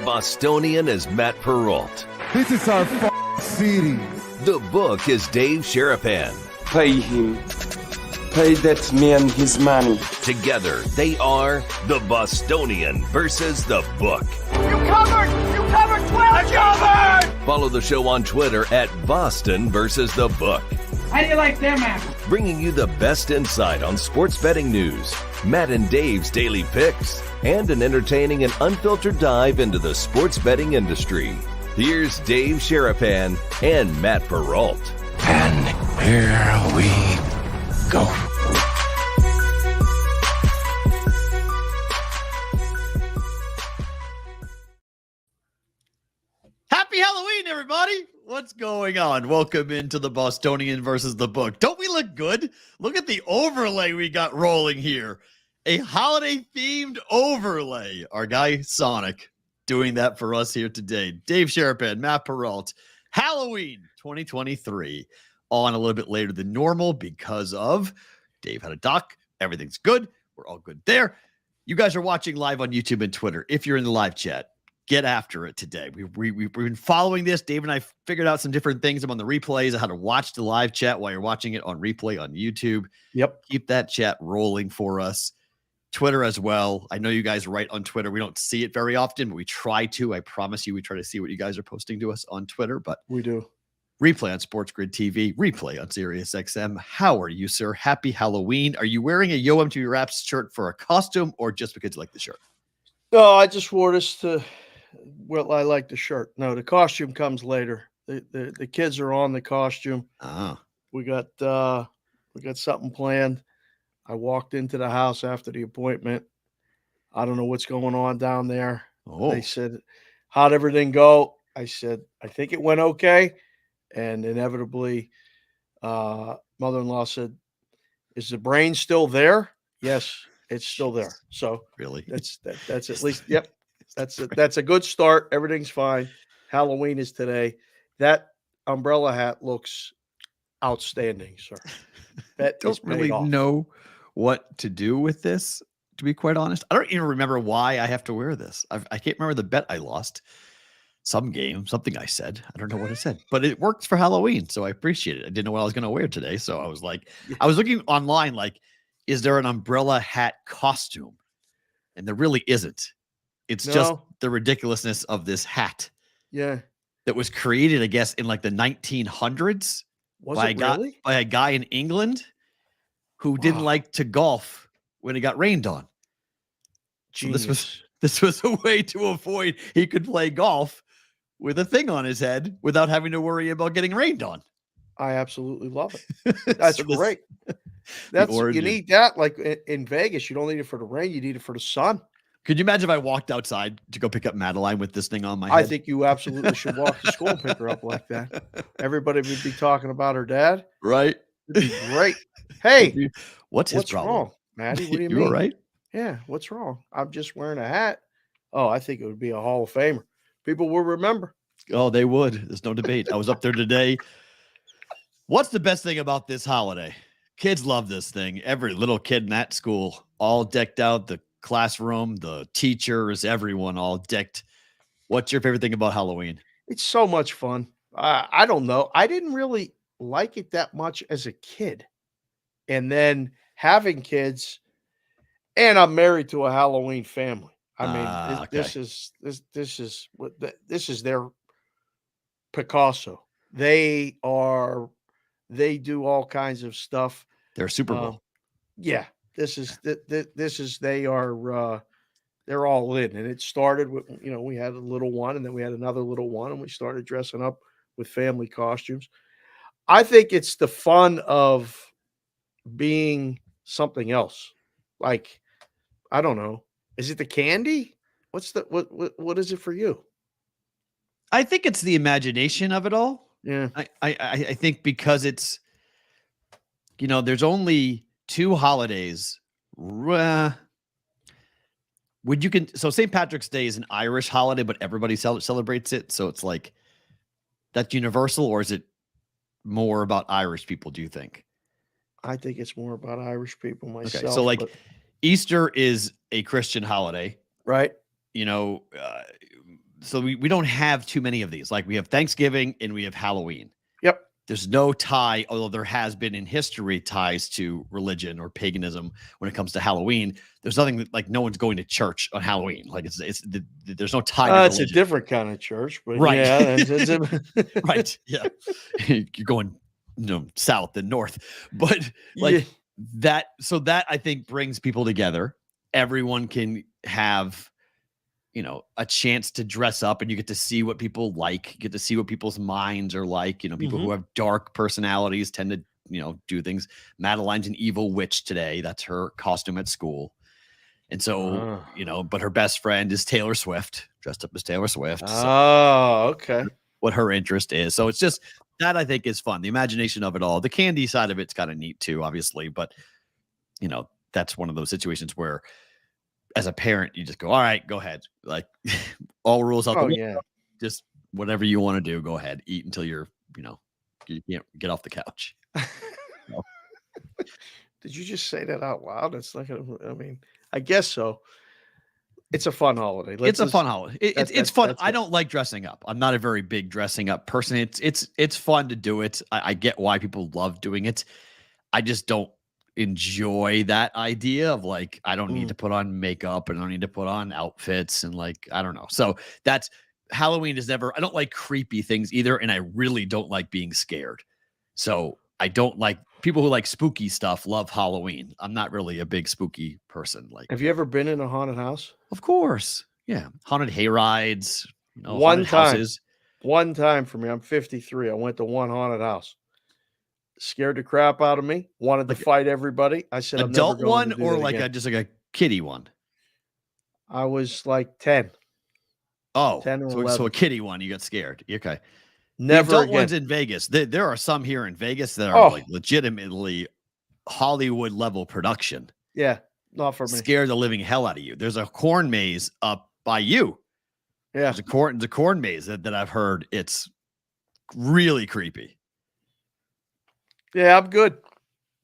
Bostonian is Matt Perrault. This is our city. The book is Dave Sharapan. Pay him. Pay that man his money. Together, they are the Bostonian versus the book. You covered! You covered 12! I covered! Follow the show on Twitter at Boston versus the book. How do you like them apples? Bringing you the best insight on sports betting news, Matt and Dave's daily picks, and an entertaining and unfiltered dive into the sports betting industry. Here's Dave Sharapan and Matt Perrault. And here we go. Happy Halloween, everybody! What's going on? Welcome into the Bostonian versus the book. Don't we look good? Look at the overlay we got rolling here. A holiday-themed overlay. Our guy Sonic doing that for us here today. Dave Sharapan, Matt Perrault. Halloween 2023 on a little bit later than normal because of Dave had a doc. Everything's good. We're all good there. You guys are watching live on YouTube and Twitter. If you're in the live chat, get after it today. We've been following this. Dave and I figured out some different things. I'm on the replays, how to watch the live chat while you're watching it on replay on YouTube. Yep. Keep that chat rolling for us. Twitter as well. I know you guys write on Twitter. We don't see it very often, but we try to. I promise you, we try to see what you guys are posting to us on Twitter. But we do. Replay on Sports Grid TV, replay on Sirius XM. How are you, sir? Happy Halloween. Are you wearing a Yo MTV Raps shirt for a costume or just because you like the shirt? No, I just wore this to, well, I like the shirt. No, the costume comes later. The kids are on the costume. We got something planned. I walked into the house after the appointment. I don't know what's going on down there. They said, how'd everything go? I said, I think it went okay. And inevitably, mother-in-law said, is the brain still there? Yes, it's still there. So really, that's at least, yep. That's a good start. Everything's fine. Halloween is today. That umbrella hat looks outstanding, sir. I don't really know what to do with this, to be quite honest. I don't even remember why I have to wear this. I can't remember the bet I lost. Some game, something I said. I don't know what I said, but it works for Halloween, so I appreciate it. I didn't know what I was going to wear today, so I was like, I was looking online, like, is there an umbrella hat costume? And there really isn't. It's just the ridiculousness of this hat. Yeah. That was created, I guess, in like the 1900s by a guy in England who didn't like to golf when it got rained on. So this was a way to avoid he could play golf with a thing on his head without having to worry about getting rained on. I absolutely love it. That's great. You need that like in Vegas. You don't need it for the rain. You need it for the sun. Could you imagine if I walked outside to go pick up Madeline with this thing on my head? I think you absolutely should walk to school and pick her up like that. Everybody would be talking about her dad. Right. It'd be great. Hey, what's his problem? Wrong, Maddie? What do you mean? You all right? Yeah, what's wrong? I'm just wearing a hat. Oh, I think it would be a Hall of Famer. People will remember. Oh, they would. There's no debate. I was up there today. What's the best thing about this holiday? Kids love this thing. Every little kid in that school, all decked out, the classroom, the teachers, everyone all decked. What's your favorite thing about Halloween? It's so much fun. I don't know. I didn't really like it that much as a kid. And then having kids, and I'm married to a Halloween family. I mean, this is their Picasso. They do all kinds of stuff. They're Super Bowl. Yeah, they're all in, and it started with, we had a little one, and then we had another little one, and we started dressing up with family costumes. I think it's the fun of being something else. Like, I don't know. Is it the candy? What is it for you? I think it's the imagination of it all. Yeah. I think because it's, there's only two holidays. So St. Patrick's Day is an Irish holiday, but everybody celebrates it. So it's like, that's universal, or is it more about Irish people, do you think? I think it's more about Irish people myself. Okay, so like Easter is a Christian holiday. Right. so we don't have too many of these. Like we have Thanksgiving and we have Halloween. Yep. There's no tie, although there has been in history ties to religion or paganism when it comes to Halloween. There's nothing that, like no one's going to church on Halloween. Like there's no tie. To It's a religion. different kind of church, but Right. yeah, Right. Yeah. You're going, south and north, but like that. So that I think brings people together. Everyone can have, a chance to dress up, and you get to see what people like, get to see what people's minds are like. People who have dark personalities tend to, do things. Madeline's an evil witch today. That's her costume at school. And so, but her best friend is Taylor Swift, dressed up as Taylor Swift. Okay. What her interest is. So it's just that I think is fun. The imagination of it all. The candy side of it's kind of neat too, obviously. But, that's one of those situations where as a parent, you just go, all right, go ahead. Like all rules out the window. Just whatever you want to do, go ahead. Eat until you're, you can't get off the couch. Did you just say that out loud? It's like, I guess so. It's a fun holiday. It's a fun holiday. It's fun. I don't like dressing up. I'm not a very big dressing up person. It's fun to do it. I get why people love doing it. I just don't enjoy that idea of like, I don't need to put on makeup and I don't need to put on outfits and like, I don't know. So that's Halloween is never, I don't like creepy things either. And I really don't like being scared. So I don't like people who like spooky stuff love Halloween. I'm not really a big spooky person. Like, have you ever been in a haunted house? Of course. Yeah. Haunted hay rides, one time, houses. One time for me, I'm 53. I went to one haunted house. Scared the crap out of me. Wanted to fight everybody. I said, adult I'm never going one to do or that like again. just like a kiddie one. I was like 10. Oh, 10 or so 11. A kiddie one. You got scared. Okay. Never the adult again. ones in Vegas. There are some here in Vegas that are like legitimately Hollywood level production. Yeah, not for me. Scare the living hell out of you. There's a corn maze up by you. Yeah, there's a corn maze that I've heard. It's really creepy. Yeah, I'm good.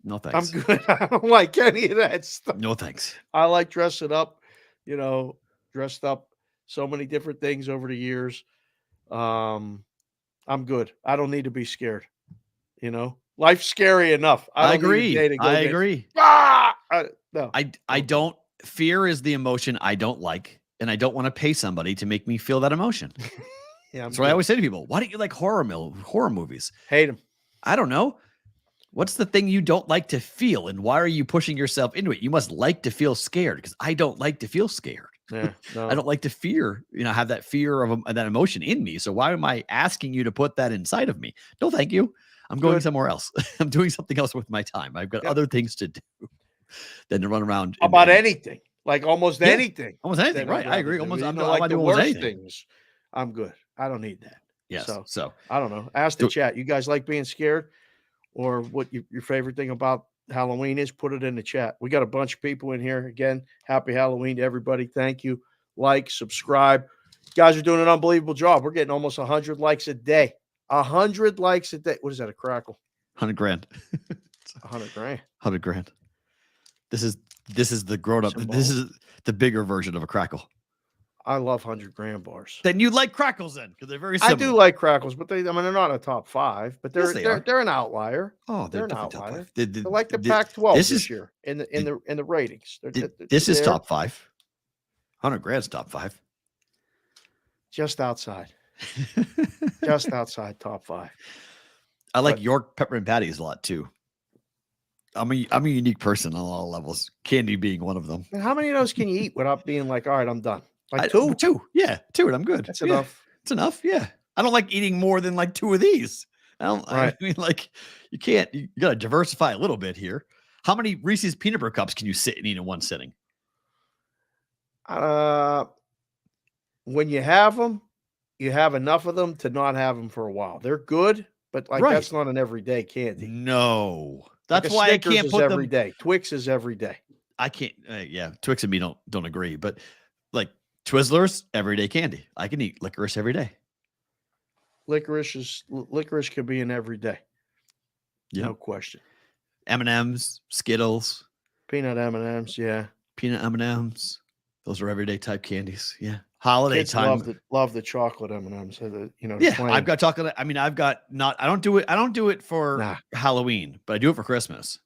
No thanks. I'm good. I don't like any of that stuff. No thanks. I like dressing up, dressed up so many different things over the years. I'm good. I don't need to be scared. Life's scary enough. I agree. I agree. No. I don't. Fear is the emotion I don't like, and I don't want to pay somebody to make me feel that emotion. That's what I always say to people. Why don't you like horror movies? Hate them. I don't know. What's the thing you don't like to feel, and why are you pushing yourself into it? You must like to feel scared, because I don't like to feel scared. Yeah, no. I don't like to fear, have that fear of that emotion in me. So why am I asking you to put that inside of me? No, thank you. I'm going somewhere else. I'm doing something else with my time. I've got other things to do than to run around. About anything, like almost anything. Almost anything, right? I agree. Almost, I'm like not the doing worst anything. things. I'm good. I don't need that. Yes. So I don't know. Ask the chat. You guys like being scared, or what your favorite thing about Halloween is? Put it in the chat. We got a bunch of people in here. Again, happy Halloween to everybody. Thank you. Like, subscribe. You guys are doing an unbelievable job. We're getting almost 100 likes a day. 100 likes a day. What is that? A crackle? 100 grand. 100 grand. 100 grand. This is the grown up. This is the bigger version of a crackle. I love 100 grand bars. Then you like crackles then, because they're very similar. I do like crackles, but they're not a top 5, but they're Yes, they're an outlier. Oh, they're an outlier. They're like the Pac-12 this year in the ratings. This is top 5. 100 grand's top 5. Just outside. Just outside top 5. I like York peppermint patties a lot too. I'm a unique person on all levels. Candy being one of them. And how many of those can you eat without being like, all right, I'm done? Like 2? 2. Yeah, 2 and I'm good. That's enough. It's enough. Yeah. I don't like eating more than like 2 of these. I mean, like you got to diversify a little bit here. How many Reese's peanut butter cups can you sit and eat in one sitting? When you have them, you have enough of them to not have them for a while. They're good, but that's not an everyday candy. No, that's why Snickers I can't put every day. Twix is every day. I can't. Yeah, Twix and me don't agree, but like Twizzlers, everyday candy. I can eat licorice every day. Licorice can be an everyday. No question. M&Ms, Skittles, peanut M&Ms. Yeah, peanut M&Ms. Those are everyday type candies. Yeah. Holiday Kids time. love the chocolate M&Ms. The Yeah, plain. I've got chocolate. I mean, I don't do it for Halloween, but I do it for Christmas.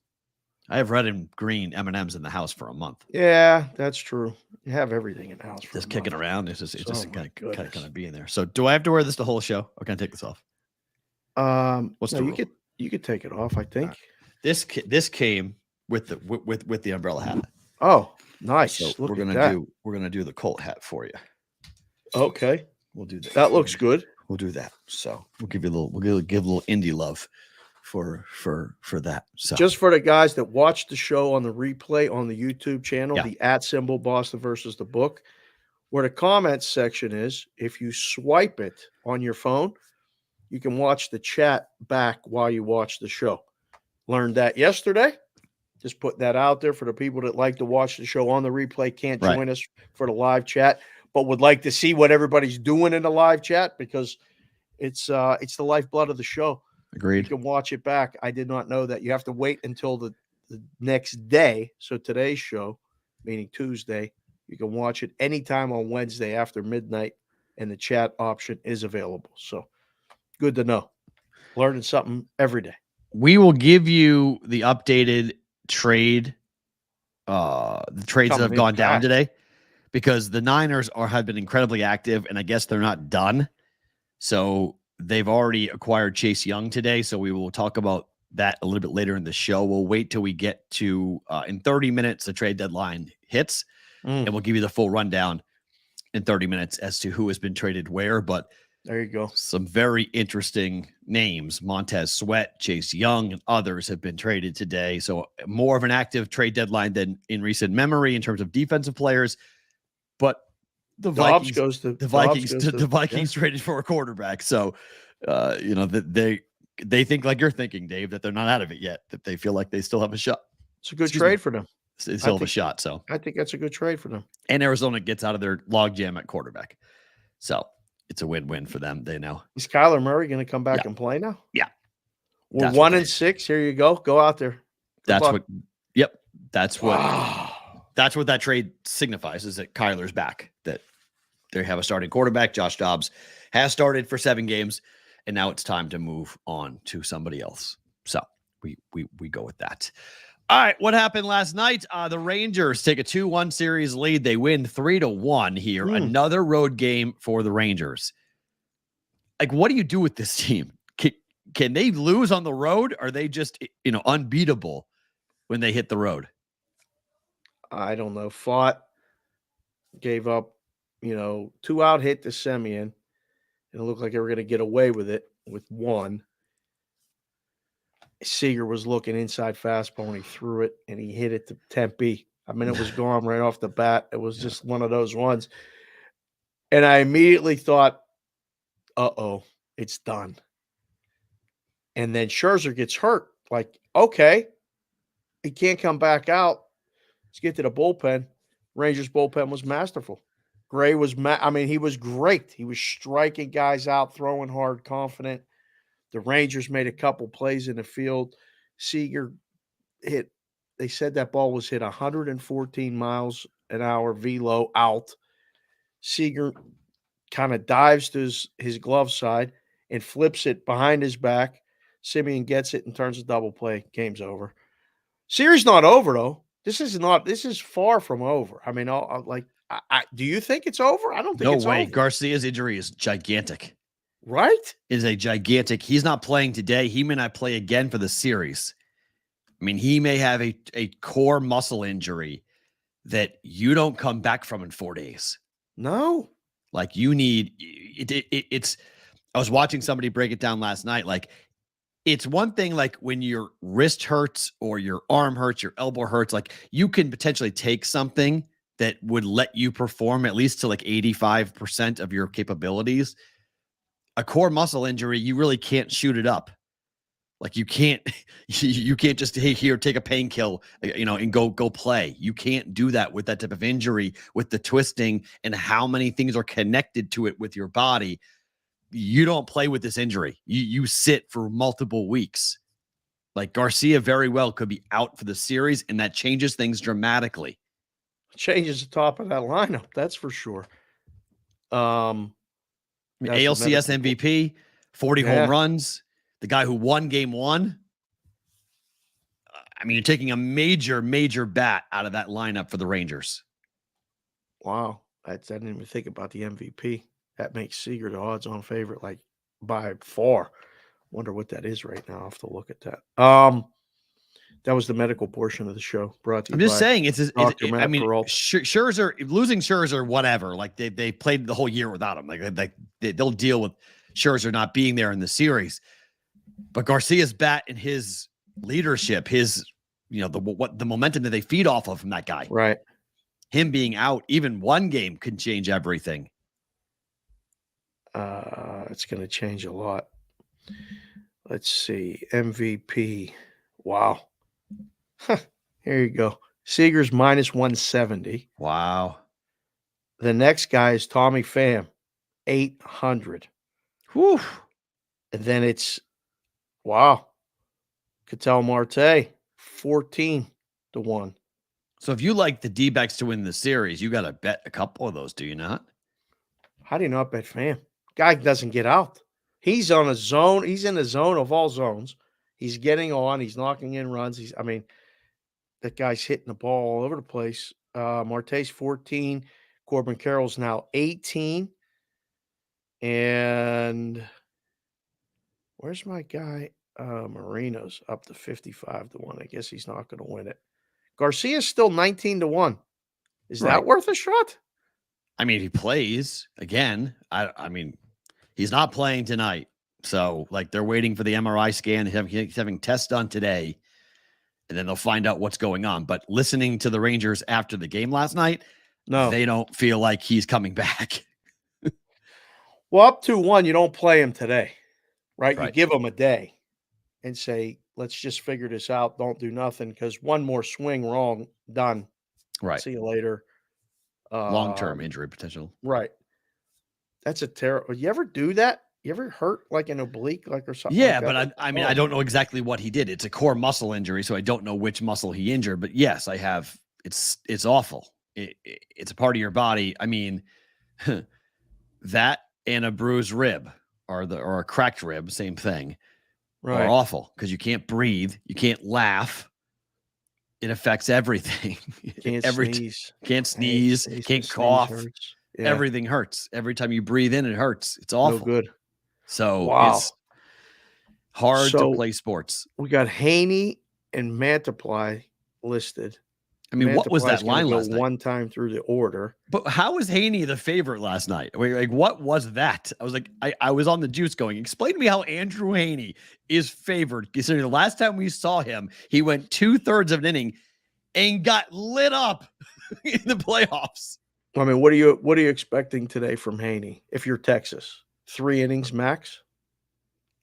I have red and green M&Ms in the house for a month. Yeah, that's true. You have everything in the house. Just kicking around. It's just kind of be in there. So do I have to wear this the whole show, or can I take this off? What's the rule? You could take it off, I think. Right. This came with the umbrella hat. Oh, nice. So we're gonna do the Colt hat for you. Okay, we'll do that. That looks good. We'll do that. So we'll give you give a little indie love for that. So just for the guys that watch the show on the replay on the YouTube channel, the @ Boston versus the book, where the comments section is, if you swipe it on your phone, you can watch the chat back while you watch the show. Learned that yesterday. Just put that out there for the people that like to watch the show on the replay, can't join us for the live chat, but would like to see what everybody's doing in the live chat, because it's the lifeblood of the show. Agreed. You can watch it back. I did not know that. You have to wait until the next day. So today's show, meaning Tuesday, you can watch it anytime on Wednesday after midnight, and the chat option is available. So good to know. Learning something every day. We will give you the updated trade, the trades that have gone down today, because the Niners have been incredibly active, and I guess they're not done. So they've already acquired Chase Young today. So we will talk about that a little bit later in the show. We'll wait till we get to in 30 minutes, the trade deadline hits, and we'll give you the full rundown in 30 minutes as to who has been traded where. But there you go. Some very interesting names. Montez Sweat, Chase Young, and others have been traded today. So more of an active trade deadline than in recent memory in terms of defensive players. But the Vikings traded for a quarterback. So, they think like you're thinking, Dave, that they're not out of it yet, that they feel like they still have a shot. It's a good trade for them. They still have a shot. So I think that's a good trade for them. And Arizona gets out of their logjam at quarterback. So it's a win-win for them. They know. Is Kyler Murray going to come back and play now? Yeah. We're 1-6. Here you go. Go out there. That's what that trade signifies, is that Kyler's back, that they have a starting quarterback. Josh Dobbs has started for 7 games, and now it's time to move on to somebody else. So we go with that. All right, what happened last night? The Rangers take a 2-1 series lead. They win 3-1 here. Another road game for the Rangers. Like, what do you do with this team? Can they lose on the road? Are they just, unbeatable when they hit the road? I don't know. Fought, gave up, 2-out hit to Semien, and it looked like they were going to get away with it with 1. Seager was looking inside fastball, and he threw it, and he hit it to Tempe. I mean, it was gone right off the bat. It was just one of those ones. And I immediately thought, uh-oh, it's done. And then Scherzer gets hurt. Like, okay, he can't come back out. Let's get to the bullpen. Rangers bullpen was masterful. Gray was, he was great. He was striking guys out, throwing hard, confident. The Rangers made a couple plays in the field. Seager they said that ball was hit 114 miles an hour velo out. Seager kind of dives to his glove side and flips it behind his back. Semien gets it and turns a double play. Game's over. Series not over, though. This is far from over. I mean, do you think it's over? I don't think it's over. No way. Garcia's injury is gigantic. Right? He's not playing today. He may not play again for the series. I mean, he may have a core muscle injury that you don't come back from in 4 days. No. Like, you need it's I was watching somebody break it down last night. Like, it's one thing, like, when your wrist hurts or your arm hurts, your elbow hurts, like, you can potentially take something that would let you perform at least to like 85% of your capabilities. A core muscle injury, you really can't shoot it up. Like, you can't just, hey, here, take a painkiller, and go play. You can't do that with that type of injury, with the twisting and how many things are connected to it with your body. You don't play with this injury. You sit for multiple weeks. Like, Garcia very well could be out for the series, and that changes things dramatically. changes the top of that lineup. That's for sure. I mean, That's the ALCS medical MVP, 40 Yeah. home runs, the guy who won game 1. I mean, you're taking a major, major bat out of that lineup for the Rangers. Wow. I didn't even think about the MVP. That makes Seager the odds-on favorite, like, by far. Wonder what that is right now. I'll have to look at that. That was the medical portion of the show. Brought to you I'm just by saying, I mean, Perrault. Scherzer, losing Scherzer, whatever. Like, they played the whole year without him. Like they'll deal with Scherzer not being there in the series. But Garcia's bat and his leadership, his, the momentum that they feed off of from that guy. Right. Him being out, even one game could change everything. It's going to change a lot. Let's see. MVP. Wow. Here you go. Seager's minus 170. Wow. The next guy is Tommy Pham, 800. Whew. And then it's, wow, Ketel Marte, 14 to 1. So if you like the D-backs to win the series, you got to bet a couple of those, do you not? How do you not bet Pham? Guy doesn't get out. He's on a zone. He's in the zone of all zones. He's getting on. He's knocking in runs. That guy's hitting the ball all over the place. Marte's 14. Corbin Carroll's now 18. And where's my guy? Marino's up to 55 to 1. I guess he's not going to win it. Garcia's still 19 to 1. Is that worth a shot? I mean, if he plays again, I mean, he's not playing tonight. So, like, they're waiting for the MRI scan. He's having tests done today, and then they'll find out what's going on. But listening to the Rangers after the game last night, no, they don't feel like he's coming back. Well, up to 1, you don't play him today, right? You give him a day and say, let's just figure this out. Don't do nothing, because one more swing wrong, done. Right. See you later. Long-term injury potential. Right. That's a terrible. You ever do that? You ever hurt like an oblique, like, or something? Yeah, like but that? I mean, I don't know exactly what he did. It's a core muscle injury, so I don't know which muscle he injured. But yes, I have. It's awful. It's a part of your body. I mean, that and a bruised rib or a cracked rib, same thing, are awful because you can't breathe, you can't laugh. It affects everything. Can't sneeze. Can't sneeze. Can't cough. Yeah. Everything hurts. Every time you breathe in, it hurts. It's awful. No good. So it's hard to play sports. We got Haney and Mantiply listed. I mean, what was that line last night? One time through the order. But how was Haney the favorite last night? Like, what was that? I was like, I was on the juice going, explain to me how Andrew Haney is favored. Considering the last time we saw him, he went 2/3 of an inning and got lit up in the playoffs. I mean, what are you expecting today from Haney? If you're Texas, 3 innings max.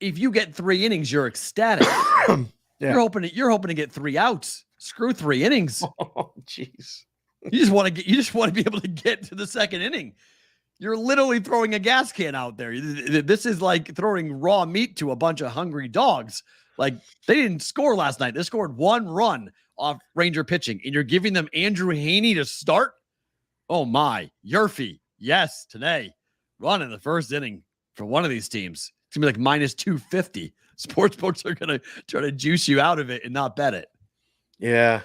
If you get 3 innings, you're ecstatic. Yeah. You're hoping to get 3 outs. Screw 3 innings. Oh, jeez. You just want to be able to get to the second inning. You're literally throwing a gas can out there. This is like throwing raw meat to a bunch of hungry dogs. Like, they didn't score last night. They scored 1 run off Ranger pitching, and you're giving them Andrew Haney to start? Oh my, Yurfie. Yes, today. Run in the first inning for one of these teams. It's going to be like -250. Sportsbooks are going to try to juice you out of it and not bet it. Yeah.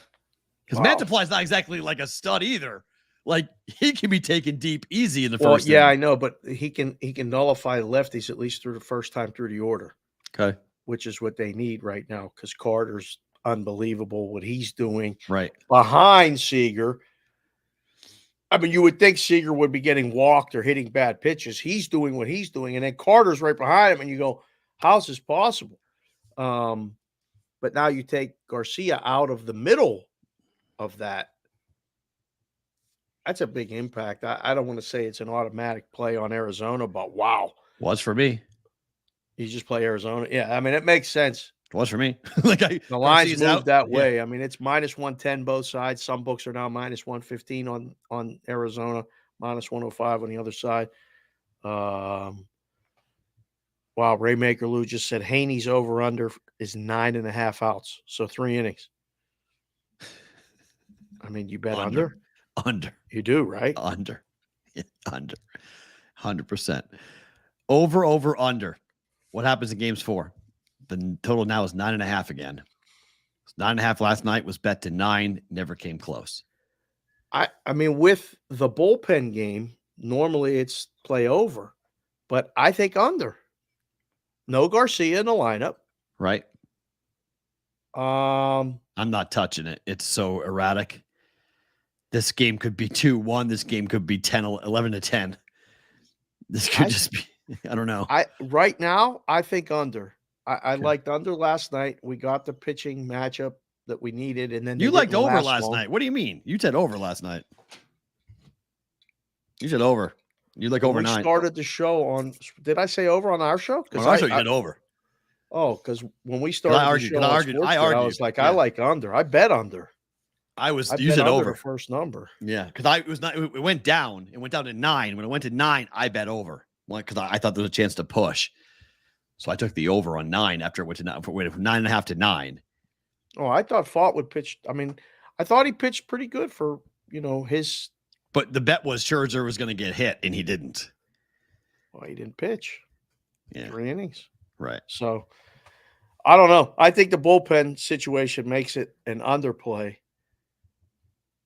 Because Mantiply is not exactly like a stud either. Like, he can be taken deep easy in the first inning. Yeah, I know, but he can nullify lefties at least through the first time through the order. Okay. Which is what they need right now, because Carter's unbelievable what he's doing. Right. Behind Seager. I mean, you would think Seager would be getting walked or hitting bad pitches. He's doing what he's doing, and then Carter's right behind him, and you go, how's this possible? But now you take Garcia out of the middle of that. That's a big impact. I don't want to say it's an automatic play on Arizona, but wow. Was for me. You just play Arizona. Yeah, I mean, it makes sense. It was for me. The lines moved that way. I mean, it's -110 both sides. Some books are now -115 on Arizona, -105 on the other side. Wow, Raymaker Lou just said Haney's over-under is 9.5 outs, so 3 innings. I mean, you bet under? Under. You do, right? Under. Under. 100%. Over, under. What happens in games 4? The total now is 9.5 again. 9.5 last night was bet to 9. Never came close. I mean, with the bullpen game, normally it's play over, but I think under. No Garcia in the lineup. Right? Um, I'm not touching it. It's so erratic. This game could be 2-1. This game could be 11-10. This could just be, I don't know. Right now, I think under. I Okay. liked under last night. We got the pitching matchup that we needed, and then You liked over last last night. What do you mean? You said over last night. You said over. You like over 9. We started the show on. Did I say over on our show? On our show, you said over. Oh, because when we started the show, I was like, I like under. I bet under. You bet said under over the first number. Yeah, because it went down. It went down to 9. When it went to 9, I bet over. Because I thought there was a chance to push. So I took the over on 9 after it went to 9, from 9.5 to 9. Oh, I thought Fott would pitch. I mean, I thought he pitched pretty good for, his. But the bet was Scherzer was going to get hit, and he didn't. Well, he didn't pitch. Yeah. 3 innings. Right. So, I don't know. I think the bullpen situation makes it an underplay.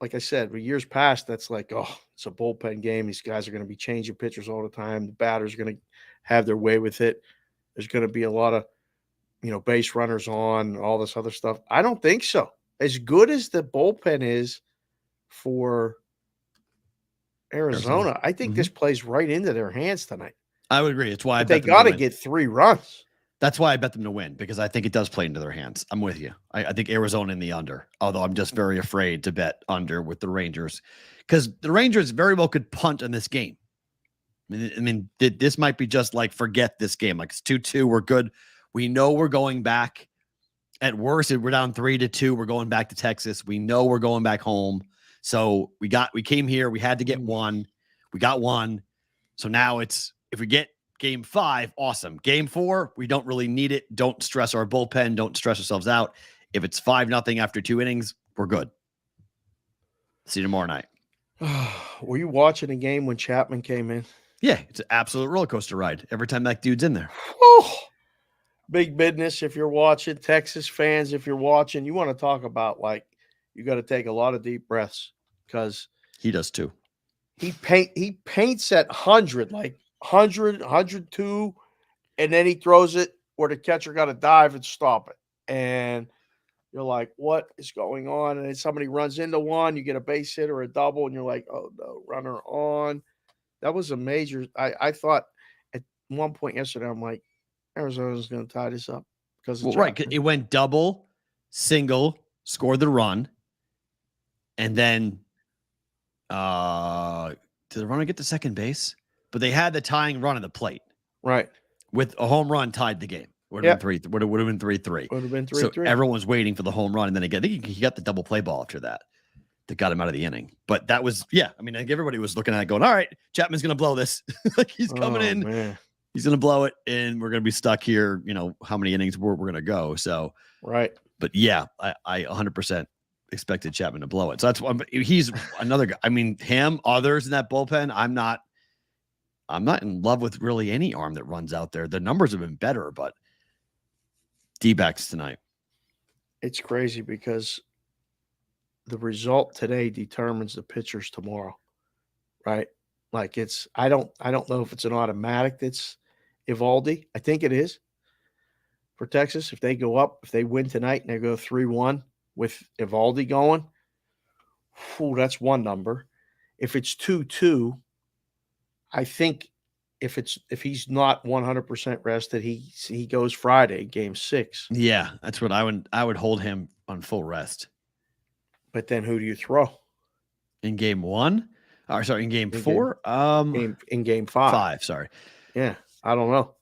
Like I said, for years past, that's like, oh, it's a bullpen game. These guys are going to be changing pitchers all the time. The batters are going to have their way with it. There's going to be a lot of, base runners on, all this other stuff. I don't think so. As good as the bullpen is for Arizona, I think this plays right into their hands tonight. I would agree. It's why they got to get 3 runs. That's why I bet them to win, because I think it does play into their hands. I'm with you. I think Arizona in the under, although I'm just very afraid to bet under with the Rangers, because the Rangers very well could punt in this game. I mean, this might be just like, forget this game. Like, it's 2-2. We're good. We know we're going back. At worst, if we're down 3-2, we're going back to Texas. We know we're going back home. So we came here. We had to get 1. We got 1. So now it's, if we get game 5, awesome. Game 4, we don't really need it. Don't stress our bullpen. Don't stress ourselves out. If it's 5-0 after 2 innings, we're good. See you tomorrow night. Were you watching a game when Chapman came in? Yeah, it's an absolute roller coaster ride every time that dude's in there. Oh, big business. If you're watching, Texas fans, if you're watching, you want to talk about, like, you got to take a lot of deep breaths, because he does too. He paints at 100, like 100, 102, and then he throws it where the catcher got to dive and stop it. And you're like, what is going on? And then somebody runs into one, you get a base hit or a double, and you're like, oh no, runner on. That was a major. I thought at one point yesterday, I'm like, Arizona's going to tie this up because right. It went double, single, scored the run, and then did the runner get to second base? But they had the tying run at the plate, right? With a home run, tied the game. Would have been 3-3. Would have been 3-3. Would have been 3-3. So everyone was waiting for the home run, and then again, I think he got the double play ball after that got him out of the inning. But that was, I mean, I think everybody was looking at it going, all right, Chapman's going to blow this. Like, he's coming in. Man. He's going to blow it, and we're going to be stuck here, how many innings we're going to go. So, right. But yeah, I 100% expected Chapman to blow it. So that's why he's another guy. I mean, him, others in that bullpen, I'm not in love with really any arm that runs out there. The numbers have been better, but D-backs tonight. It's crazy because the result today determines the pitchers tomorrow, right? Like, I don't know if it's an automatic that's Eovaldi. I think it is for Texas. If they go up, if they win tonight and they go 3-1 with Eovaldi going, that's one number. If it's 2-2, I think if he's not 100% rested, he goes Friday, game 6. Yeah, that's what I would hold him on full rest. But then who do you throw in game 1? Or sorry, in game 4? In game 5. 5, sorry. Yeah, I don't know.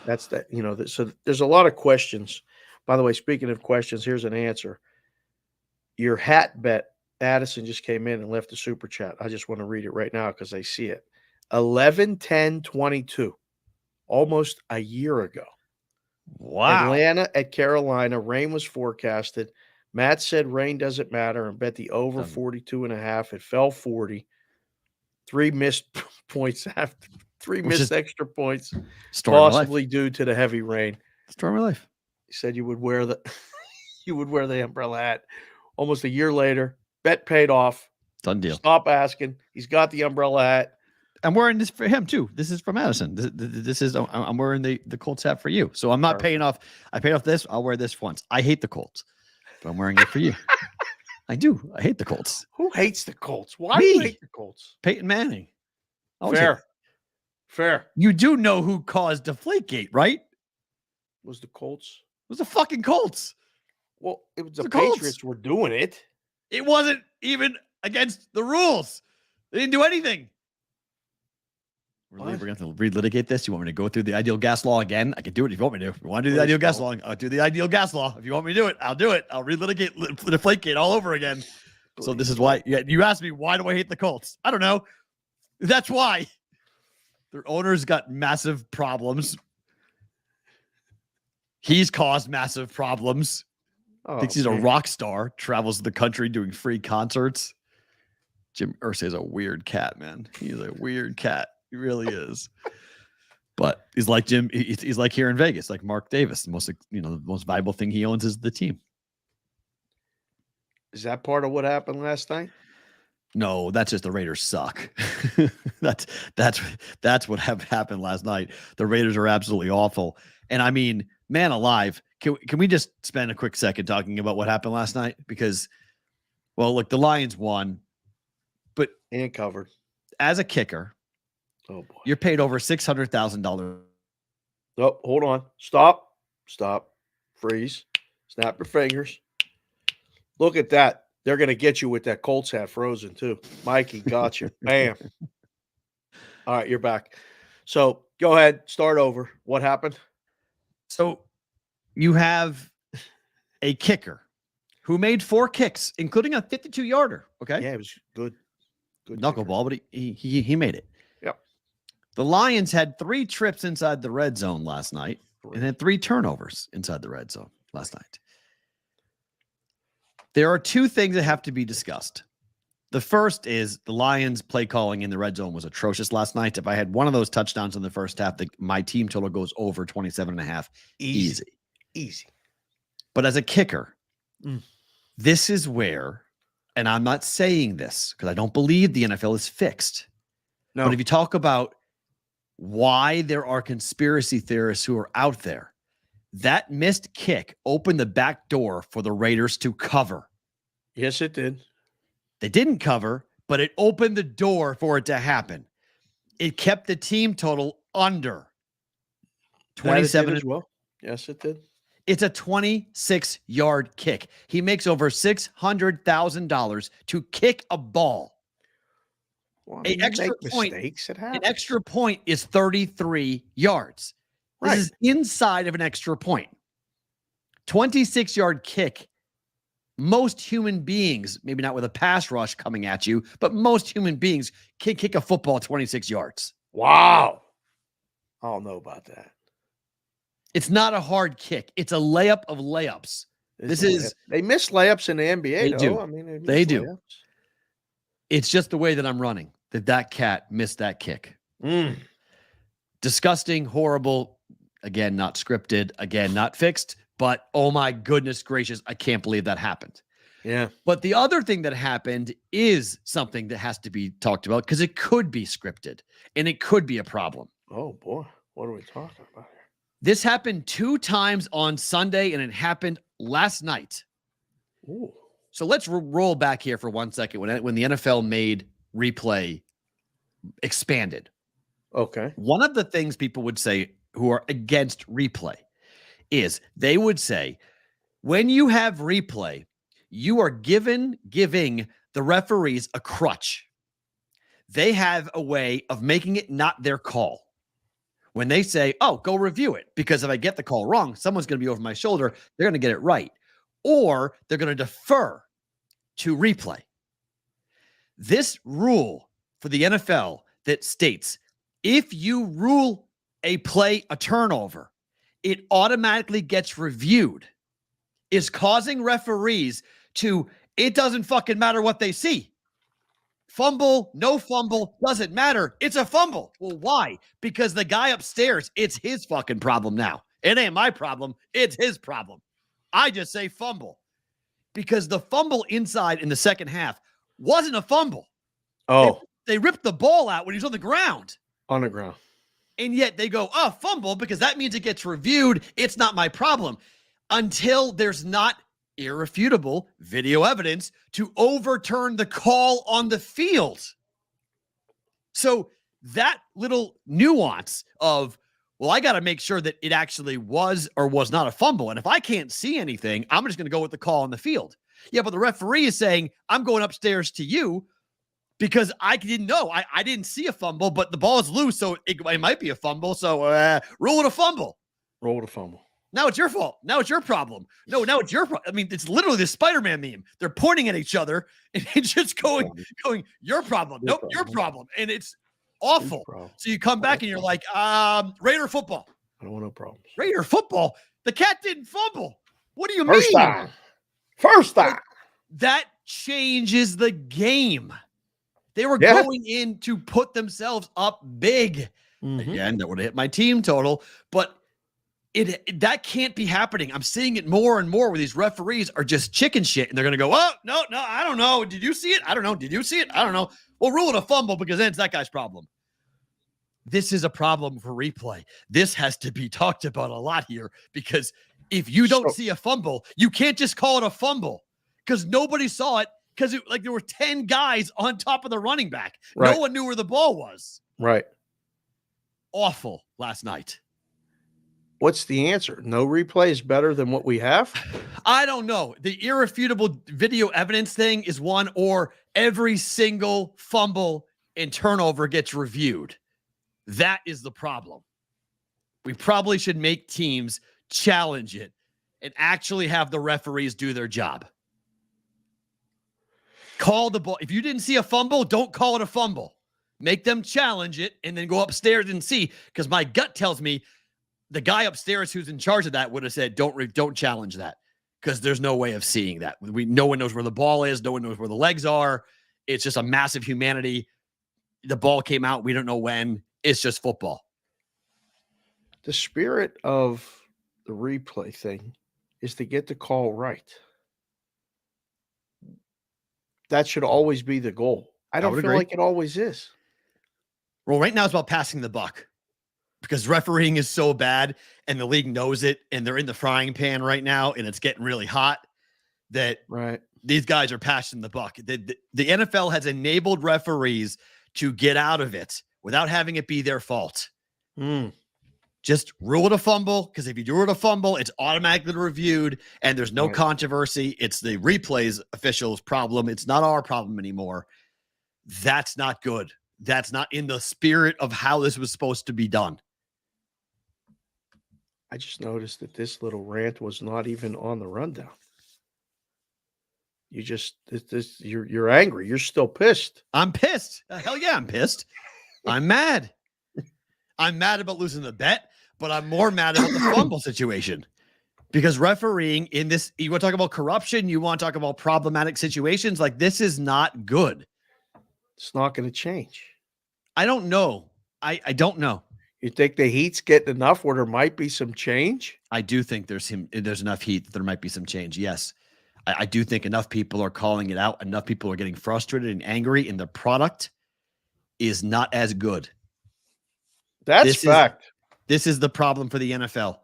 That's that. So there's a lot of questions. By the way, speaking of questions, here's an answer. Your hat bet, Addison just came in and left a super chat. I just want to read it right now because I see it. 11-10-22, almost a year ago. Wow. Atlanta at Carolina. Rain was forecasted. Matt said rain doesn't matter and bet the over 42.5. It fell 40. 3 missed points after 3 missed extra points, possibly due to the heavy rain. Storm of life. He said you would wear the umbrella hat. Almost a year later, bet paid off. Done deal. Stop asking. He's got the umbrella hat. I'm wearing this for him too. This is for Madison. This is I'm wearing the Colts hat for you. So I'm not paying off. I paid off this. I'll wear this once. I hate the Colts, but I'm wearing it for you. I do. I hate the Colts. Who hates the Colts? Why do you hate the Colts? Peyton Manning. Fair. You do know who caused Deflategate, right? Was the Colts? It was the fucking Colts. Well, it was the Patriots were doing it. It wasn't even against the rules. They didn't do anything. We're going to relitigate this. You want me to go through the ideal gas law again? I can do it if you want me to. If you want to do the ideal gas law, I'll do the ideal gas law. If you want me to do it, I'll do it. I'll relitigate Deflategate all over again. So this is why you asked me, why do I hate the Colts? I don't know. That's why. Their owner's got massive problems. He's caused massive problems. Thinks he's a rock star. Travels the country doing free concerts. Jim Irsay's a weird cat, man. He's a weird cat. He really is. But he's like Jim. He's like here in Vegas, like Mark Davis. The most valuable thing he owns is the team. Is that part of what happened last night? No, that's just the Raiders suck. that's what happened last night. The Raiders are absolutely awful. And I mean, man alive, can we just spend a quick second talking about what happened last night? Because, well, look, the Lions won, but and covered. As a kicker, oh boy, you're paid over $600,000. Oh, hold on. Stop. Freeze. Snap your fingers. Look at that. They're going to get you with that Colts hat frozen too. Mikey got you. Bam. All right, you're back. So go ahead. Start over. What happened? So you have a kicker who made 4 kicks, including a 52-yarder. Okay. Yeah, it was good. Good knuckleball, but he made it. Yep. The Lions had 3 trips inside the red zone last night and had 3 turnovers inside the red zone last night. There are 2 things that have to be discussed. The first is the Lions' play calling in the red zone was atrocious last night. If I had one of those touchdowns in the first half, my team total goes over 27.5. Easy. But as a kicker, this is where, and I'm not saying this because I don't believe the NFL is fixed. No. But if you talk about why there are conspiracy theorists who are out there, that missed kick opened the back door for the Raiders to cover. Yes, it did. They didn't cover, but it opened the door for it to happen. It kept the team total under 27 as well. Yes, it did. It's a 26-yard kick. He makes over $600,000 to kick a ball. Well, an extra point is 33 yards. This is inside of an extra point. 26-yard kick. Most human beings, maybe not with a pass rush coming at you, but most human beings can kick a football 26 yards. Wow. I don't know about that. It's not a hard kick. It's a layup of layups. They miss layups in the NBA. They do. I mean, they do. Layups. It's just the way that I'm running. That cat missed that kick. Disgusting, horrible. Again, not scripted. Again, not fixed. But oh my goodness gracious, I can't believe that happened. Yeah. But the other thing that happened is something that has to be talked about because it could be scripted and it could be a problem. Oh boy, what are we talking about here? This happened 2 times on Sunday and it happened last night. Ooh. So let's roll back here for 1 second when the NFL made replay expanded. Okay. One of the things people would say who are against replay is they would say, when you have replay, you are giving the referees a crutch. They have a way of making it not their call. When they say, oh, go review it, because if I get the call wrong, someone's going to be over my shoulder. They're going to get it right. Or they're going to defer to replay. This rule for the NFL that states, if you rule a play a turnover, it automatically gets reviewed is causing referees to, it doesn't fucking matter what they see. Fumble, no fumble, doesn't matter. It's a fumble. Well, why? Because the guy upstairs, it's his fucking problem now. It ain't my problem. It's his problem. I just say fumble. Because the fumble inside in the second half wasn't a fumble. Oh. They ripped the ball out when he was on the ground. On the ground. And yet they go, oh, fumble, because that means it gets reviewed. It's not my problem. Until there's not irrefutable video evidence to overturn the call on the field. So that little nuance of, well, I got to make sure that it actually was or was not a fumble. And if I can't see anything, I'm just going to go with the call on the field. Yeah, but the referee is saying, I'm going upstairs to you because I didn't know. I didn't see a fumble, but the ball is loose, so it might be a fumble. So rule it a fumble. Roll it a fumble. Now it's your fault. Now it's your problem. No, now it's your problem. I mean, it's literally the Spider-Man meme. They're pointing at each other and it's just going, your problem. Nope, your problem. And it's awful. So you come back and you're like, Raider football. I don't want no problems. Raider football? The cat didn't fumble. What do you mean? First time. That changes the game. They were going in to put themselves up big. Mm-hmm. Again, that would have hit my team total, but that can't be happening. I'm seeing it more and more where these referees are just chicken shit and they're going to go, oh, no, I don't know. Did you see it? I don't know. Did you see it? I don't know. Well, rule it a fumble because then it's that guy's problem. This is a problem for replay. This has to be talked about a lot here because if you don't see a fumble, you can't just call it a fumble because nobody saw it because there were 10 guys on top of the running back. Right. No one knew where the ball was. Right. Awful last night. What's the answer? No replay is better than what we have? I don't know. The irrefutable video evidence thing is one, or every single fumble and turnover gets reviewed. That is the problem. We probably should make teams challenge it and actually have the referees do their job. Call the ball. If you didn't see a fumble, don't call it a fumble. Make them challenge it and then go upstairs and see, because my gut tells me the guy upstairs who's in charge of that would have said, don't challenge that because there's no way of seeing that. No one knows where the ball is. No one knows where the legs are. It's just a massive humanity. The ball came out. We don't know when. It's just football. The spirit of the replay thing is to get the call right. That should always be the goal. I don't feel like it always is. Well, right now it's about passing the buck. Because refereeing is so bad and the league knows it and they're in the frying pan right now and it's getting really hot that these guys are passing the buck. The NFL has enabled referees to get out of it without having it be their fault. Just rule it a fumble, because if you do it a fumble, it's automatically reviewed and there's no controversy. It's the replays officials' problem. It's not our problem anymore. That's not good. That's not in the spirit of how this was supposed to be done. I just noticed that this little rant was not even on the rundown. You just you're angry. You're still pissed. I'm pissed. Hell yeah, I'm pissed. I'm mad. I'm mad about losing the bet, but I'm more mad about the fumble situation. Because refereeing in this, you want to talk about corruption, you want to talk about problematic situations, like this is not good. It's not going to change. I don't know. I don't know. You think the heat's getting enough where there might be some change? I do think there's enough heat that there might be some change. Yes. I do think enough people are calling it out. Enough people are getting frustrated and angry, and the product is not as good. That's fact. This is the problem for the NFL.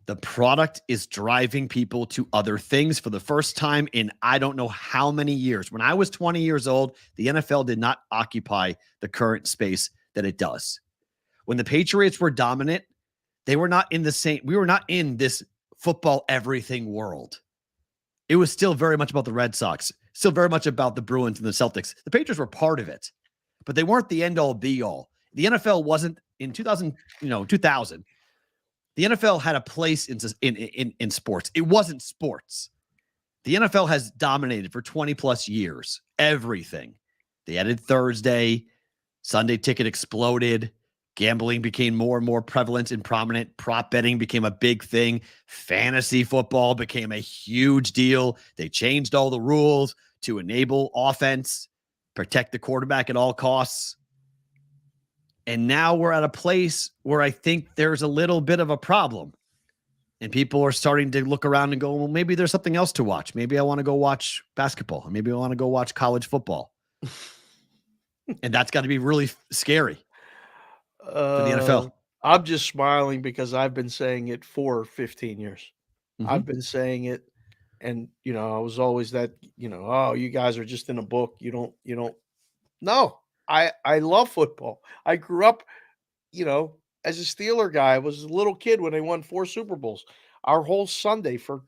The product is driving people to other things for the first time in I don't know how many years. When I was 20 years old, the NFL did not occupy the current space that it does. When the Patriots were dominant, they were not in the same. We were not in this football everything world. It was still very much about the Red Sox, still very much about the Bruins and the Celtics. The Patriots were part of it, but they weren't the end all be all. The NFL wasn't in 2000. The NFL had a place in sports. It wasn't sports. The NFL has dominated for 20 plus years. Everything. They added Thursday. Sunday ticket exploded. Gambling became more and more prevalent and prominent. Prop betting became a big thing. Fantasy football became a huge deal. They changed all the rules to enable offense, protect the quarterback at all costs. And now we're at a place where I think there's a little bit of a problem. And people are starting to look around and go, well, maybe there's something else to watch. Maybe I want to go watch basketball. Or maybe I want to go watch college football. And that's got to be really scary for the NFL. I'm just smiling because I've been saying it for 15 years. I've been saying it. And, I was always that, oh, you guys are just in a book. You don't. No, I love football. I grew up, as a Steeler guy. I was a little kid when they won 4 Super Bowls. Our whole Sunday for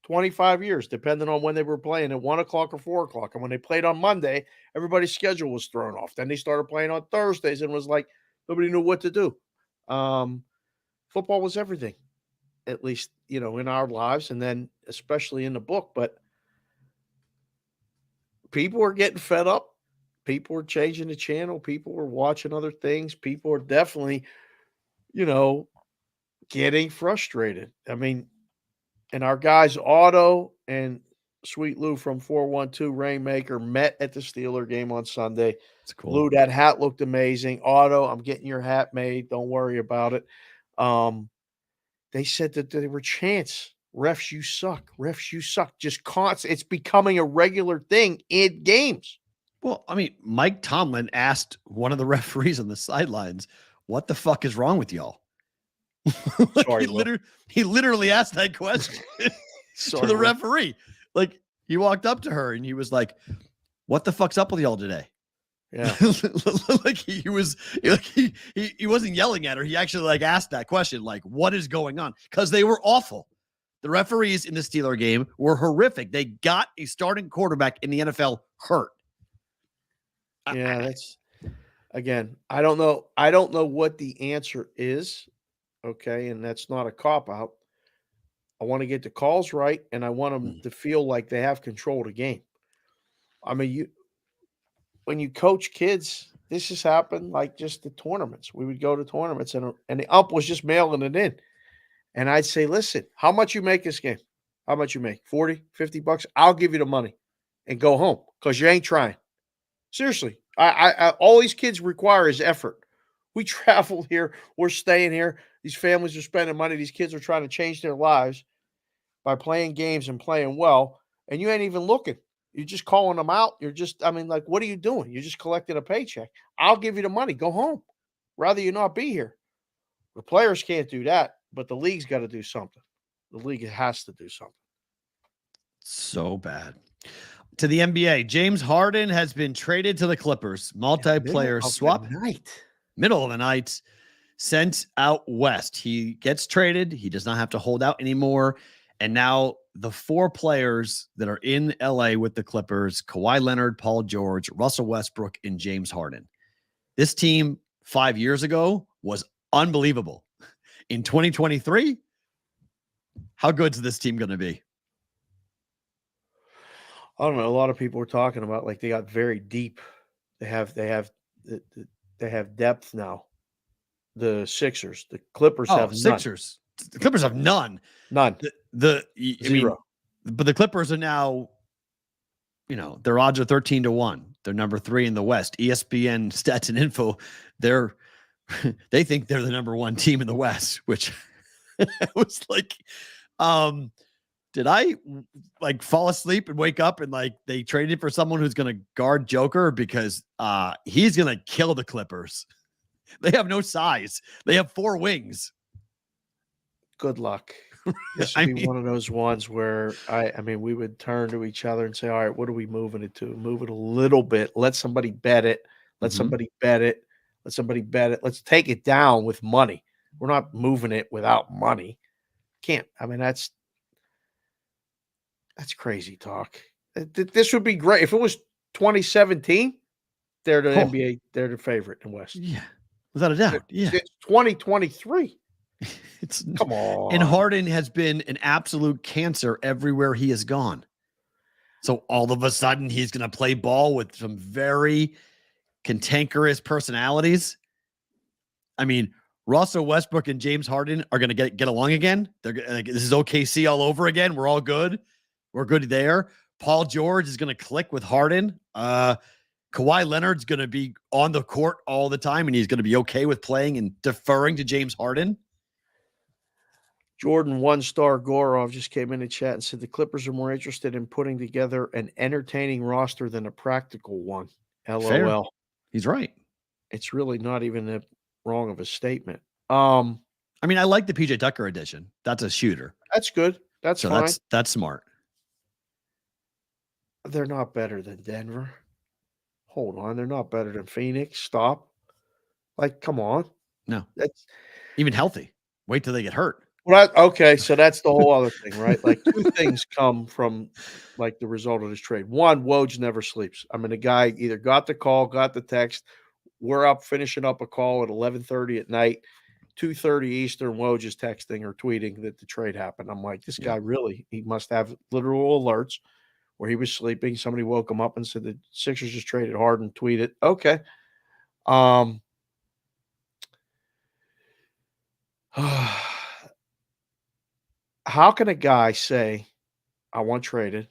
25 years, depending on when they were playing at 1 o'clock or 4 o'clock. And when they played on Monday, everybody's schedule was thrown off. Then they started playing on Thursdays and was like, nobody knew what to do. Football was everything, at least, in our lives, and then especially in the book. But people are getting fed up. People are changing the channel. People are watching other things. People are definitely, getting frustrated. I mean, and our guys, Otto and Sweet Lou from 412 Rainmaker, met at the Steeler game on Sunday. It's cool. Lou, that hat looked amazing. Otto, I'm getting your hat made. Don't worry about it. They said that they were chants. Refs, you suck. Refs, you suck. Just constant. It's becoming a regular thing in games. Well, I mean, Mike Tomlin asked one of the referees on the sidelines, what the fuck is wrong with y'all? Sorry, he literally asked that question to the referee. Like, he walked up to her and he was like, what the fuck's up with y'all today? Yeah. Like he wasn't yelling at her. He actually asked that question, like, what is going on? Because they were awful. The referees in the Steeler game were horrific. They got a starting quarterback in the NFL hurt. Yeah, that's, again, I don't know what the answer is. Okay. And that's not a cop out. I want to get the calls right, and I want them to feel like they have control of the game. I mean, when you coach kids, this has happened like just the tournaments. We would go to tournaments and the ump was just mailing it in. And I'd say, listen, how much you make this game? How much you make? 40, 50 bucks? I'll give you the money and go home because you ain't trying. Seriously. I all these kids require is effort. We travel here. We're staying here. These families are spending money. These kids are trying to change their lives by playing games and playing well. And you ain't even looking. You're just calling them out. You're just, what are you doing? You're just collecting a paycheck. I'll give you the money. Go home. Rather you not be here. The players can't do that, but the league's got to do something. The league has to do something. So bad. To the NBA, James Harden has been traded to the Clippers. Multiplayer swap. Middle of the night. Sent out west. He gets traded. He does not have to hold out anymore. And now the 4 players that are in LA with the Clippers, Kawhi Leonard, Paul George, Russell Westbrook, and James Harden. This team 5 years ago was unbelievable. In 2023, how good is this team going to be? I don't know. A lot of people were talking about they got very deep. They have depth now. The Sixers, the Clippers have none. Sixers. The Clippers have none. None. Zero. But the Clippers are now, their odds are 13-1. They're number 3 in the West. ESPN Stats and Info, they think they're the number 1 team in the West, which was like, did I fall asleep and wake up and they traded for someone who's going to guard Joker because he's going to kill the Clippers. They have no size. They have 4 wings. Good luck. This would be one of those ones where we would turn to each other and say, all right, what are we moving it to? Move it a little bit. Let somebody bet it. Let somebody bet it. Let somebody bet it. Let's take it down with money. We're not moving it without money. Can't. That's crazy talk. This would be great. If it was 2017, they're the NBA. They're the favorite in West. Yeah. Without a doubt. Yeah. It's 2023. Come on. And Harden has been an absolute cancer everywhere he has gone. So all of a sudden he's going to play ball with some very cantankerous personalities. I mean, Russell Westbrook and James Harden are going to get along again. This is OKC all over again. We're all good. We're good there. Paul George is going to click with Harden. Kawhi Leonard's going to be on the court all the time, and he's going to be okay with playing and deferring to James Harden. Jordan one-star Gorov just came in the chat and said the Clippers are more interested in putting together an entertaining roster than a practical one. LOL. Fair. He's right. It's really not even that wrong of a statement. I mean, I like the PJ Tucker edition. That's a shooter. That's good. That's so fine. That's smart. They're not better than Denver. Hold on. They're not better than Phoenix. Stop. Like, come on. No. That's even healthy. Wait till they get hurt. Well, okay, so that's the whole other thing, right? Like, two things come from, like, the result of this trade. One, Woj never sleeps. I mean, the guy either got the call, got the text. We're up finishing up a call at 11:30 at night, 2:30 Eastern. Woj is texting or tweeting that the trade happened. I'm like, this guy really, he must have literal alerts where he was sleeping. Somebody woke him up and said the Sixers just traded Harden. Tweeted, okay. How can a guy say, I want traded,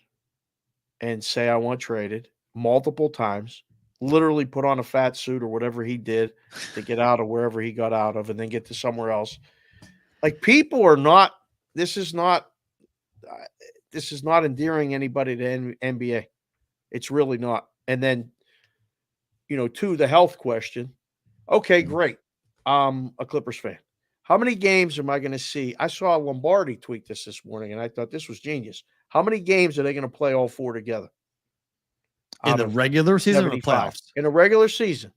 and say I want traded multiple times, literally put on a fat suit or whatever he did to get out of wherever he got out of and then get to somewhere else? Like, people are not, this is not endearing anybody to NBA. It's really not. And then, to the health question. Okay, great. I'm a Clippers fan. How many games am I going to see? I saw Lombardi tweet this morning, and I thought this was genius. How many games are they going to play all four together? In the regular season or the playoffs? In a regular season.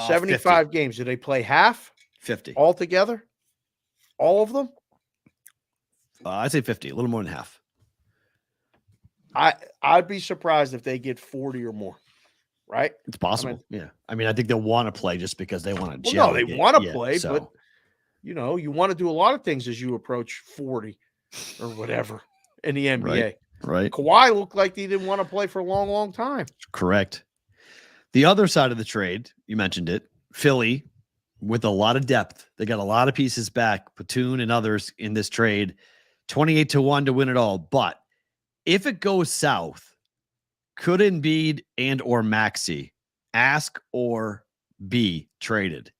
75 50. games. Do they play half? 50. All together? All of them? I'd say 50, a little more than half. I'd be surprised if they get 40 or more. Right? It's possible. I mean, I think they'll want to play just because they want to gel. No, they want to play, so. But you want to do a lot of things as you approach 40 or whatever in the NBA. Right. Kawhi looked like he didn't want to play for a long, long time. Correct. The other side of the trade, you mentioned it, Philly with a lot of depth. They got a lot of pieces back, Platoon and others in this trade, 28-1 to win it all. But if it goes south, could Embiid and or Maxey ask or be traded?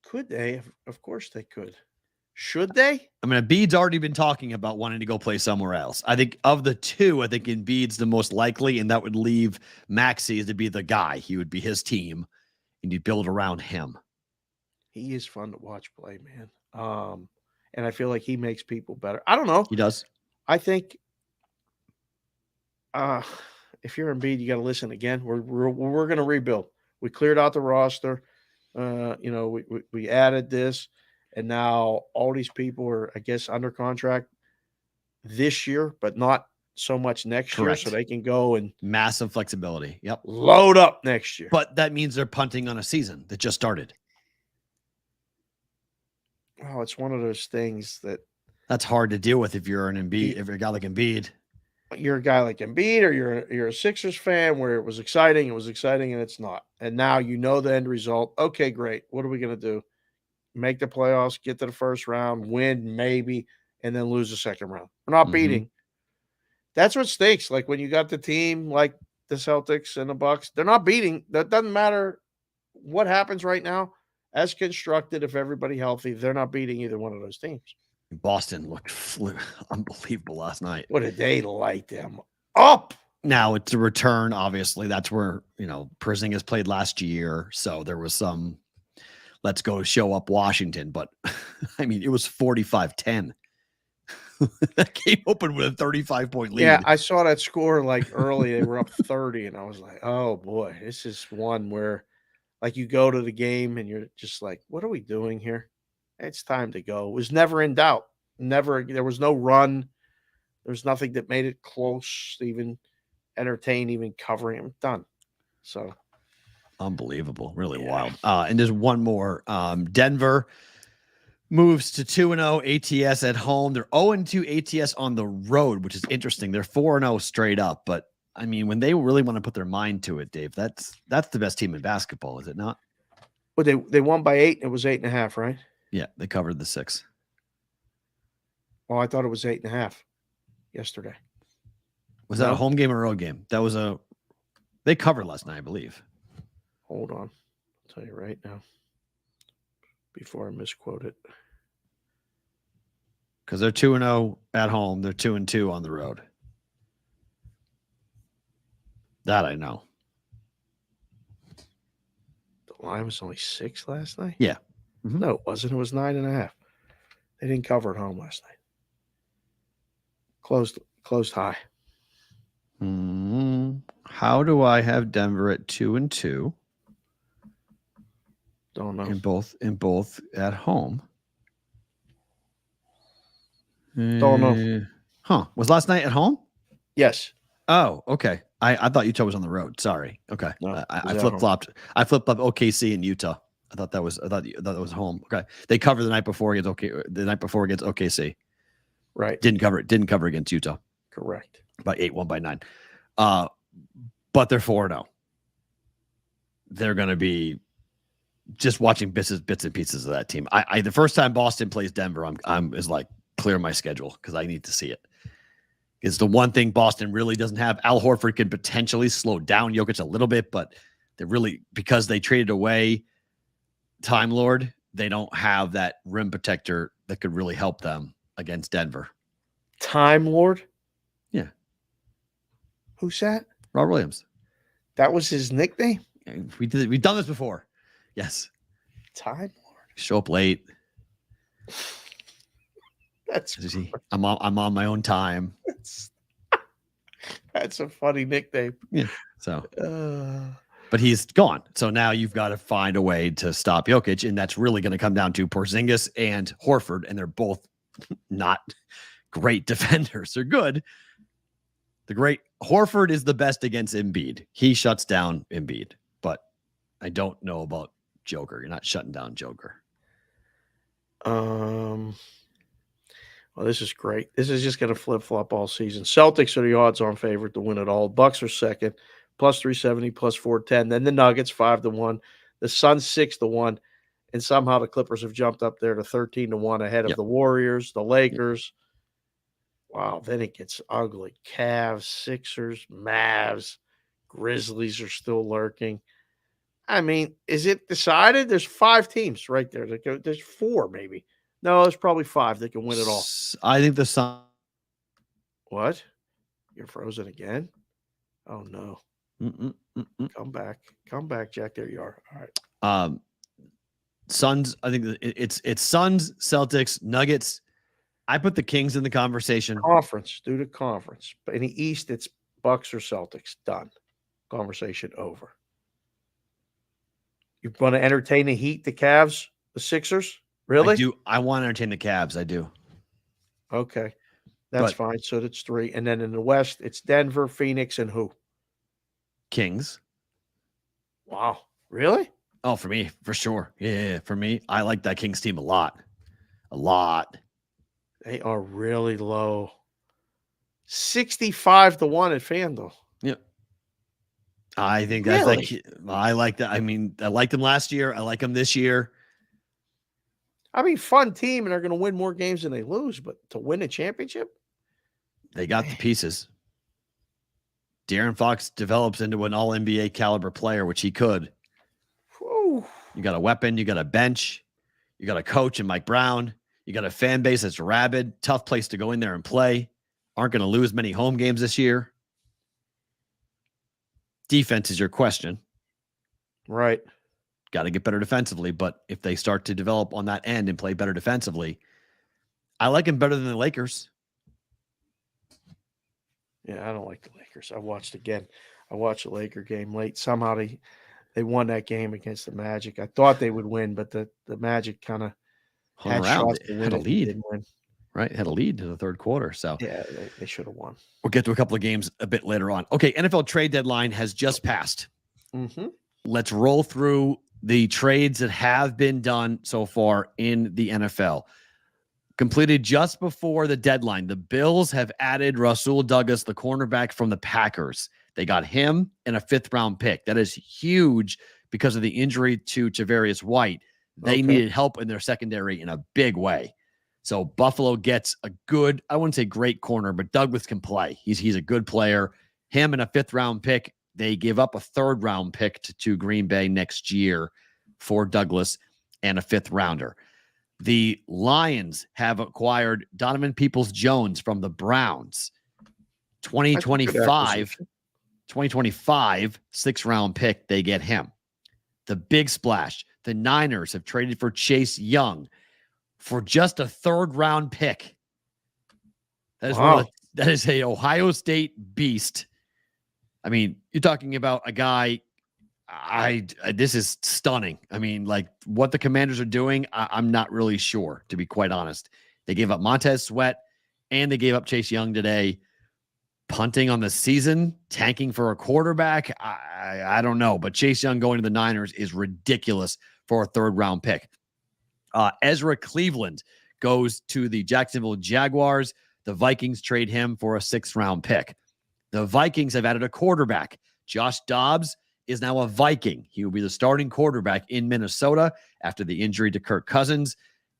Could they? Of course they could. Should they? I mean, Embiid's already been talking about wanting to go play somewhere else. I think of the two, I think Embiid's the most likely, and that would leave Maxey to be the guy. He would be his team, and you build around him. He is fun to watch play, man. And I feel like he makes people better. I don't know. He does. I think if you're Embiid, you got to listen again. We're going to rebuild. We cleared out the roster. We added this, and now all these people are, I guess, under contract this year, but not so much next year, so they can go and massive flexibility. Yep, load up next year. But that means they're punting on a season that just started. Oh, it's one of those things that's hard to deal with if you're an Embiid, if you're a guy like Embiid. You're a guy like Embiid, or you're a Sixers fan where it was exciting, and it's not. And now you know the end result. Okay, great. What are we going to do? Make the playoffs, get to the first round, win maybe, and then lose the second round. We're not beating. That's what stinks. Like when you got the team like the Celtics and the Bucks, they're not beating. That doesn't matter what happens right now. As constructed, if everybody healthy, they're not beating either one of those teams. Boston looked unbelievable last night. What did they light them up? Now it's a return, obviously. That's where, Porzingis played last year. So there was some, let's go show up Washington. But, I mean, it was 45-10. That game opened with a 35-point lead. Yeah, I saw that score like early. They were up 30, and I was like, oh, boy, this is one where, like, you go to the game and you're just like, what are we doing here? It's time to go. It was never in doubt. Never. There was no run. There was nothing that made it close, even entertain, even covering him. Done. So unbelievable. Really wild. And there's one more. Denver moves to 2-0 ATS at home. They're 0-2 ATS on the road, which is interesting. They're 4-0 straight up, but I mean, when they really want to put their mind to it, Dave, that's the best team in basketball, is it not? But they won by 8. It was 8.5, right? Yeah, they covered the 6. Oh, I thought it was 8.5 yesterday. Was that a home game or road game? That was they covered last night, I believe. Hold on. I'll tell you right now. Before I misquote it. Because they're 2-0 at home. They're 2-2 on the road. That I know. The line was only 6 last night? Yeah. Mm-hmm. No, it wasn't. It was 9.5. They didn't cover at home last night. Closed high. How do I have Denver at 2-2? Don't know. In both at home. Don't know. Huh. Was last night at home? Yes. Oh, okay. I thought Utah was on the road. Sorry. Okay. No, I flip-flopped. I flip-flopped OKC and Utah. I thought that was home. Okay. They covered the night before against OKC. Right. Didn't cover against Utah. Correct. By 8, won by 9. But they're 4-0. They're going to be just watching bits and pieces of that team. I the first time Boston plays Denver, I'm is like clear my schedule because I need to see it. It's the one thing Boston really doesn't have. Al Horford can potentially slow down Jokic a little bit, but they're really, because they traded away Time Lord, they don't have that rim protector that could really help them against Denver. Time Lord? Yeah. Who's that? Robert Williams. That was his nickname? We've done this before. Yes. Time Lord. Show up late. I'm on my own time. That's a funny nickname. Yeah. So, but he's gone. So now you've got to find a way to stop Jokic, and that's really going to come down to Porzingis and Horford, and they're both not great defenders. They're good. The great Horford is the best against Embiid. He shuts down Embiid, but I don't know about Joker. You're not shutting down Joker. Well, this is great. This is just going to flip-flop all season. Celtics are the odds-on favorite to win it all. Bucks are second, plus 370, plus 410. Then the Nuggets, 5-1. The Suns, 6-1. And somehow the Clippers have jumped up there to 13-1 ahead of the Warriors, the Lakers. Wow, then it gets ugly. Cavs, Sixers, Mavs, Grizzlies are still lurking. I mean, is it decided? There's 5 teams right there. There's 4 maybe. No, there's probably 5 that can win it all. I think the Sun. What? You're frozen again? Oh, no. Come back, Jack. There you are. All right. Suns, I think it's Suns, Celtics, Nuggets. I put the Kings in the conversation. Conference. Do the conference. But in the East, it's Bucks or Celtics. Done. Conversation over. You want to entertain the Heat, the Cavs, the Sixers? Really? I do. I want to entertain the Cavs. I do. Okay. That's fine. So that's 3. And then in the West, it's Denver, Phoenix, and who? Kings. Wow. Really? Oh, for me, for sure. Yeah, for me. I like that Kings team a lot. A lot. They are really low. 65-1 at FanDuel. Yep. I think that's I like that. I mean, I liked them last year. I like them this year. I mean, fun team, and they're going to win more games than they lose, but to win a championship? They got the pieces. De'Aaron Fox develops into an all-NBA caliber player, which he could. Whew. You got a weapon. You got a bench. You got a coach in Mike Brown. You got a fan base that's rabid. Tough place to go in there and play. Aren't going to lose many home games this year. Defense is your question. Right. Got to get better defensively, but if they start to develop on that end and play better defensively, I like them better than the Lakers. Yeah, I don't like the Lakers. I watched the Laker game late. Somehow they won that game against the Magic. I thought they would win, but the Magic kind of had a lead. Didn't win. Right, had a lead in the third quarter. So yeah, they should have won. We'll get to a couple of games a bit later on. Okay, NFL trade deadline has just passed. Mm-hmm. Let's roll through the trades that have been done so far in the NFL. completed just before the deadline. The Bills have added Rasul Douglas, the cornerback from the Packers. They got him and a 5th-round pick. That is huge because of the injury to Tavarius White. They needed help in their secondary in a big way. So Buffalo gets a good, I wouldn't say great corner, but Douglas can play. He's a good player. Him and a 5th-round pick. They give up a 3rd-round pick to Green Bay next year for Douglas and a 5th-rounder. The Lions have acquired Donovan Peoples-Jones from the Browns. 2025 6th-round pick, they get him. The big splash, the Niners have traded for Chase Young for just a 3rd-round pick. That is that is a Ohio State beast. I mean, you're talking about a guy. This is stunning. I mean, like what the Commanders are doing, I'm not really sure, to be quite honest. They gave up Montez Sweat and they gave up Chase Young today. Punting on the season, tanking for a quarterback. I don't know, but Chase Young going to the Niners is ridiculous for a 3rd-round pick. Ezra Cleveland goes to the Jacksonville Jaguars. The Vikings trade him for a 6th-round pick. The Vikings have added a quarterback. Josh Dobbs is now a Viking. He will be the starting quarterback in Minnesota after the injury to Kirk Cousins.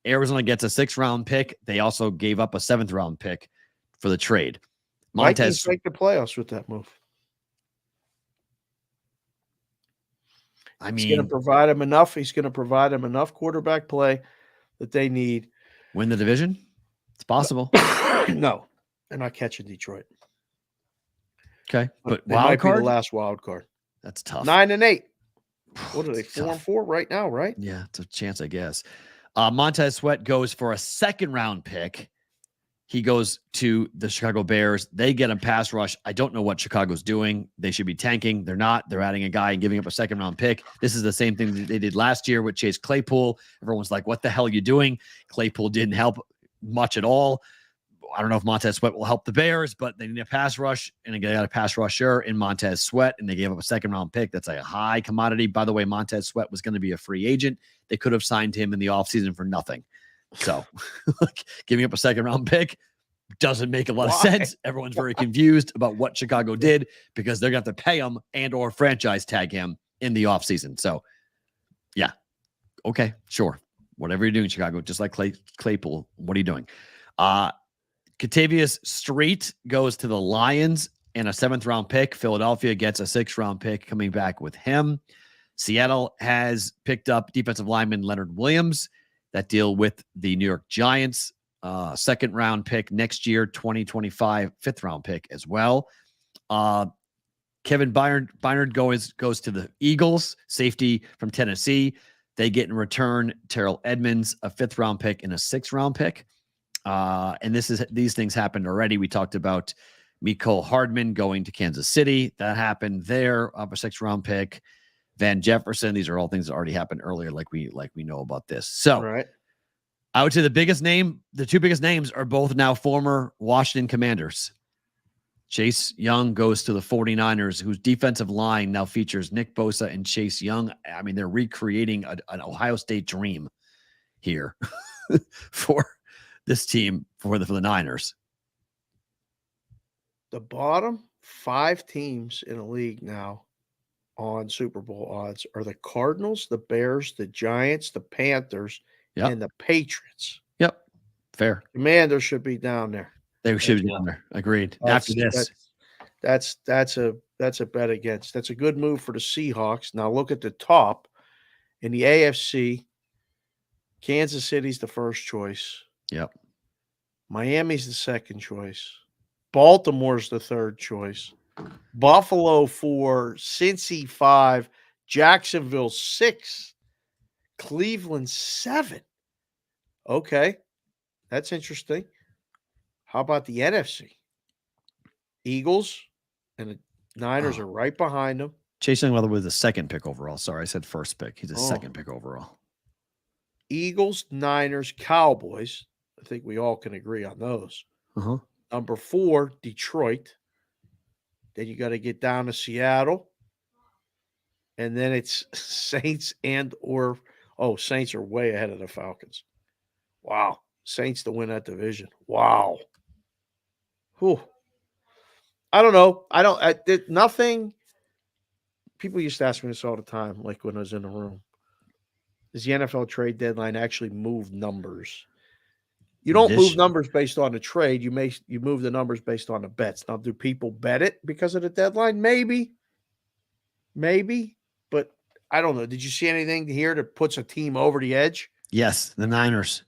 Arizona gets a 6th-round pick. They also gave up a 7th-round pick for the trade. Vikings make the playoffs with that move. I mean, he's going to provide them enough. He's going to provide them enough quarterback play that they need. Win the division? It's possible. No, they're not catching Detroit. Okay, but they might be the last wild card. That's tough. 9-8. What are they? 4-4 right now, right? Yeah, it's a chance, I guess. Montez Sweat goes for a 2nd-round pick. He goes to the Chicago Bears. They get a pass rush. I don't know what Chicago's doing. They should be tanking. They're not. They're adding a guy and giving up a 2nd-round pick. This is the same thing that they did last year with Chase Claypool. Everyone's like, what the hell are you doing? Claypool didn't help much at all. I don't know if Montez Sweat will help the Bears, but they need a pass rush, and they got a pass rusher in Montez Sweat, and they gave up a 2nd-round pick. That's a high commodity. By the way, Montez Sweat was going to be a free agent. They could have signed him in the offseason for nothing. So giving up a 2nd-round pick doesn't make a lot of sense. Everyone's very confused about what Chicago did because they're going to have to pay him and or franchise tag him in the offseason. So, yeah. Okay, sure. Whatever you're doing, Chicago, just like Claypool, what are you doing? Katavius Street goes to the Lions and a 7th-round pick. Philadelphia gets a 6th-round pick coming back with him. Seattle has picked up defensive lineman Leonard Williams. That deal with the New York Giants. 2nd-round pick next year, 2025, 5th-round pick as well. Kevin Bynard goes to the Eagles, safety from Tennessee. They get in return Terrell Edmonds, a 5th-round pick and a 6th-round pick. And these things happened already. We talked about Mecole Hardman going to Kansas City. That happened there of a 6th-round pick. Van Jefferson. These are all things that already happened earlier, like we know about this. So right. I would say the 2 biggest names are both now former Washington Commanders. Chase Young goes to the 49ers, whose defensive line now features Nick Bosa and Chase Young. I mean, they're recreating an Ohio State dream here for this team for the Niners. The bottom 5 teams in the league now on Super Bowl odds are the Cardinals, the Bears, the Giants, the Panthers, and the Patriots. Yep. Fair. Commanders should be down there. They should be down there. Agreed. After this. That's a bet against. That's a good move for the Seahawks. Now look at the top in the AFC. Kansas City's the first choice. Yep. Miami's the second choice. Baltimore's the third choice. Buffalo 4, Cincy 5, Jacksonville 6, Cleveland 7. Okay, that's interesting. How about the NFC? Eagles and the Niners are right behind them. Chase Young, by the way, was the 2nd pick overall. Sorry, I said first pick. He's a 2nd pick overall. Eagles, Niners, Cowboys. I think we all can agree on those. Uh-huh. Number 4, Detroit. Then you got to get down to Seattle. And then it's Saints Saints are way ahead of the Falcons. Wow. Saints to win that division. Wow. Whew. I don't know. I did nothing. People used to ask me this all the time, like when I was in the room. Does the NFL trade deadline actually move numbers? You don't move numbers based on the trade. You move the numbers based on the bets. Now, do people bet it because of the deadline? Maybe. But I don't know. Did you see anything here that puts a team over the edge? Yes, the Niners.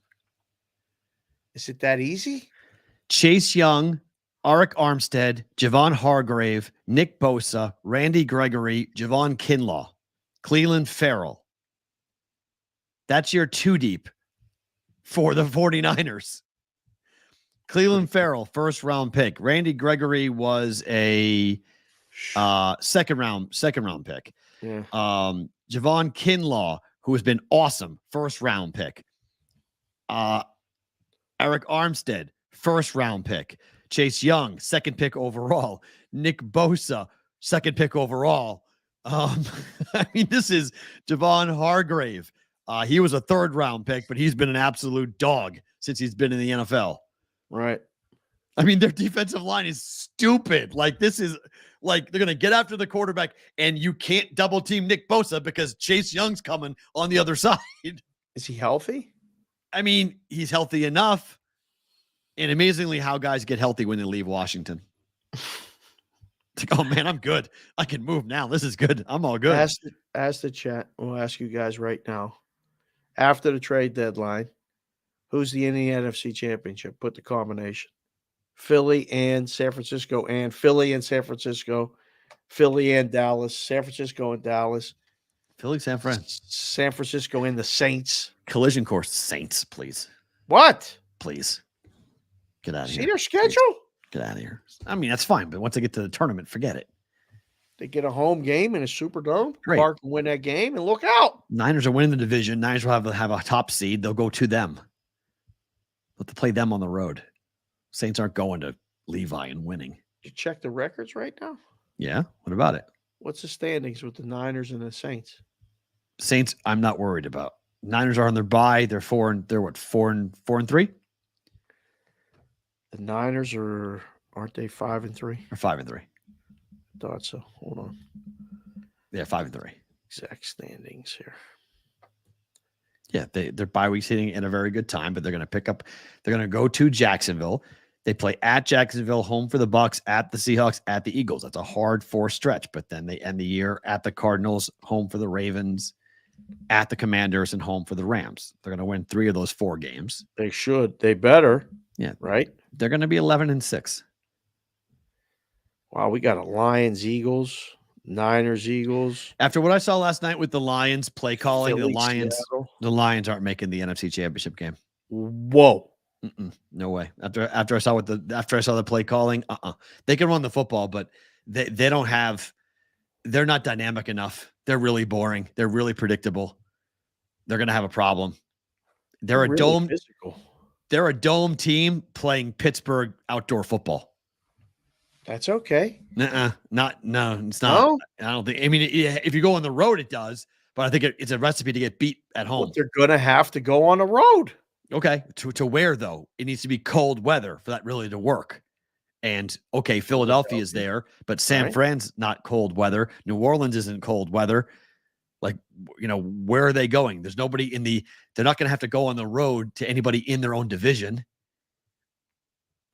Is it that easy? Chase Young, Arik Armstead, Javon Hargrave, Nick Bosa, Randy Gregory, Javon Kinlaw, Cleveland Ferrell. That's your two deep for the 49ers. Cleveland Ferrell, first round pick. Randy Gregory was a second round pick. Yeah. Javon Kinlaw, who has been awesome, first round pick. Arik Armstead, first round pick. Chase Young, second pick overall. Nick Bosa, second pick overall. I mean, this is Javon Hargrave. He was a third round pick, but he's been an absolute dog since he's been in the NFL. Right. I mean, their defensive line is stupid. Like, this is like they're going to get after the quarterback, and you can't double team Nick Bosa because Chase Young's coming on the other side. Is he healthy? I mean, he's healthy enough. And amazingly, how guys get healthy when they leave Washington. It's like, oh man, I'm good. I can move now. This is good. I'm all good. Ask the chat. We'll ask you guys right now. After the trade deadline, who's in the NFC Championship? Put the combination. Philly and San Francisco, and Philly and San Francisco, Philly and Dallas, San Francisco and Dallas, Philly, San Fran, San Francisco and the Saints. Collision course, Saints, please. What? Please. Get out of here. See their schedule? Please. Get out of here. I mean, that's fine, but once they get to the tournament, forget it. They get a home game in a Superdome. Great. Clark can win that game, and look out. Niners are winning the division. Niners will have a top seed. They'll go to them. But to play them on the road. Saints aren't going to Levi and winning. Did you check the records right now? Yeah. What about it? What's the standings with the Niners and the Saints? Saints, I'm not worried about. Niners are on their bye. They're 4 and 3? The Niners aren't they 5 and 3? Or 5 and 3. Thought so. Hold on. Yeah, 5 and 3. Exact standings here. Yeah, their bye week's hitting at a very good time, but they're going to go to Jacksonville. They play at Jacksonville, home for the Bucs, at the Seahawks, at the Eagles. That's a hard 4 stretch, but then they end the year at the Cardinals, home for the Ravens, at the Commanders, and home for the Rams. They're going to win 3 of those 4 games. They should. They better. Yeah. Right? They're going to be 11-6. Wow, we got a Lions, Eagles, Niners, Eagles. After what I saw last night with the Lions play calling, Philly, the Lions aren't making the NFC Championship game. Whoa. No way. After I saw the play calling, they can run the football, but they're not dynamic enough. They're really boring. They're really predictable. They're going to have a problem. They're a dome. Physical. They're a dome team playing Pittsburgh outdoor football. That's okay. No, it's not. No? I don't think. I mean, if you go on the road, it does. But I think it's a recipe to get beat at home. But they're going to have to go on the road. Okay. To where, though? It needs to be cold weather for that really to work. And, okay, Philadelphia is there, but San Fran's not cold weather. New Orleans isn't cold weather. Like, where are they going? There's nobody they're not going to have to go on the road to anybody in their own division.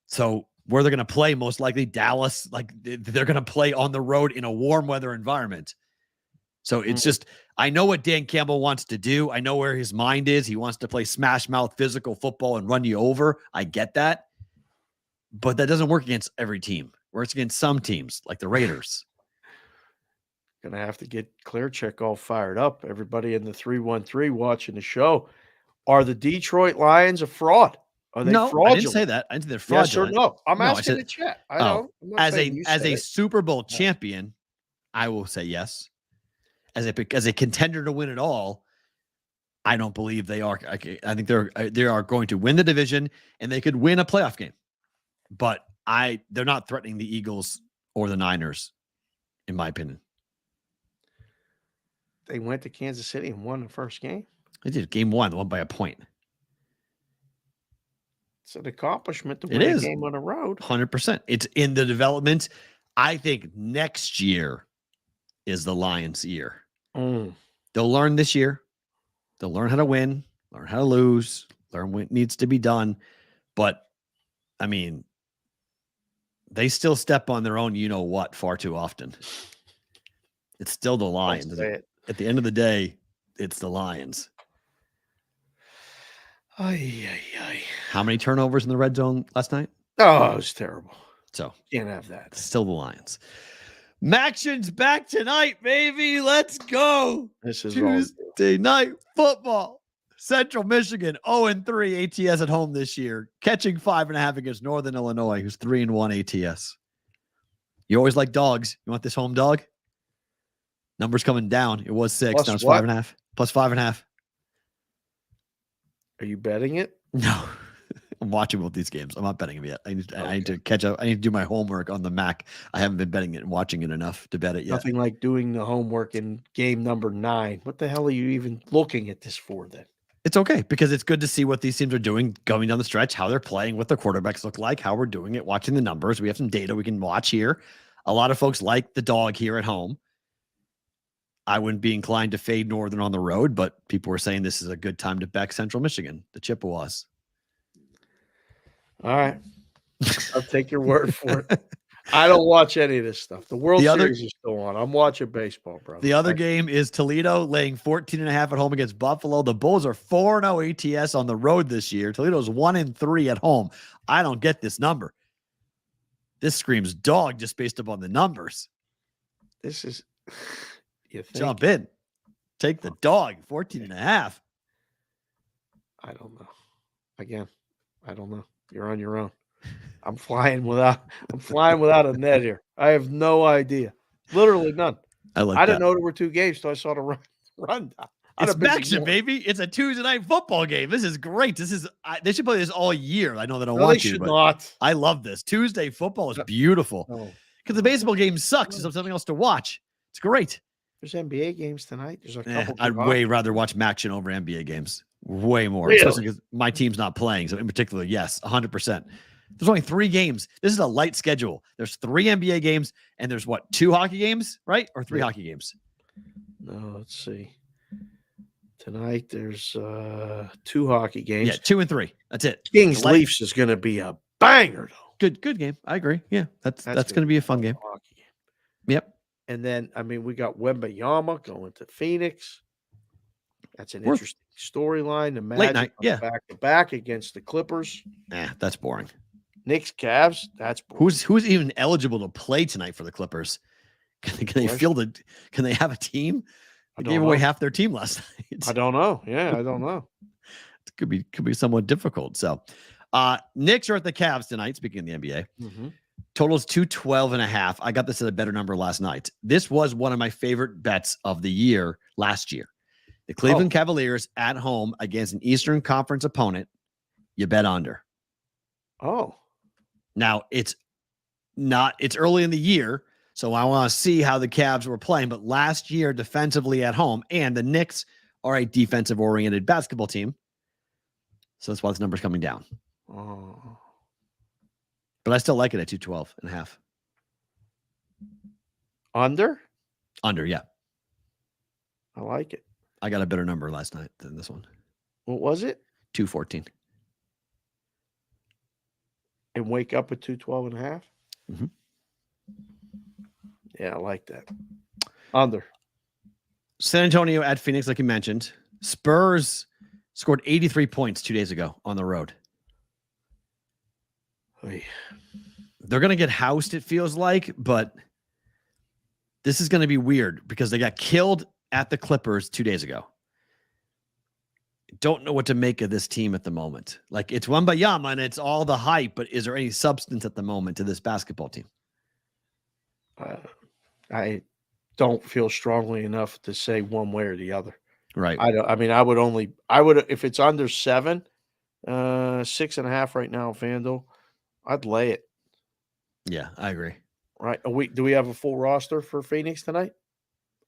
So where they're going to play, most likely Dallas, like they're going to play on the road in a warm weather environment. So it's just, I know what Dan Campbell wants to do. I know where his mind is. He wants to play smash mouth physical football and run you over. I get that. But that doesn't work against every team. Works against some teams like the Raiders. Going to have to get Clearcheck all fired up. Everybody in the 313 watching the show. Are the Detroit Lions a fraud? Are they fraudulent? I didn't say that. I didn't say they're fraudulent. Yes or no? I'm asking the chat. I know. As a Super Bowl champion, I will say yes. As a contender to win it all, I don't believe they are. I think they are going to win the division and they could win a playoff game. But they're not threatening the Eagles or the Niners, in my opinion. They went to Kansas City and won the first game. They did game 1, they won by a point. It's an accomplishment to It win a is. game on the road. 100%. It's in the development. I think next year is the Lions' year. Mm. They'll learn this year. They'll learn how to win, learn how to lose, learn what needs to be done. But, I mean, they still step on their own you-know-what far too often. It's still the Lions. At the end of the day, it's the Lions. Ay, ay, ay. How many turnovers in the red zone last night? Oh, it was terrible. So can't have that. Still the Lions. Maction's back tonight, baby. Let's go. This is Tuesday night football. Central Michigan 0-3 ATS at home this year, catching 5.5 against Northern Illinois, who's 3-1 ATS. You always like dogs. You want this home dog? Numbers coming down. It was 6. Plus now it's what? 5.5. Plus 5.5. Are you betting it? No. I'm watching both these games. I'm not betting them yet. I need to catch up. I need to do my homework on the Mac. I haven't been betting it and watching it enough to bet it yet. Nothing like doing the homework in game number 9. What the hell are you even looking at this for then? It's okay because it's good to see what these teams are doing going down the stretch, how they're playing, what their quarterbacks look like, how we're doing it, watching the numbers. We have some data we can watch here. A lot of folks like the dog here at home. I wouldn't be inclined to fade Northern on the road, but people were saying this is a good time to back Central Michigan, the Chippewas. All right. I'll take your word for it. I don't watch any of this stuff. The World Series is still on. I'm watching baseball, bro. The other game is Toledo laying 14.5 at home against Buffalo. The Bulls are 4-0 ATS on the road this year. Toledo's 1-3 at home. I don't get this number. This screams dog just based upon the numbers. This is you think? Jump in. Take the dog, 14.5. I don't know. Again, I don't know. You're on your own. I'm flying without a net here. I have no idea. Literally none. I didn't know there were 2 games, so I saw the run. It's action, baby. It's a Tuesday night football game. This is great. They should play this all year. I know they don't want to. They should not. I love this. Tuesday football is beautiful. Because the baseball game sucks. There's something else to watch. It's great. There's NBA games tonight. There's a couple. I'd way rather watch Maction over NBA games. Way more. Really? Especially because my team's not playing. So in particular, yes, 100%. There's only 3 games. This is a light schedule. There's 3 NBA games, and there's 2 hockey games, right? Or 3 hockey games? No, let's see. Tonight there's 2 hockey games. Yeah, 2 and 3. That's it. Kings Leafs is going to be a banger, though. Good game. I agree. Yeah, that's going to be a fun game. Hockey game. Yep. And then we got Wembayama going to Phoenix. That's an interesting storyline. The Magic late night, back to back against the Clippers. That's boring. Knicks, Cavs. That's boring. Who's even eligible to play tonight for the Clippers? Can they field it? Can they have a team? They gave away half their team last night. I don't know. Yeah, I don't know. It could be somewhat difficult. So, Knicks are at the Cavs tonight. Speaking of the NBA, totals 212.5. I got this at a better number last night. This was one of my favorite bets of the year last year. The Cleveland Cavaliers at home against an Eastern Conference opponent. You bet under. Oh. Now it's early in the year, so I want to see how the Cavs were playing. But last year, defensively at home, and the Knicks are a defensive-oriented basketball team, so that's why this number's coming down. Oh. But I still like it at 212.5. Under? Under, yeah. I like it. I got a better number last night than this one. What was it? 214. And wake up at 212.5? Mm-hmm. Yeah, I like that. Under. San Antonio at Phoenix, like you mentioned. Spurs scored 83 points 2 days ago on the road. Oy. They're going to get housed, it feels like, but this is going to be weird because they got killed at the Clippers 2 days ago. Don't know what to make of this team at the moment. Like, it's Wembayama and it's all the hype, but is there any substance at the moment to this basketball team? I don't feel strongly enough to say one way or the other. Right. I would if it's under 7, 6.5 right now, FanDuel, I'd lay it. Yeah, I agree. Right. Do we have a full roster for Phoenix tonight?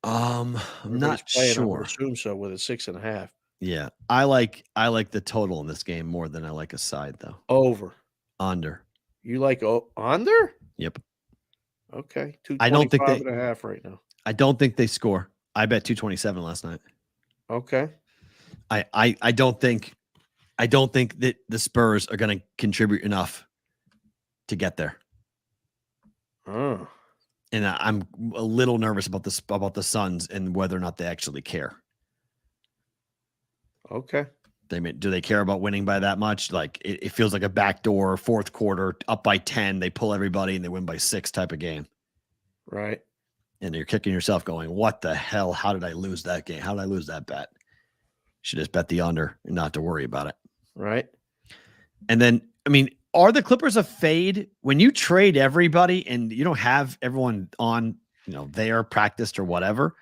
I'm not playing, sure. I would assume so with a 6.5. Yeah, I like the total in this game more than I like a side though. Over. Under. You like under? Yep. Okay. I don't think 225.5 right now. I don't think they score. I bet 227 last night. Okay. I don't think that the Spurs are going to contribute enough to get there. Oh. And I'm a little nervous about the Suns and whether or not they actually care. Okay. Do they care about winning by that much? Like it feels like a backdoor fourth quarter up by 10. They pull everybody and they win by 6 type of game. Right. And you're kicking yourself going, what the hell? How did I lose that game? How did I lose that bet? Should just bet the under and not to worry about it. Right. And then, I mean, are the Clippers a fade when you trade everybody and you don't have everyone on, their practiced or whatever?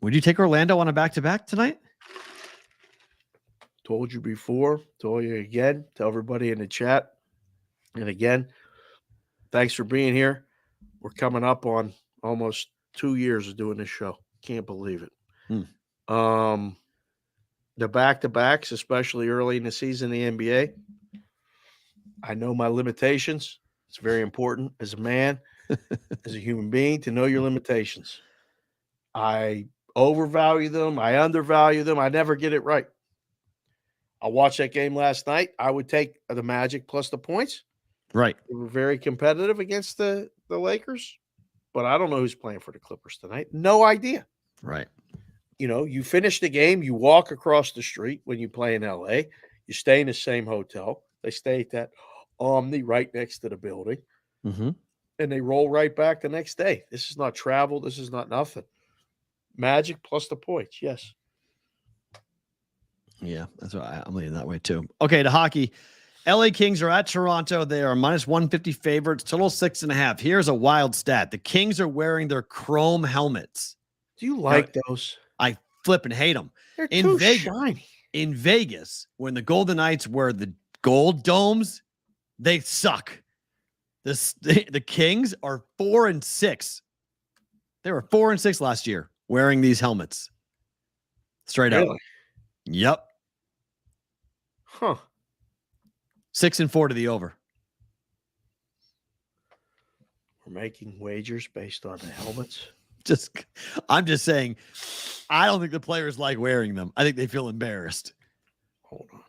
Would you take Orlando on a back-to-back tonight? Told you before, told you again, tell everybody in the chat. And again, thanks for being here. We're coming up on almost 2 years of doing this show. Can't believe it. The back-to-backs, especially early in the season in the NBA, I know my limitations. It's very important as a man, as a human being, to know your limitations. I overvalue them. I undervalue them. I never get it right. I watched that game last night. I would take the Magic plus the points. Right. They were very competitive against the Lakers, but I don't know who's playing for the Clippers tonight. No idea. Right. You finish the game, you walk across the street when you play in LA, you stay in the same hotel. They stay at that Omni right next to the building, and they roll right back the next day. This is not travel. This is not nothing. Magic plus the points. Yes. Yeah, that's why I'm leaning that way too. Okay, to hockey. LA Kings are at Toronto. They are minus 150 favorites, total 6.5. Here's a wild stat. The Kings are wearing their chrome helmets. Do you like those? I flip and hate them. They're too shiny. In Vegas, when the Golden Knights wear the gold domes, they suck. The Kings are 4-6. They were 4-6 last year wearing these helmets. Straight up. Yep. Huh. 6-4 to the over. We're making wagers based on the helmets. I'm just saying, I don't think the players like wearing them. I think they feel embarrassed. Hold on.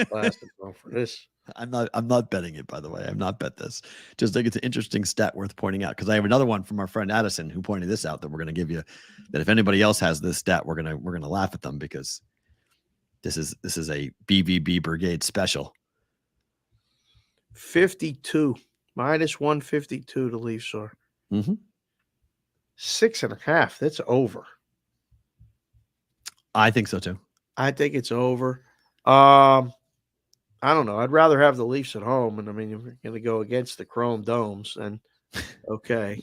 Plastic for this. I'm not betting it, by the way. I've not bet this. Just think it's an interesting stat worth pointing out, because I have another one from our friend Addison who pointed this out that we're going to give you, that if anybody else has this stat, we're going to laugh at them, because this is a BVB Brigade special. 52 minus 152 to Leafs are. 6.5. That's over. I think so too. I think it's over. I don't know. I'd rather have the Leafs at home. And I mean, if we're going to go against the Chrome Domes, and okay,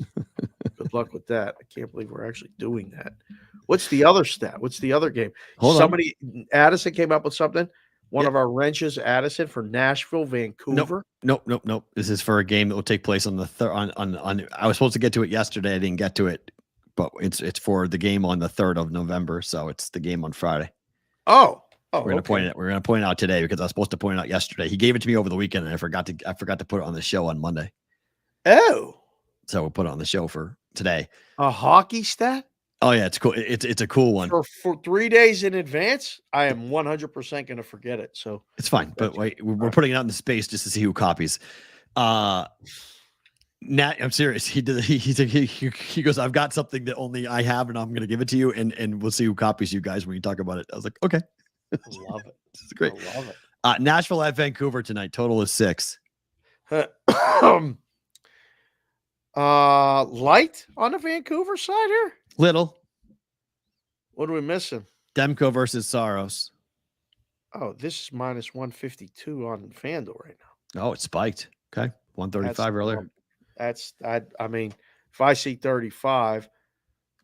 good luck with that. I can't believe we're actually doing that. What's the other stat? What's the other game? Addison came up with something. One of our wrenches, Addison, for Nashville, Vancouver. Nope. This is for a game that will take place on the third. I was supposed to get to it yesterday. I didn't get to it, but it's for the game on the 3rd of November. So it's the game on Friday. We're going to point it out today, because I was supposed to point it out yesterday. He gave it to me over the weekend, and I forgot to put it on the show on Monday. Oh, so we'll put it on the show for today. A hockey stat? Oh yeah, it's cool. It's a cool one. For 3 days in advance, I am 100% going to forget it. So it's fine. But wait, we're putting it out in the space just to see who copies. Nat, I'm serious. He goes, I've got something that only I have, and I'm going to give it to you, and we'll see who copies you guys when you talk about it. I was like, okay. I love it. It's great. I love it. Nashville at Vancouver tonight. Total is 6. Light on the Vancouver side here? Little. What are we missing? Demko versus Saros. Oh, this is minus 152 on FanDuel right now. Oh, it spiked. Okay. 135 earlier. I mean, if I see 35,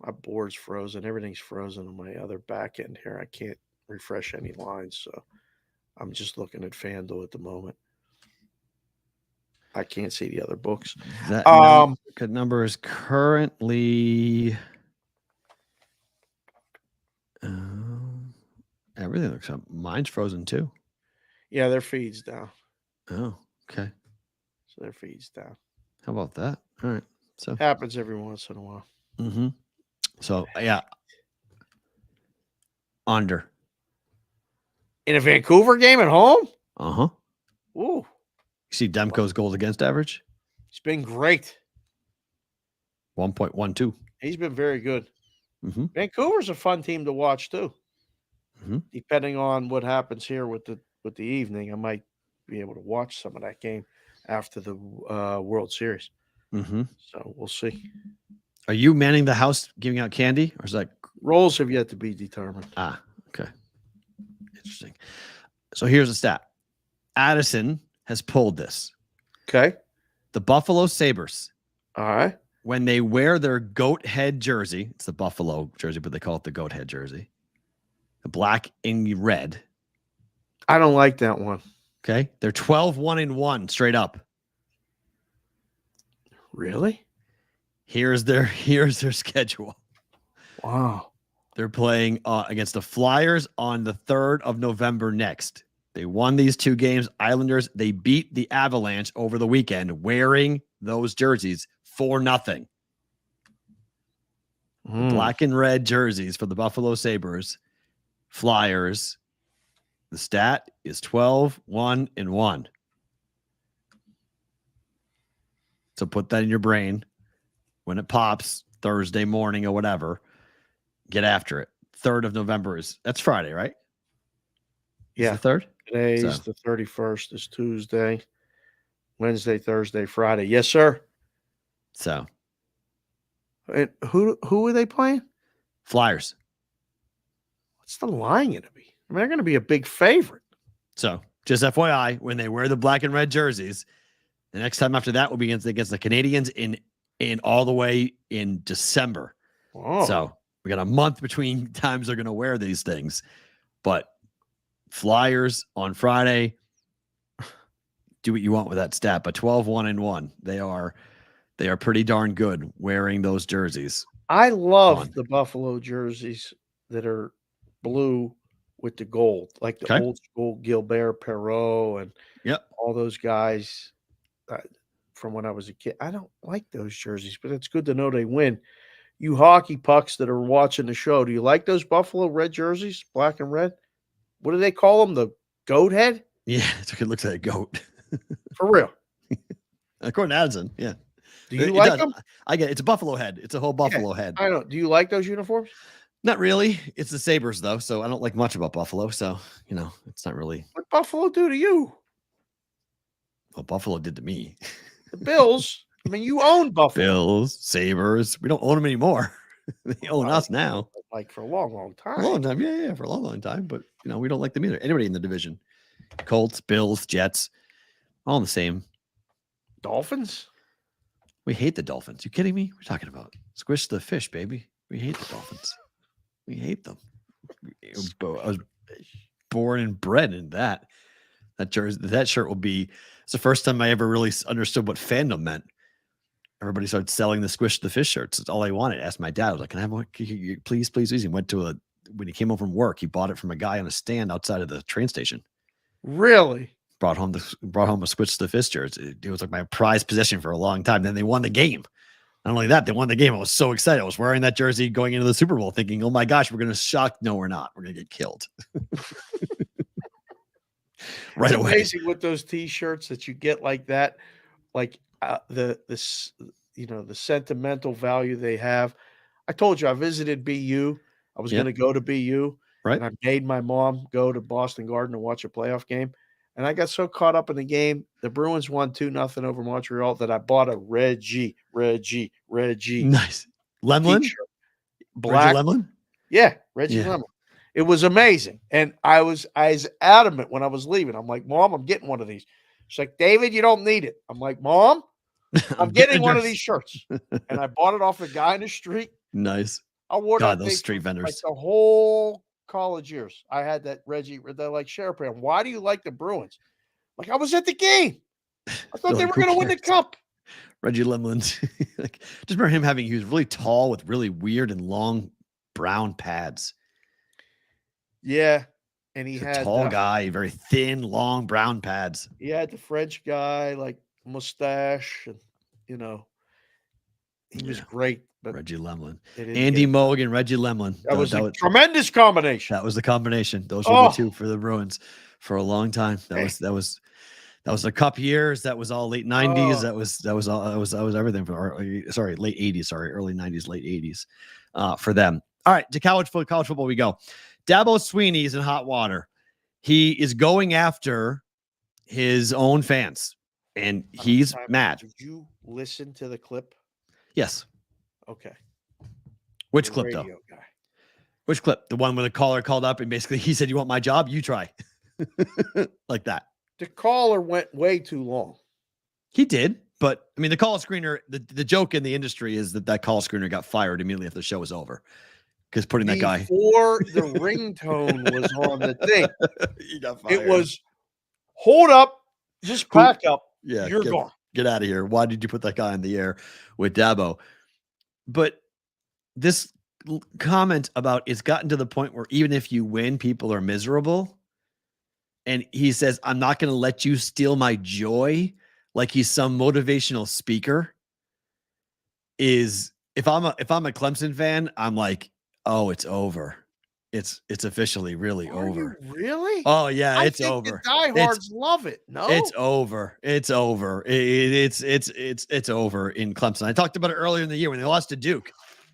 my board's frozen. Everything's frozen on my other back end here. I can't refresh any lines, so I'm just looking at FanDuel at the moment. I can't see the other books. That number is currently Everything looks up. Mine's frozen too. Yeah, their feed's down. Oh, okay. So their feed's down. How about that? All right. So happens every once in a while. Mm-hmm. So yeah. Under. In a Vancouver game at home? Uh-huh. Ooh. You see Demko's goals against average? He's been great. 1.12. He's been very good. Mm-hmm. Vancouver's a fun team to watch too. Mm-hmm. Depending on what happens here with the evening, I might be able to watch some of that game after the World Series. Mm-hmm. So we'll see. Are you manning the house giving out candy? Or is that roles have yet to be determined? Ah, okay. Interesting. So here's a stat. Addison has pulled this. Okay. The Buffalo Sabres. All right. When they wear their goat head jersey, it's the Buffalo jersey, but they call it the goat head jersey. The black and red. I don't like that one. Okay. They're 12-1-1 straight up. Really? Here's their schedule. Wow. They're playing against the Flyers on the 3rd of November next. They won these 2 games. Islanders, they beat the Avalanche over the weekend wearing those jerseys 4-0. Black and red jerseys for the Buffalo Sabres. Flyers. The stat is 12-1-1. So put that in your brain. When it pops Thursday morning or whatever, get after it. 3rd of November that's Friday, right? Yeah. It's the 3rd? Today's the 31st. Is Tuesday, Wednesday, Thursday, Friday. Yes, sir. So. And who are they playing? Flyers. What's the line going to be? I mean, they're going to be a big favorite. So, just FYI, when they wear the black and red jerseys, the next time after that will be against the Canadians in all the way in December. Oh. So, we got a month between times they're going to wear these things. But Flyers on Friday, do what you want with that stat. But 12-1-1, they are pretty darn good wearing those jerseys. I love the Buffalo jerseys that are blue with the gold, like the old school Gilbert, Perrault, and all those guys from when I was a kid. I don't like those jerseys, but it's good to know they win. You hockey pucks that are watching the show, do you like those Buffalo red jerseys, black and red? What do they call them? The goat head? Yeah, it looks like a goat. For real. According to Addison, yeah. Do you like them? I get it. It's a buffalo head. It's a whole buffalo head. I don't. Do you like those uniforms? Not really. It's the Sabres, though, so I don't like much about Buffalo. So, it's not really. What Buffalo do to you? Well, Buffalo did to me. The Bills. I mean, you own Buffalo. Bills, Sabres. We don't own them anymore. They own us now. Like for a long, long time. A long time. Yeah, for a long, long time. But, we don't like them either. Anybody in the division. Colts, Bills, Jets. All the same. Dolphins? We hate the Dolphins. You kidding me? We're talking about squish the fish, baby. We hate the Dolphins. We hate them. I was born and bred in that. That shirt will be. It's the first time I ever really understood what fandom meant. Everybody started selling the squish the fish shirts. It's all I wanted. I asked my dad. I was like, "Can I have one? Please, please, please." He went to when he came home from work. He bought it from a guy on a stand outside of the train station. Really? Brought home a Switch the Fist shirt. It was like my prized possession for a long time. Then they won the game. Not only that, they won the game. I was so excited. I was wearing that jersey going into the Super Bowl thinking, oh my gosh, we're going to shock. No, we're not. We're going to get killed. Right it's away. Amazing with those T-shirts that you get like that, like the sentimental value they have. I told you I visited BU. I was going to go to BU. Right. And I made my mom go to Boston Garden to watch a playoff game. And I got so caught up in the game. The Bruins won 2-0 over Montreal that I bought a Reggie. Nice. Lemlin? Black. Reggie Lemlin? Yeah, Reggie Lemlin. It was amazing. And I was adamant when I was leaving. I'm like, Mom, I'm getting one of these. She's like, David, you don't need it. I'm like, Mom, I'm getting one of these shirts. And I bought it off a guy in the street. Nice. I wore God, that those street vendors. like the whole college years. I had that Reggie. They're like, Sharapan, why do you like the Bruins? Like, I was at the game. I thought they were going to win the cup. Reggie Lemlin. Just remember him he was really tall with really weird and long brown pads. Yeah. and he He's had a tall guy, very thin, long brown pads. He had the French guy, like mustache, and he was great. But Reggie Lemlin, they didn't Andy get it. Mogan, Reggie Lemlin. That was a tremendous combination. That was the combination. Those were the two for the Bruins for a long time. That was the Cup years. That was all late 90s. That was everything for late 80s. Early 90s, late 80s for them. All right, to college football we go. Dabo Swinney is in hot water. He is going after his own fans, and he's mad. Did you listen to the clip? Yes. Okay. Which clip, though? Guy. Which clip? The one where the caller called up and basically he said, "You want my job? You try." Like that. The caller went way too long. He did, but I mean, the call screener, the joke in the industry is that call screener got fired immediately after the show was over because putting that guy before the ringtone was on the thing. He got fired. It was, hold up, just pack up. Yeah, you're gone. Get out of here. Why did you put that guy in the air with Dabo? But this comment about it's gotten to the point where even if you win, people are miserable. And he says, "I'm not going to let you steal my joy," like he's some motivational speaker. If I'm a Clemson fan, I'm like, oh, it's over. It's officially really over. You really? Oh yeah, I it's think over. The diehards love it. No, it's over. It's over. It's over in Clemson. I talked about it earlier in the year when they lost to Duke.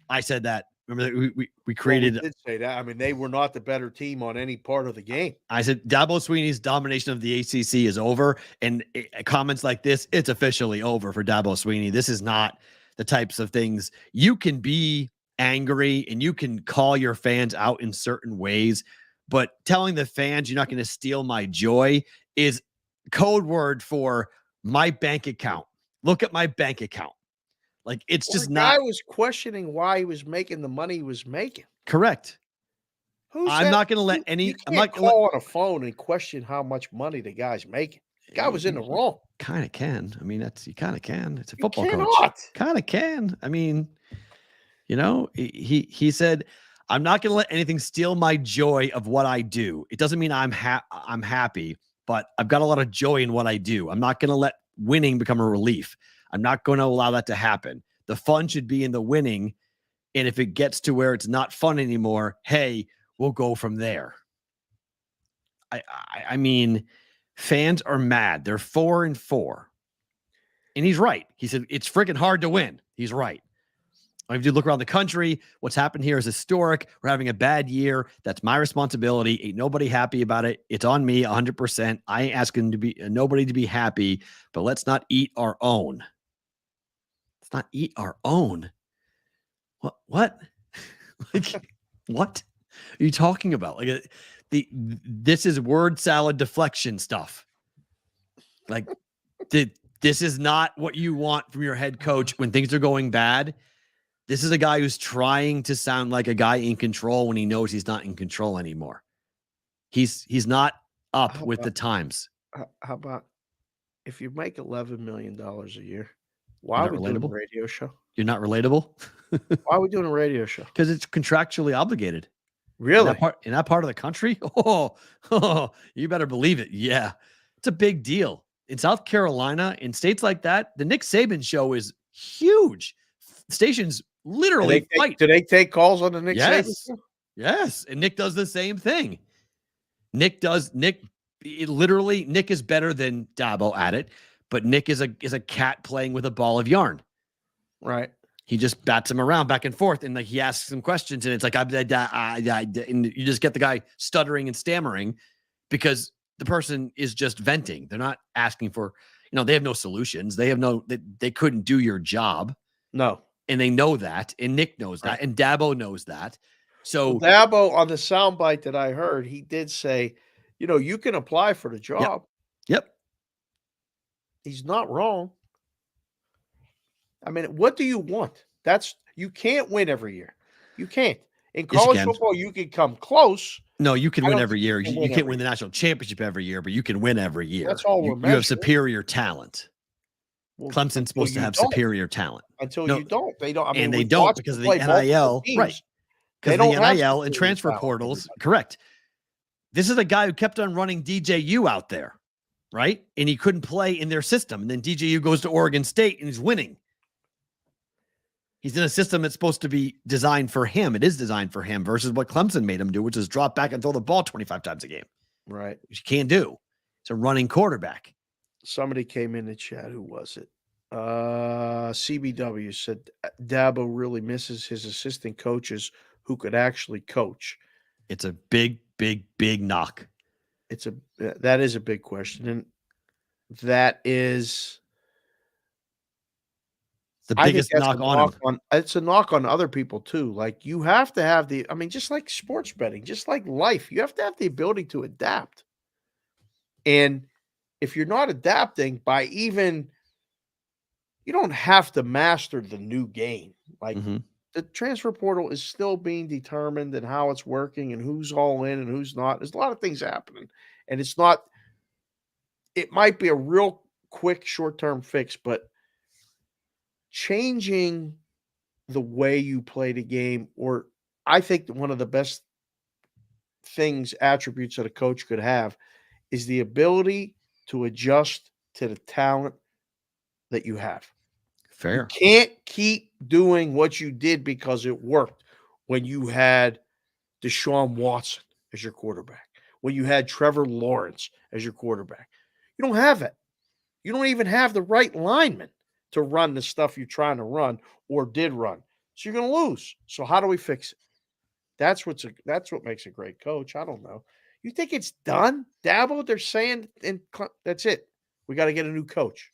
I said that. Remember that we created. We did say that. I mean, they were not the better team on any part of the game. I said Dabo Swinney's domination of the ACC is over, and comments like this, it's officially over for Dabo Swinney. This is not the types of things you can be angry and you can call your fans out in certain ways, but telling the fans you're not going to steal my joy is code word for my bank account. Look at my bank account. Like it's just not. I was questioning why he was making the money he was making. Correct. I'm not going to let any. I'm not going to call on a phone and question how much money the guy's making. The guy was in the wrong. Kind of can. I mean, you kind of can. It's a football coach. Kind of can. I mean, he said, "I'm not going to let anything steal my joy of what I do. It doesn't mean I'm happy, but I've got a lot of joy in what I do. I'm not going to let winning become a relief. I'm not going to allow that to happen. The fun should be in the winning. And if it gets to where it's not fun anymore, hey, we'll go from there." I mean, fans are mad. They're 4-4. And he's right. He said, it's freaking hard to win. He's right. If you look around the country, what's happened here is historic. We're having a bad year. That's my responsibility. Ain't nobody happy about it. It's on me 100%. I ain't asking nobody to be happy, but let's not eat our own. Let's not eat our own. What? Like, what are you talking about? Like this is word salad deflection stuff. Like this is not what you want from your head coach when things are going bad. This is a guy who's trying to sound like a guy in control when he knows he's not in control anymore. He's not up with the times. How about if you make $11 million a year? Why are we doing a radio show? You're not relatable? Why are we doing a radio show? Because it's contractually obligated. Really? In that part of the country? Oh, you better believe it. Yeah. It's a big deal. In South Carolina, in states like that, the Nick Saban show is huge. Stations literally fight. Do they take calls on the Nick Saban show? Yes. And Nick does the same thing. Nick is better than Dabo at it, but Nick is a cat playing with a ball of yarn. Right. He just bats him around back and forth, and like he asks some questions, and it's like and you just get the guy stuttering and stammering because the person is just venting. They're not asking for, they have no solutions. They couldn't do your job. No. And they know that, and Nick knows that, and Dabo knows that. So Dabo, on the soundbite that I heard, he did say, you can apply for the job. Yep. He's not wrong. I mean, what do you want? You can't win every year. You can't. In college football, you can come close. No, you can win every year. You can't win the national championship every year, but you can win every year. That's all you have superior talent. Well, Clemson's supposed to have superior talent. Until you don't. They don't. And they don't because of the NIL. Right. Because of the NIL and transfer portals. Correct. This is a guy who kept on running DJU out there, right? And he couldn't play in their system. And then DJU goes to Oregon State and he's winning. He's in a system that's supposed to be designed for him. It is designed for him versus what Clemson made him do, which is drop back and throw the ball 25 times a game. Right. Which you can't do. It's a running quarterback. Somebody came in the chat. Who was it? CBW said Dabo really misses his assistant coaches who could actually coach. It's a big, big, big knock. That is a big question. And that is the biggest knock on him. It's a knock on other people too. Like you have to have just like sports betting, just like life, you have to have the ability to adapt. And if you're not adapting you don't have to master the new game. Like the transfer portal is still being determined and how it's working and who's all in and who's not. There's a lot of things happening. And it might be a real quick short-term fix, but changing the way you play the game, or I think one of the best attributes that a coach could have is the ability to adjust to the talent that you have. Fair. You can't keep doing what you did because it worked when you had Deshaun Watson as your quarterback, when you had Trevor Lawrence as your quarterback. You don't have it. You don't even have the right lineman to run the stuff you're trying to run or did run. So you're going to lose. So how do we fix it? That's what makes a great coach. I don't know. You think it's done? Dabo, they're saying, and that's it. We got to get a new coach.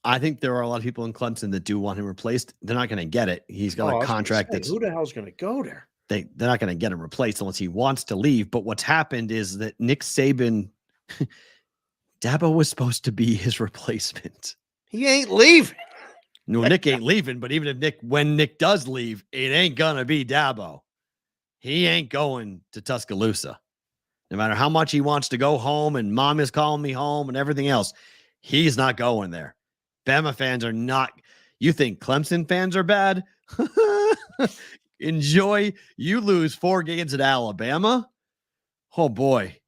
I think there are a lot of people in Clemson that do want him replaced. They're not going to get it. He's got a contract who the hell's going to go there? They're not going to get him replaced unless he wants to leave. But what's happened is that Nick Saban, Dabo was supposed to be his replacement. He ain't leaving. No, Nick ain't leaving. But even if when Nick does leave, it ain't going to be Dabo. He ain't going to Tuscaloosa. No matter how much he wants to go home and mom is calling me home and everything else, he's not going there. Bama fans are not. You think Clemson fans are bad? Enjoy. You lose 4 games at Alabama. Oh, boy.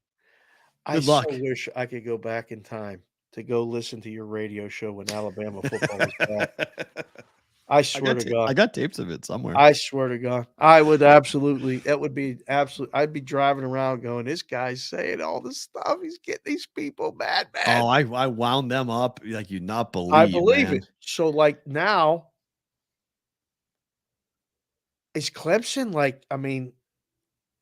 Good luck. I so wish I could go back in time to go listen to your radio show when Alabama football was bad. I swear to God. I got tapes of it somewhere. I swear to God. I would absolutely. That would be absolute. I'd be driving around going, this guy's saying all this stuff. He's getting these people mad, man. Oh, I wound them up like you'd not believe. I believe man. it. So, like, now, is Clemson,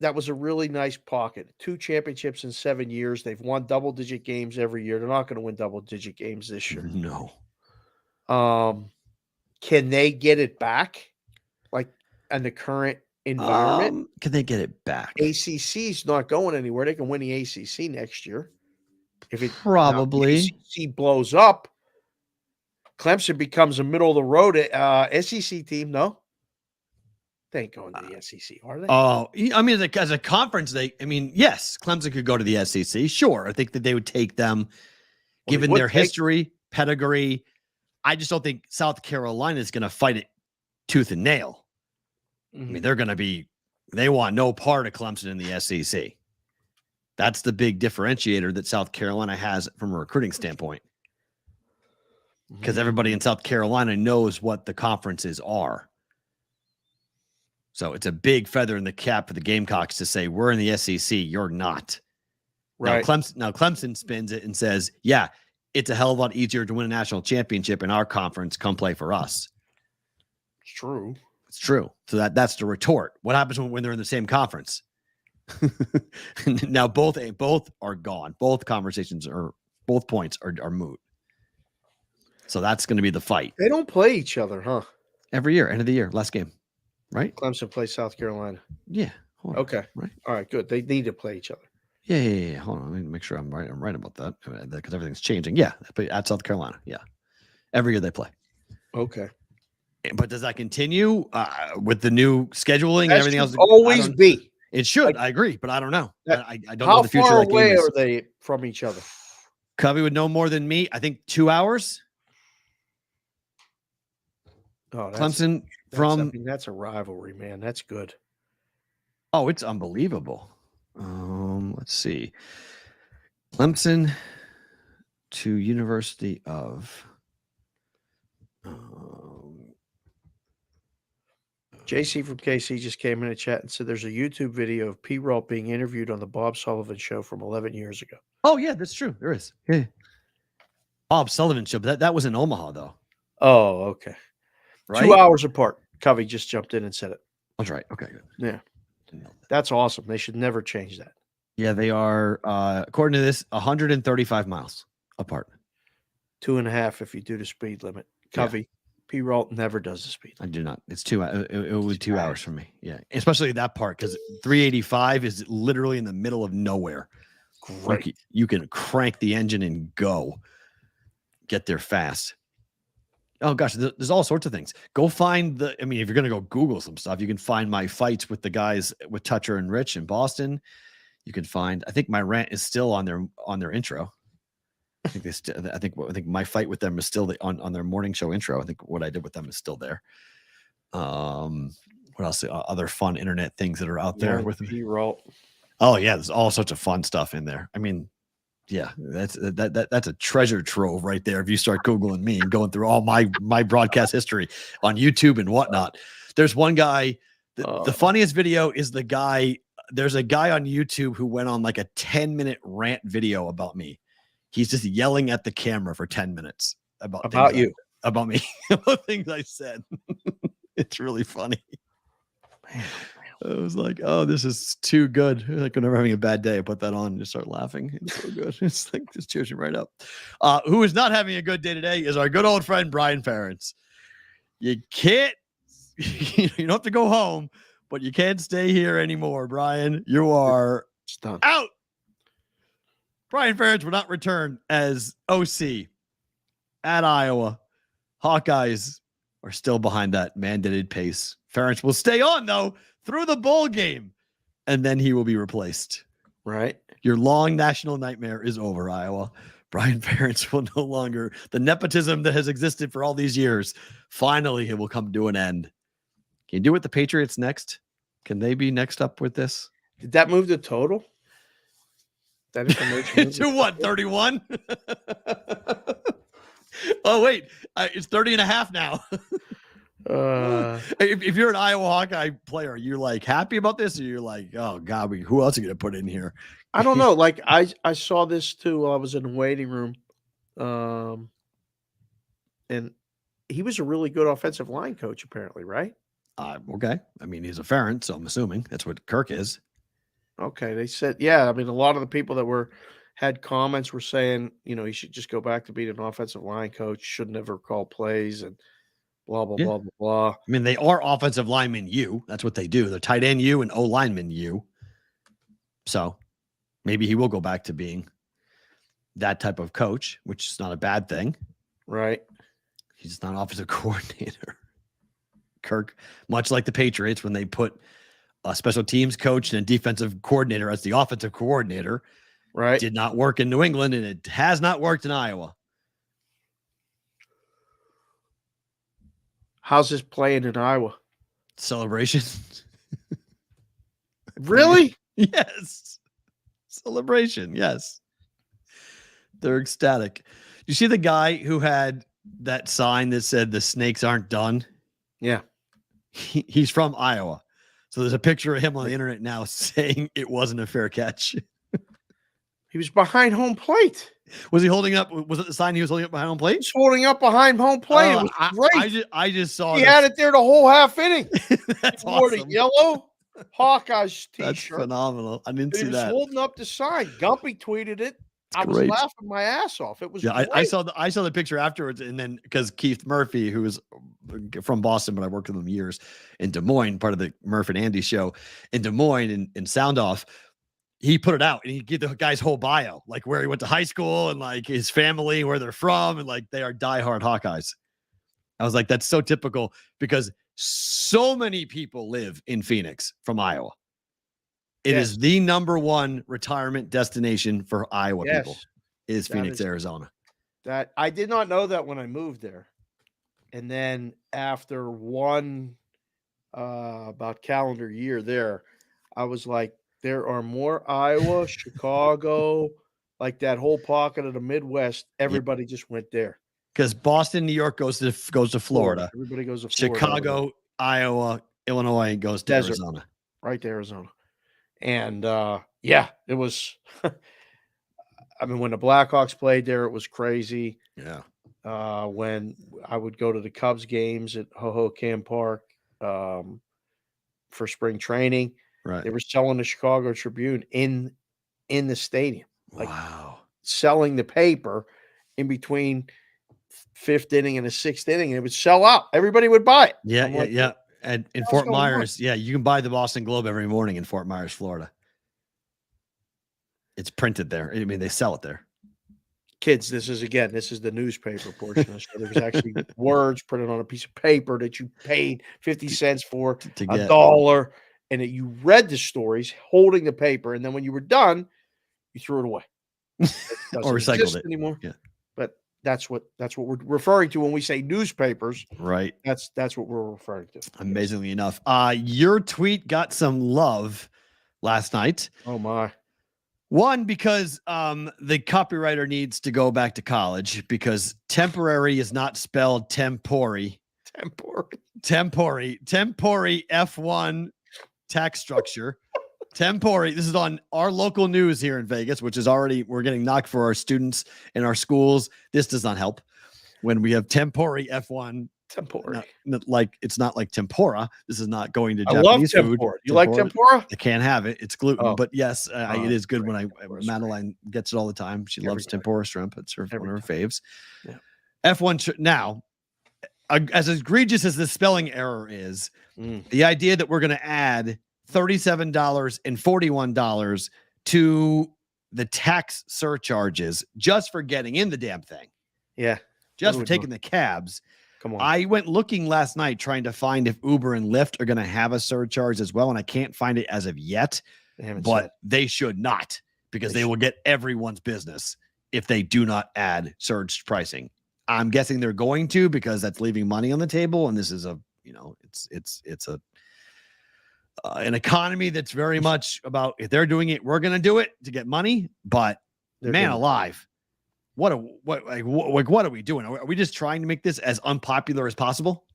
that was a really nice pocket. 2 championships in 7 years. They've won double-digit games every year. They're not going to win double-digit games this year. No. Can they get it back, in the current environment? Can they get it back? ACC's not going anywhere. They can win the ACC next year. If it probably ACC blows up, Clemson becomes a middle-of-the-road SEC team. No, they ain't going to the SEC, are they? Oh, I mean, as a conference, yes, Clemson could go to the SEC. Sure, I think that they would take them, given their history, pedigree. I just don't think South Carolina is going to fight it tooth and nail. I mean, they want no part of Clemson in the SEC. That's the big differentiator that South Carolina has from a recruiting standpoint. Because everybody in South Carolina knows what the conferences are. So it's a big feather in the cap for the Gamecocks to say, we're in the SEC, you're not. Right. Now Clemson spins it and says, yeah, it's a hell of a lot easier to win a national championship in our conference. Come play for us. It's true. It's true. So that's the retort. What happens when they're in the same conference? Now both are gone. Both points are moot. So that's going to be the fight. They don't play each other, huh? Every year, end of the year, last game, right? Clemson plays South Carolina. Yeah. Okay. Right. All right. Good. They need to play each other. Yeah. Hold on. Let me make sure I'm right about that because everything's changing. Yeah. At South Carolina. Yeah. Every year they play. Okay. But does that continue with the new scheduling and everything else? Always be. It should. I agree, but I don't know. I don't know the future. How far away are they from each other? Covey would know more than me. I think 2 hours. Oh, Clemson that's a rivalry, man. That's good. Oh, it's unbelievable. let's see. Clemson to University of. JC from KC just came in a chat and said there's a YouTube video of Perrault being interviewed on the Bob Sullivan show from 11 years ago. Oh, yeah, that's true. There is. Yeah. Bob Sullivan show, but that was in Omaha, though. Oh, okay. Right? 2 hours apart. Covey just jumped in and said it. That's right. Okay, good. Yeah. That's awesome. They should never change that. Yeah, they are, according to this, 135 miles apart. 2.5 if you do the speed limit. Covey, Perrault never does the speed limit. I do not. It's 2 hours. It was 2 hours for me. Yeah, especially that part because 385 is literally in the middle of nowhere. Great. Like you can crank the engine and go. Get there fast. Oh gosh, there's all sorts of things. Go find if you're gonna go Google some stuff, you can find my fights with the guys with Toucher and Rich in Boston. You can find. I think my rant is still on their intro. I think my fight with them is still on their morning show intro. I think what I did with them is still there. What else? Other fun internet things that are out there with Perrault. Oh yeah, there's all sorts of fun stuff in there. I mean, yeah, that's a treasure trove right there. If you start Googling me and going through all my broadcast history on YouTube and whatnot, there's one guy. The funniest video is the guy. There's a guy on YouTube who went on like a 10-minute rant video about me. He's just yelling at the camera for 10 minutes about you, about me, about things I said. It's really funny. Man. I was like, oh, this is too good. Like whenever I'm having a bad day, I put that on and just start laughing. It's so good. It's like just cheers you right up. Who is not having a good day today is our good old friend Brian Ferentz. You can't, you don't have to go home, but you can't stay here anymore, Brian. You are out. Brian Ferentz will not return as OC at Iowa. Hawkeyes are still behind that mandated pace. Ferentz will stay on, though, through the bowl game, and then he will be replaced. Right. Your long national nightmare is over, Iowa. Brian Ferentz will no longer, the nepotism that has existed for all these years, finally it will come to an end. Can you do it with the Patriots next? Can they be next up with this? Did that move the total? That information to what, 31? Oh, wait. It's 30.5 now. If you're an Iowa Hawkeye player, you're like happy about this, or you're like, oh God, who else are going to put in here? I don't know. Like I saw this too while I was in the waiting room. And he was a really good offensive line coach, apparently, right? Okay. I mean, he's a Ferentz, so I'm assuming that's what Kirk is. Okay. They said, yeah. I mean, a lot of the people that had comments were saying, he should just go back to being an offensive line coach, should never call plays and blah, blah, blah, blah, blah. I mean, they are offensive linemen U. That's what they do. They're tight end U and O lineman U. So maybe he will go back to being that type of coach, which is not a bad thing. Right. He's not an offensive coordinator. Kirk, much like the Patriots, when they put a special teams coach and a defensive coordinator as the offensive coordinator, right, did not work in New England, and it has not worked in Iowa. How's this playing in Iowa? Celebration. Really? Yes. Celebration. Yes. They're ecstatic. You see the guy who had that sign that said the snakes aren't done? Yeah. He's from Iowa. So there's a picture of him on the internet now saying it wasn't a fair catch. He was behind home plate. Was he holding up? Was it the sign he was holding up behind home plate? He's holding up behind home plate. It was great. I just saw he had it there the whole half inning. That's he wore the yellow Hawkeyes t-shirt. That's phenomenal. I didn't see that. He was holding up the sign. Gumpy tweeted it. I was laughing my ass off. It was. Yeah, great. I saw the picture afterwards, and then because Keith Murphy, who was from Boston, but I worked with him years in Des Moines, part of the Murph and Andy show in Des Moines in Sound Off. He put it out and he gave the guy's whole bio, like where he went to high school and like his family, where they're from, and like they are diehard Hawkeyes. I was like, that's so typical because so many people live in Phoenix from Iowa. It is the number one retirement destination for Iowa people. Is Phoenix, Arizona. That I did not know that when I moved there. And then after one about calendar year there, I was like, There are more Iowa, Chicago, like that whole pocket of the Midwest. Everybody just went there. Because Boston, New York goes to Florida. Everybody goes to Florida. Chicago, Iowa, Illinois goes to Desert. Arizona. Right to Arizona. And yeah, it was I mean, when the Blackhawks played there, it was crazy. Yeah. When I would go to the Cubs games at Hohokam Park for spring training, Right. they were selling the Chicago Tribune in the stadium. Like, wow. Selling the paper in between fifth inning and the sixth inning, and it would sell out. Everybody would buy it. Yeah, yeah. And in Fort Myers, you can buy the Boston Globe every morning in Fort Myers, Florida. It's printed there. I mean, they sell it there. Kids, this is the newspaper portion of the show. There was actually words printed on a piece of paper that you paid 50 cents for, to get $1, and that you read the stories holding the paper, and then when you were done, you threw it away. Or recycled it anymore. Yeah. But that's what we're referring to when we say newspapers. Right. That's what we're referring to. Amazingly enough. Your tweet got some love last night. Oh my. One, because the copywriter needs to go back to college because temporary is not spelled tempori. Tempori F1 tax structure. Tempori. This is on our local news here in Vegas, which is we're getting knocked for our students in our schools. This does not help when we have tempori F1. Tempura. Like it's not like tempura. This is not going to I Japanese love food. tempura. You like tempura? I can't have it. It's gluten, Oh. but yes, it is good great. when Madeline gets it all the time. She loves tempura shrimp. It's one of her faves. Yeah. F1 now, as egregious as the spelling error is, the idea that we're going to add $37 and $41 to the tax surcharges just for getting in the damn thing. Yeah. Just for taking the cabs. Come on. I went looking last night trying to find if Uber and Lyft are going to have a surcharge as well, and I can't find it as of yet, but they should not because they will get everyone's business if they do not add surge pricing. I'm guessing they're going to because that's leaving money on the table, and this is it's an economy that's very much about if they're doing it, we're going to do it to get money, but alive. What are we doing? Are we just trying to make this as unpopular as possible?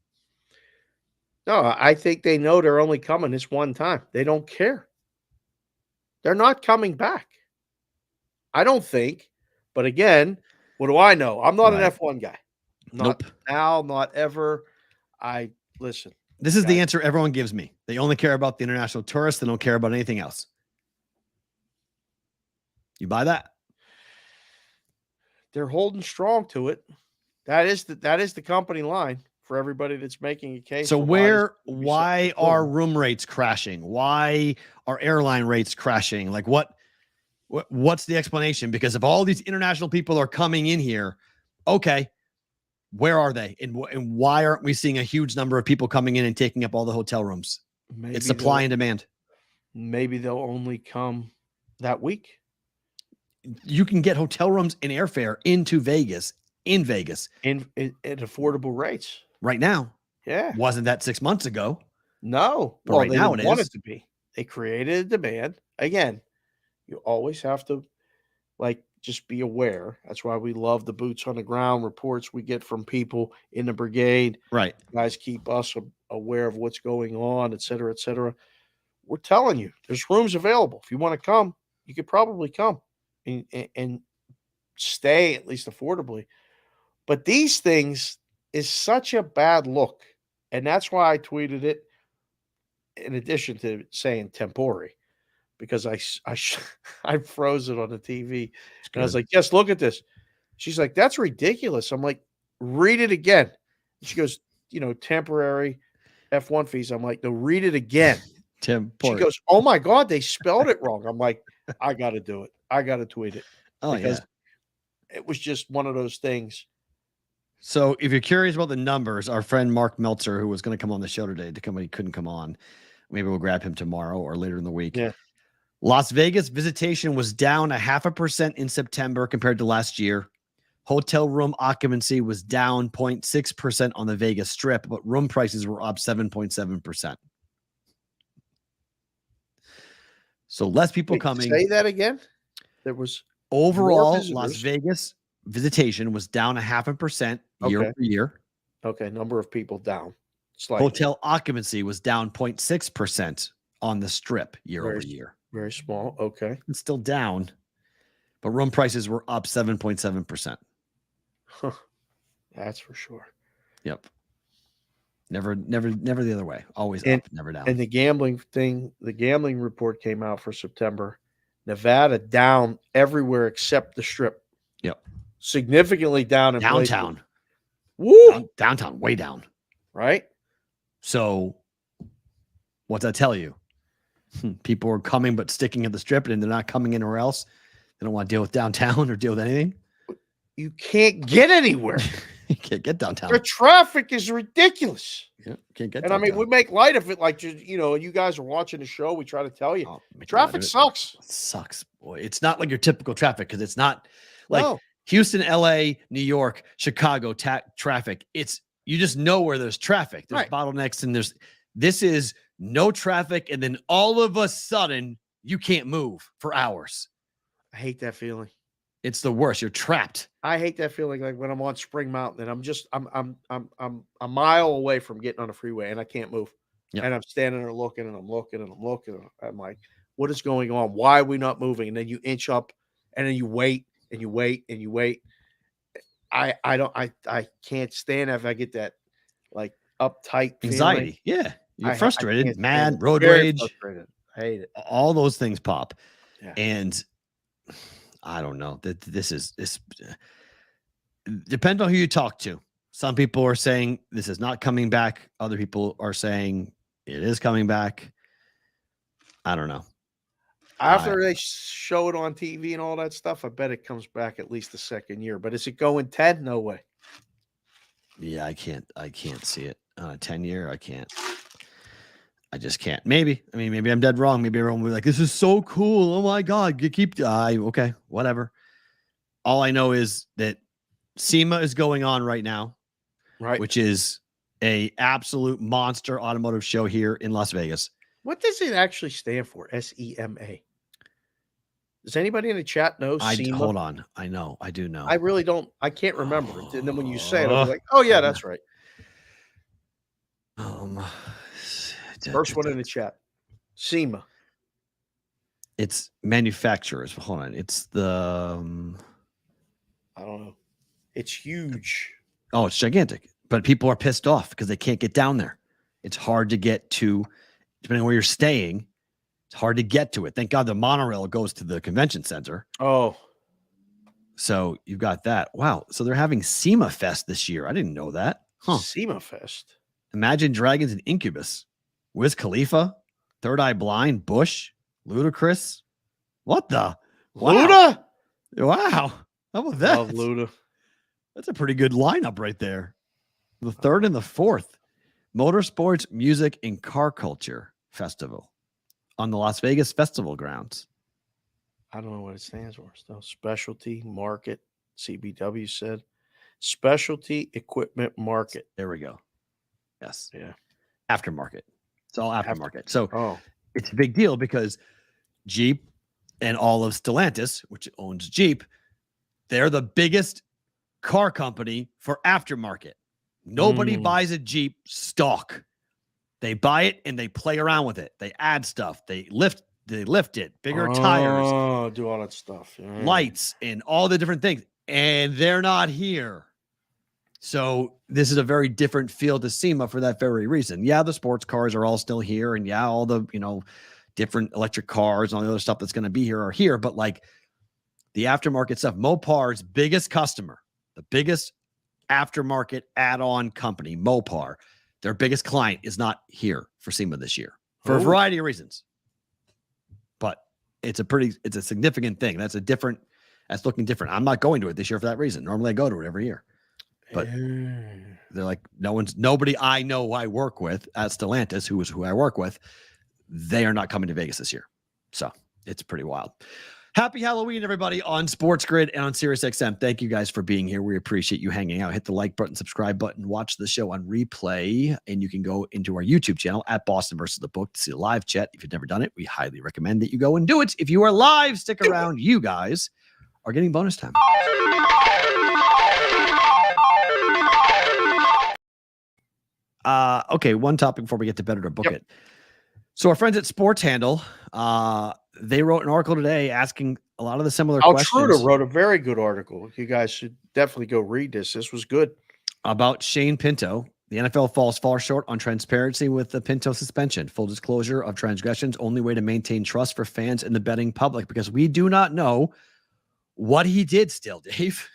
No, I think they know they're only coming this one time. They don't care. They're not coming back. I don't think. But again, what do I know? I'm not an F1 guy. Not now, not ever. Listen. This is the answer everyone gives me. They only care about the international tourists. They don't care about anything else. You buy that? They're holding strong to it. That is the company line for everybody that's making a case. So why are room rates crashing? Why are airline rates crashing? Like what's the explanation? Because if all these international people are coming in here, okay, where are they? And why aren't we seeing a huge number of people coming in and taking up all the hotel rooms? It's supply and demand. Maybe they'll only come that week. You can get hotel rooms and airfare into Vegas at affordable rates right now. Yeah. Wasn't that 6 months ago? No. But right now they want it to be. They created a demand. Again, you always have to just be aware. That's why we love the boots on the ground reports we get from people in the brigade. Right. Guys keep us aware of what's going on, et cetera, et cetera. We're telling you, there's rooms available. If you want to come, you could probably come and stay at least affordably. But these things is such a bad look. And that's why I tweeted it in addition to saying tempori, because I froze it on the TV. And I was like, yes, look at this. She's like, that's ridiculous. I'm like, read it again. She goes, temporary F1 fees. I'm like, no, read it again. Tempori. She goes, oh my God, they spelled it wrong. I'm like, I got to do it. I got to tweet it. Because it was just one of those things. So if you're curious about the numbers, our friend Mark Meltzer, who was going to come on the show today, he couldn't come on. Maybe we'll grab him tomorrow or later in the week. Yeah. Las Vegas visitation was down 0.5% in September compared to last year. Hotel room occupancy was down 0.6% on the Vegas Strip, but room prices were up 7.7%. So less people Wait, coming. Say that again. There was Overall, more Las visitors. Vegas visitation was down 0.5% year Okay. over year. Okay, number of people down. Slightly. Hotel occupancy was down 0.6% on the strip year Very over year. Very small. Okay. It's still down, but room prices were up 7.7%. Huh. That's for sure. Yep. Never the other way. Always And- up, never down. And the gambling thing, the gambling report came out for September. Nevada down everywhere except the strip. Yep. Significantly down in Downtown. places. Woo! Downtown, way down. Right? So what's that tell you? People are coming but sticking at the strip, and they're not coming anywhere else. They don't want to deal with downtown or deal with anything. You can't get anywhere. You can't get downtown. The traffic is ridiculous. Yeah, can't get And downtown. I mean, we make light of it, like, you know, you guys are watching the show. We try to tell you, make traffic it. sucks. It sucks, boy. It's not like your typical traffic because it's not like No. Houston, LA, New York, Chicago traffic. It's you just know where there's traffic. There's Right. bottlenecks, and this is no traffic, and then all of a sudden you can't move for hours. I hate that feeling. It's the worst. You're trapped. I hate that feeling, like when I'm on Spring Mountain and I'm a mile away from getting on the freeway and I can't move. Yep. And I'm standing there looking and I'm looking and I'm looking. And I'm like, what is going on? Why are we not moving? And then you inch up and then you wait and you wait and you wait. I can't stand if I get that like uptight Anxiety. feeling. Yeah. You're I frustrated, can't stand mad, it. road Very rage. frustrated. I hate it. All those things pop. Yeah. And I don't know that this depends on who you talk to. Some people are saying this is not coming back. Other people are saying it is coming back. I don't know. After they show it on TV and all that stuff, I bet it comes back at least the second year. But is it going 10? No way. Yeah, I can't see it on a 10-year. I can't. I just can't. Maybe. I mean, maybe I'm dead wrong. Maybe everyone will be like, this is so cool. Oh my God. You keep okay, whatever. All I know is that SEMA is going on right now, Right. which is a absolute monster automotive show here in Las Vegas. What does it actually stand for? SEMA. Does anybody in the chat know SEMA? Hold on. I know. I do know. I really don't. I can't remember it. And then when you say it, I'll be like, oh, yeah, that's right. First one in the chat. SEMA. It's manufacturers. Hold on. It's the I don't know. It's huge. Oh, it's gigantic. But people are pissed off because they can't get down there. It's hard to get to, depending on where you're staying. It's hard to get to it. Thank God the monorail goes to the convention center. Oh. So you've got that. Wow. So they're having SEMA Fest this year. I didn't know that. Huh. SEMA Fest. Imagine Dragons and Incubus. Wiz Khalifa, Third Eye Blind, Bush, Ludacris. What the? Wow. Luda? Wow. How about that? Love Luda. That's a pretty good lineup right there. The third and the fourth. Motorsports, Music, and Car Culture Festival on the Las Vegas Festival grounds. I don't know what it stands for. So Specialty Market, CBW said. Specialty Equipment Market. There we go. Yes. Yeah. Aftermarket. It's all aftermarket. So it's a big deal because Jeep and all of Stellantis, which owns Jeep, they're the biggest car company for aftermarket. Nobody buys a Jeep stock. They buy it and they play around with it. They add stuff. They lift it, bigger tires. Oh, do all that stuff. Yeah. Lights and all the different things. And they're not here. So this is a very different feel to SEMA for that very reason. Yeah, the sports cars are all still here. And yeah, all the, different electric cars and all the other stuff that's going to be here are here. But like the aftermarket stuff, Mopar's biggest customer, the biggest aftermarket add-on company, Mopar, their biggest client is not here for SEMA this year for a variety of reasons. But it's a significant thing. That's looking different. I'm not going to it this year for that reason. Normally I go to it every year. But they're like, nobody I know I work with at Stellantis, who I work with, they are not coming to Vegas this year. So it's pretty wild. Happy Halloween, everybody, on Sports Grid and on SiriusXM. Thank you guys for being here. We appreciate you hanging out. Hit the like button, subscribe button, watch the show on replay, and you can go into our YouTube channel at Boston versus the Book to see a live chat. If you've never done it, we highly recommend that you go and do it. If you are live, stick around. You guys are getting bonus time. Okay, one topic before we get to Better to Book It. So our friends at Sports Handle, they wrote an article today asking a lot of the similar questions. Truder wrote a very good article. You guys should definitely go read this. This was good. About Shane Pinto. The NFL falls far short on transparency with the Pinto suspension. Full disclosure of transgressions, only way to maintain trust for fans and the betting public, because we do not know what he did still, Dave.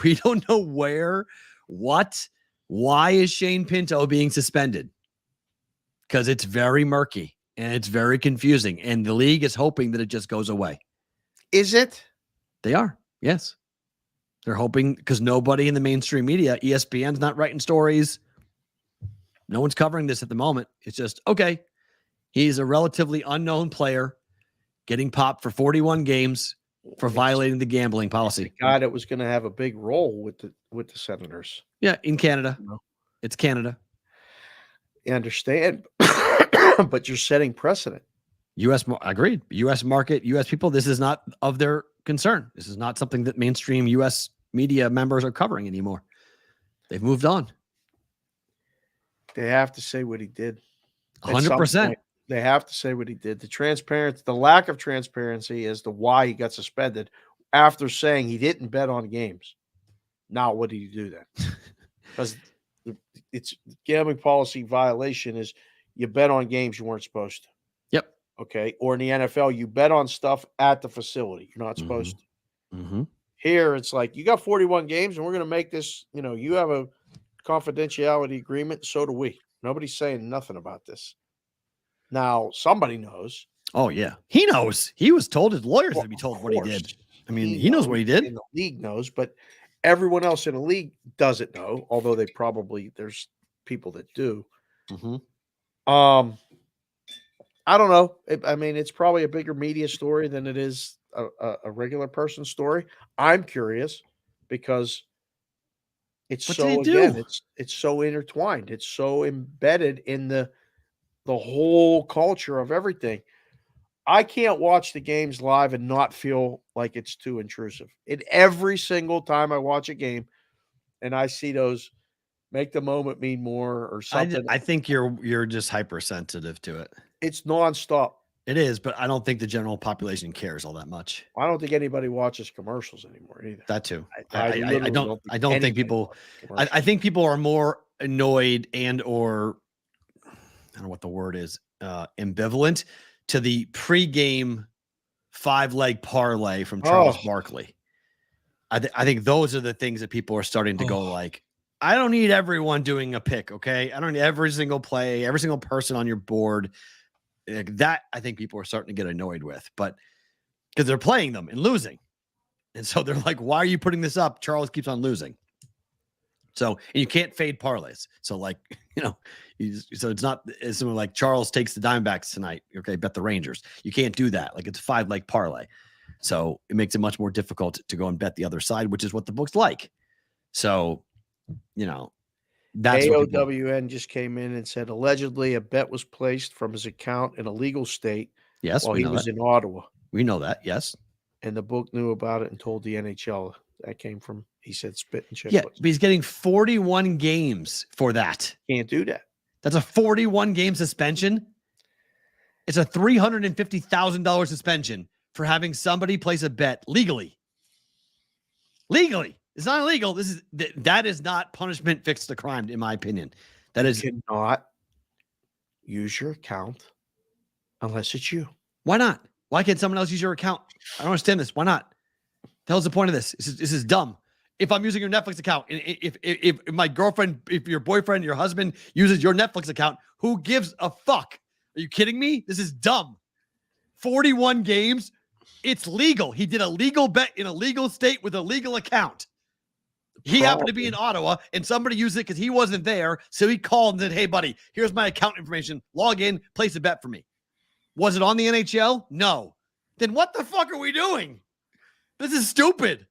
We don't know where, what, why is Shane Pinto being suspended? Because it's very murky and it's very confusing, and the league is hoping that it just goes away. Is it? They are, yes. They're hoping, because nobody in the mainstream media, ESPN's not writing stories. No one's covering this at the moment. It's just, okay, he's a relatively unknown player getting popped for 41 games for violating the gambling policy. God, it was going to have a big role with the Senators. Yeah, in Canada. It's Canada. I understand, but you're setting precedent. Agreed. U.S. market, U.S. people, this is not of their concern. This is not something that mainstream U.S. media members are covering anymore. They've moved on. They have to say what he did. 100%. They have to say what he did. The lack of transparency as to why he got suspended after saying he didn't bet on games. Now, what did he do then? Because it's gambling policy violation is you bet on games you weren't supposed to. Yep. Okay. Or in the NFL, you bet on stuff at the facility. You're not supposed to. Mm-hmm. Here, it's like, you got 41 games and we're going to make this, you have a confidentiality agreement. So do we. Nobody's saying nothing about this. Now, somebody knows. Oh, yeah. He knows. He was told, his lawyers to be told what he did. I mean, he knows what he did. And the league knows, but everyone else in the league doesn't know, although there's people that do. Mm-hmm. I don't know. It's probably a bigger media story than it is a regular person story. I'm curious because it's it's so intertwined. It's so embedded in the whole culture of everything. I can't watch the games live and not feel like it's too intrusive. Every single time I watch a game and I see those make the moment mean more or something. I think you're just hypersensitive to it. It's nonstop. It is, but I don't think the general population cares all that much. I don't think anybody watches commercials anymore either. That too. I don't think people. I think people are more annoyed or I don't know what the word is, ambivalent to the pregame 5-leg parlay from Charles Barkley. I think those are the things that people are starting to go like, I don't need everyone doing a pick, okay? I don't need every single play, every single person on your board. That I think people are starting to get annoyed with, but because they're playing them and losing. And so they're like, why are you putting this up? Charles keeps on losing. So, and you can't fade parlays. So like, so it's not something like Charles takes the Diamondbacks tonight. Okay, bet the Rangers. You can't do that. Like it's a 5-leg parlay. So it makes it much more difficult to go and bet the other side, which is what the books like. So, that's AOWN just came in and said allegedly a bet was placed from his account in a legal state. Yes, while he was in Ottawa. We know that. Yes, and the book knew about it and told the NHL. That came from, he said, Spit and Chicklets. Yeah, but he's getting 41 games for that. Can't do that. That's a 41-game suspension. It's a $350,000 suspension for having somebody place a bet legally. Legally. It's not illegal. That is not punishment fixed to crime, in my opinion. That is cannot use your account unless it's you. Why not? Why can't someone else use your account? I don't understand this. Why not? The hell's the point of this? This is dumb. If I'm using your Netflix account, and if my girlfriend, if your boyfriend, your husband uses your Netflix account, who gives a fuck? Are you kidding me? This is dumb. 41 games. It's legal. He did a legal bet in a legal state with a legal account. He happened to be in Ottawa and somebody used it because he wasn't there. So he called and said, hey, buddy, here's my account information. Log in, place a bet for me. Was it on the NHL? No. then what the fuck are we doing? This is stupid.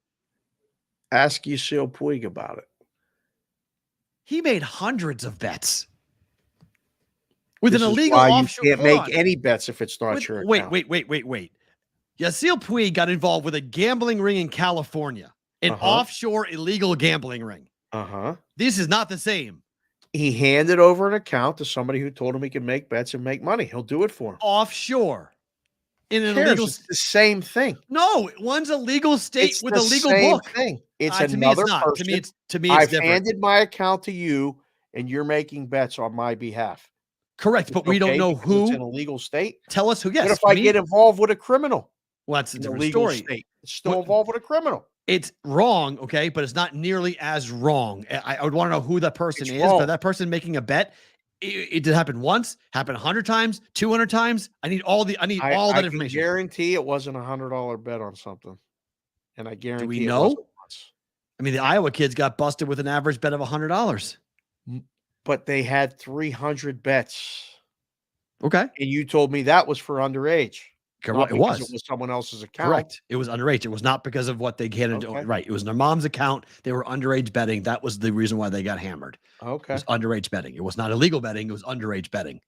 Ask Yasiel Puig about it. He made hundreds of bets with This an is illegal why offshore. You can't make any bets if it's not your account. Wait. Yasiel Puig got involved with a gambling ring in California, an offshore illegal gambling ring. This is not the same. He handed over an account to somebody who told him he could make bets and make money. He'll do it for him. Offshore. In an illegal. It's the same thing. No, one's a legal state It's with the a legal same book. thing. It's to me, another it's not. person. To me, it's I've different. handed my account to you, and you're making bets on my behalf. Correct, but we don't know who. It's in a legal state. Tell us who. Yes. What if I get involved with a criminal? Well, that's a different legal story. State. It's still involved with a criminal. It's wrong, okay, but it's not nearly as wrong. I would want to know who that person is, wrong. but that person making a bet, it did happen once, happened 100 times, 200 times. I need all that information. I guarantee it wasn't $100 bet on something, and I guarantee. Do we know? I mean, the Iowa kids got busted with an average bet of $100, but they had 300 bets. Okay, and you told me that was for underage. Correct. It was someone else's account. Correct. It was underage. It was not because of what they handed. Okay. Right. It was their mom's account. They were underage betting. That was the reason why they got hammered. Okay. It was underage betting. It was not illegal betting. It was underage betting.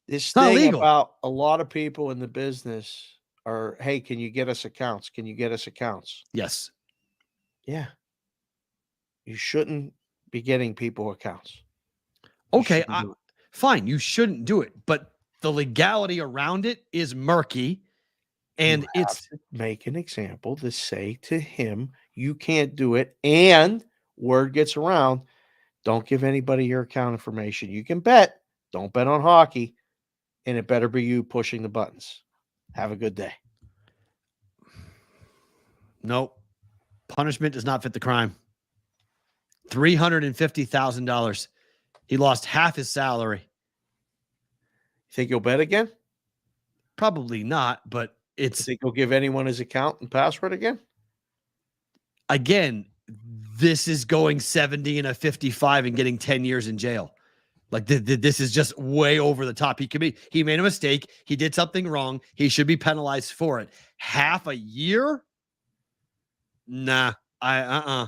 This thing about a lot of people in the business are, hey, can you get us accounts? Can you get us accounts? Yes. Yeah. You shouldn't be getting people accounts. Okay. Fine. You shouldn't do it, but the legality around it is murky, and it's make an example to say to him, you can't do it. And word gets around. Don't give anybody your account information. You can bet. Don't bet on hockey. And it better be you pushing the buttons. Have a good day. Nope. Punishment does not fit the crime. $350,000. He lost half his salary. You think he'll bet again? Probably not, but it's. You think he'll give anyone his account and password again? Again, this is going 70 and a 55 and getting 10 years in jail. Like this is just way over the top. He made a mistake. He did something wrong. He should be penalized for it. Half a year? Nah. I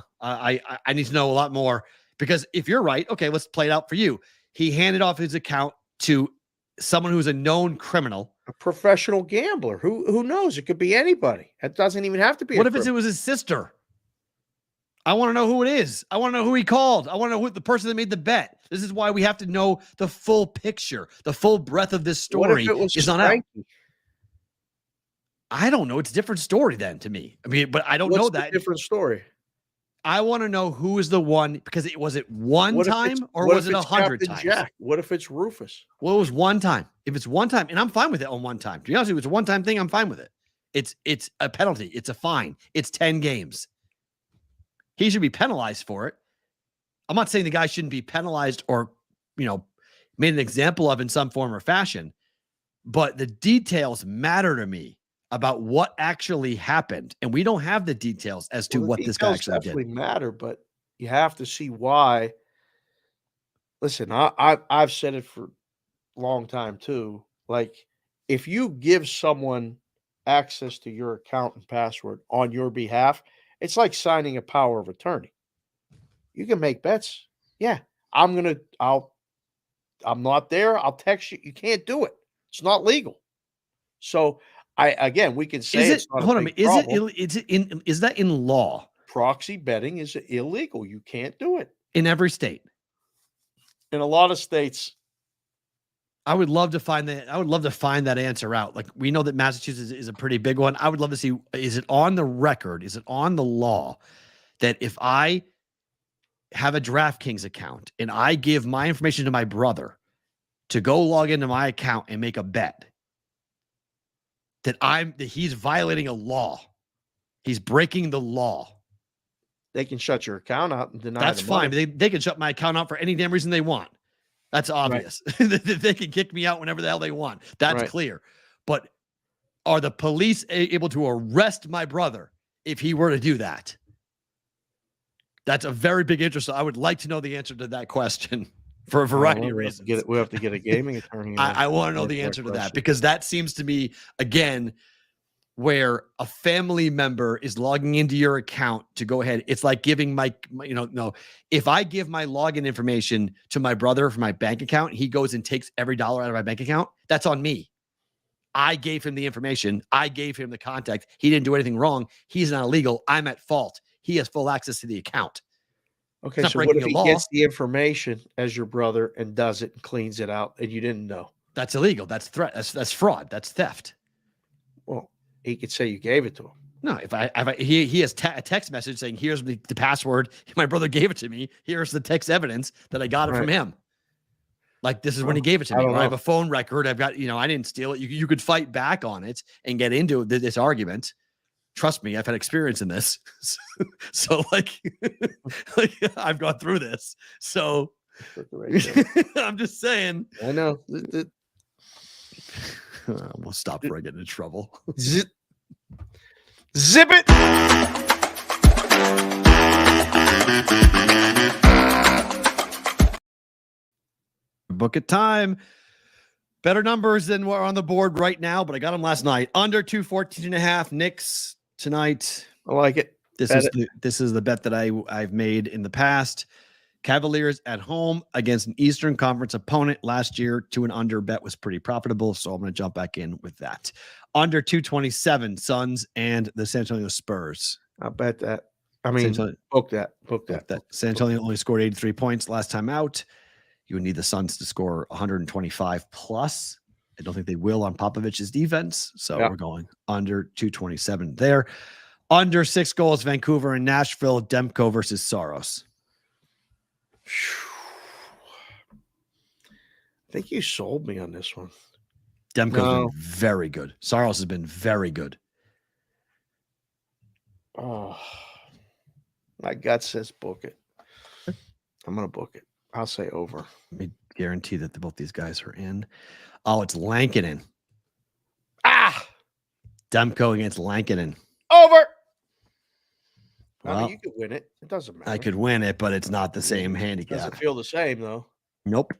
need to know a lot more, because if you're right, okay, let's play it out for you. He handed off his account to someone who's a known criminal, a professional gambler. Who knows? It could be anybody. It doesn't even have to be. What if it was his sister? I want to know who it is. I want to know who he called. I want to know who the person that made the bet. This is why we have to know the full picture, the full breadth of this story. What if it was is not out. I don't know. It's a different story then to me. I mean, but I don't know that. Different story. I want to know who is the one, because was it one time or was it 100 times? Jack? What if it's Rufus? Well, it was one time. If it's one time, and I'm fine with it on one time. To be honest, if it's a one-time thing, I'm fine with it. It's a penalty. It's a fine. It's 10 games. He should be penalized for it. I'm not saying the guy shouldn't be penalized or, made an example of in some form or fashion, but the details matter to me about what actually happened, and we don't have the details as to what this guy actually definitely matter, but you have to see why. Listen, I've said it for a long time too. Like, if you give someone access to your account and password on your behalf, it's like signing a power of attorney. You can make bets. Yeah, I'm not there. I'll text you. You can't do it. It's not legal. So we can say is that in law? Proxy betting is illegal. You can't do it in every state. In a lot of states. I would love to find that answer out. Like, we know that Massachusetts is a pretty big one. I would love to see, is it on the record? Is it on the law that if I have a DraftKings account and I give my information to my brother to go log into my account and make a bet, that he's violating a law? He's breaking the law. They can shut your account out and deny. That's fine. They can shut my account out for any damn reason they want. That's obvious. Right. They can kick me out whenever the hell they want. That's clear. But are the police able to arrest my brother if he were to do that? That's a very big interest. I would like to know the answer to that question for a variety of reasons. We have to get a gaming attorney. I want to know the answer to that, because that seems to me, again, where a family member is logging into your account to go ahead. It's like giving if I give my login information to my brother for my bank account, he goes and takes every dollar out of my bank account. That's on me. I gave him the information. I gave him the contact. He didn't do anything wrong. He's not illegal. I'm at fault. He has full access to the account. Okay, so what if he gets the information as your brother and does it and cleans it out and you didn't know? That's illegal. That's threat. That's fraud. That's theft. Well, he could say you gave it to him. No, he has a text message saying, here's the password. My brother gave it to me. Here's the text evidence that I got it from him. Like, this is when he gave it to me. I have a phone record. I've got, I didn't steal it. You could fight back on it and get into this argument. Trust me, I've had experience in this. So I've gone through this. So I'm just saying. I know. We'll stop before I get into trouble. Zip it. Book it time. Better numbers than what are on the board right now, but I got them last night. Under 214.5 Knicks tonight. I like it. This is the bet that I've made in the past. Cavaliers at home against an Eastern Conference opponent last year to an under bet was pretty profitable, so I'm going to jump back in with that. Under 227 Suns and the San Antonio Spurs. I'll bet that. I mean, book that. San Antonio only scored 83 points last time out. You would need the Suns to score 125 plus. I don't think they will on Popovich's defense. So we're going under 227 there. Under 6 goals, Vancouver and Nashville, Demko versus Saros. I think you sold me on this one. Demko's been very good. Saros has been very good. Oh, my gut says book it. I'm going to book it. I'll say over. Let me guarantee that both these guys are in. Oh, it's Lankinen. Demko against Lankinen. Over. Well, I mean, you could win it. It doesn't matter. I could win it, but it's not the same handicap. Doesn't feel the same, though. Nope.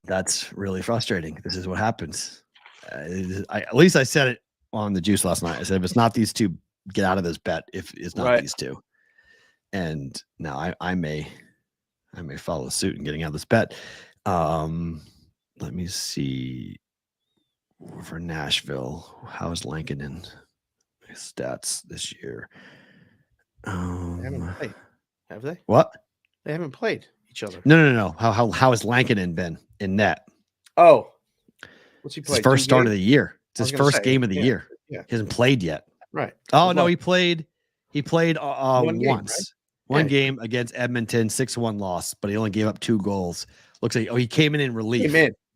That's really frustrating. This is what happens. At least I said it on the juice last night. I said, if it's not these two, get out of this bet. If it's not these two. And now I may follow suit in getting out of this bet. Let me see. For Nashville, how is Lankinen stats this year? They haven't played, have they? What? They haven't played each other. No. How has Lankinen been in net? Oh, what's he played? His first start of the year. It's his first game of the year. Yeah, he hasn't played yet. Right. Oh no, he played. He played once. Game, right? One game against Edmonton, 6-1 loss, but he only gave up 2 goals. Looks like he came in relief.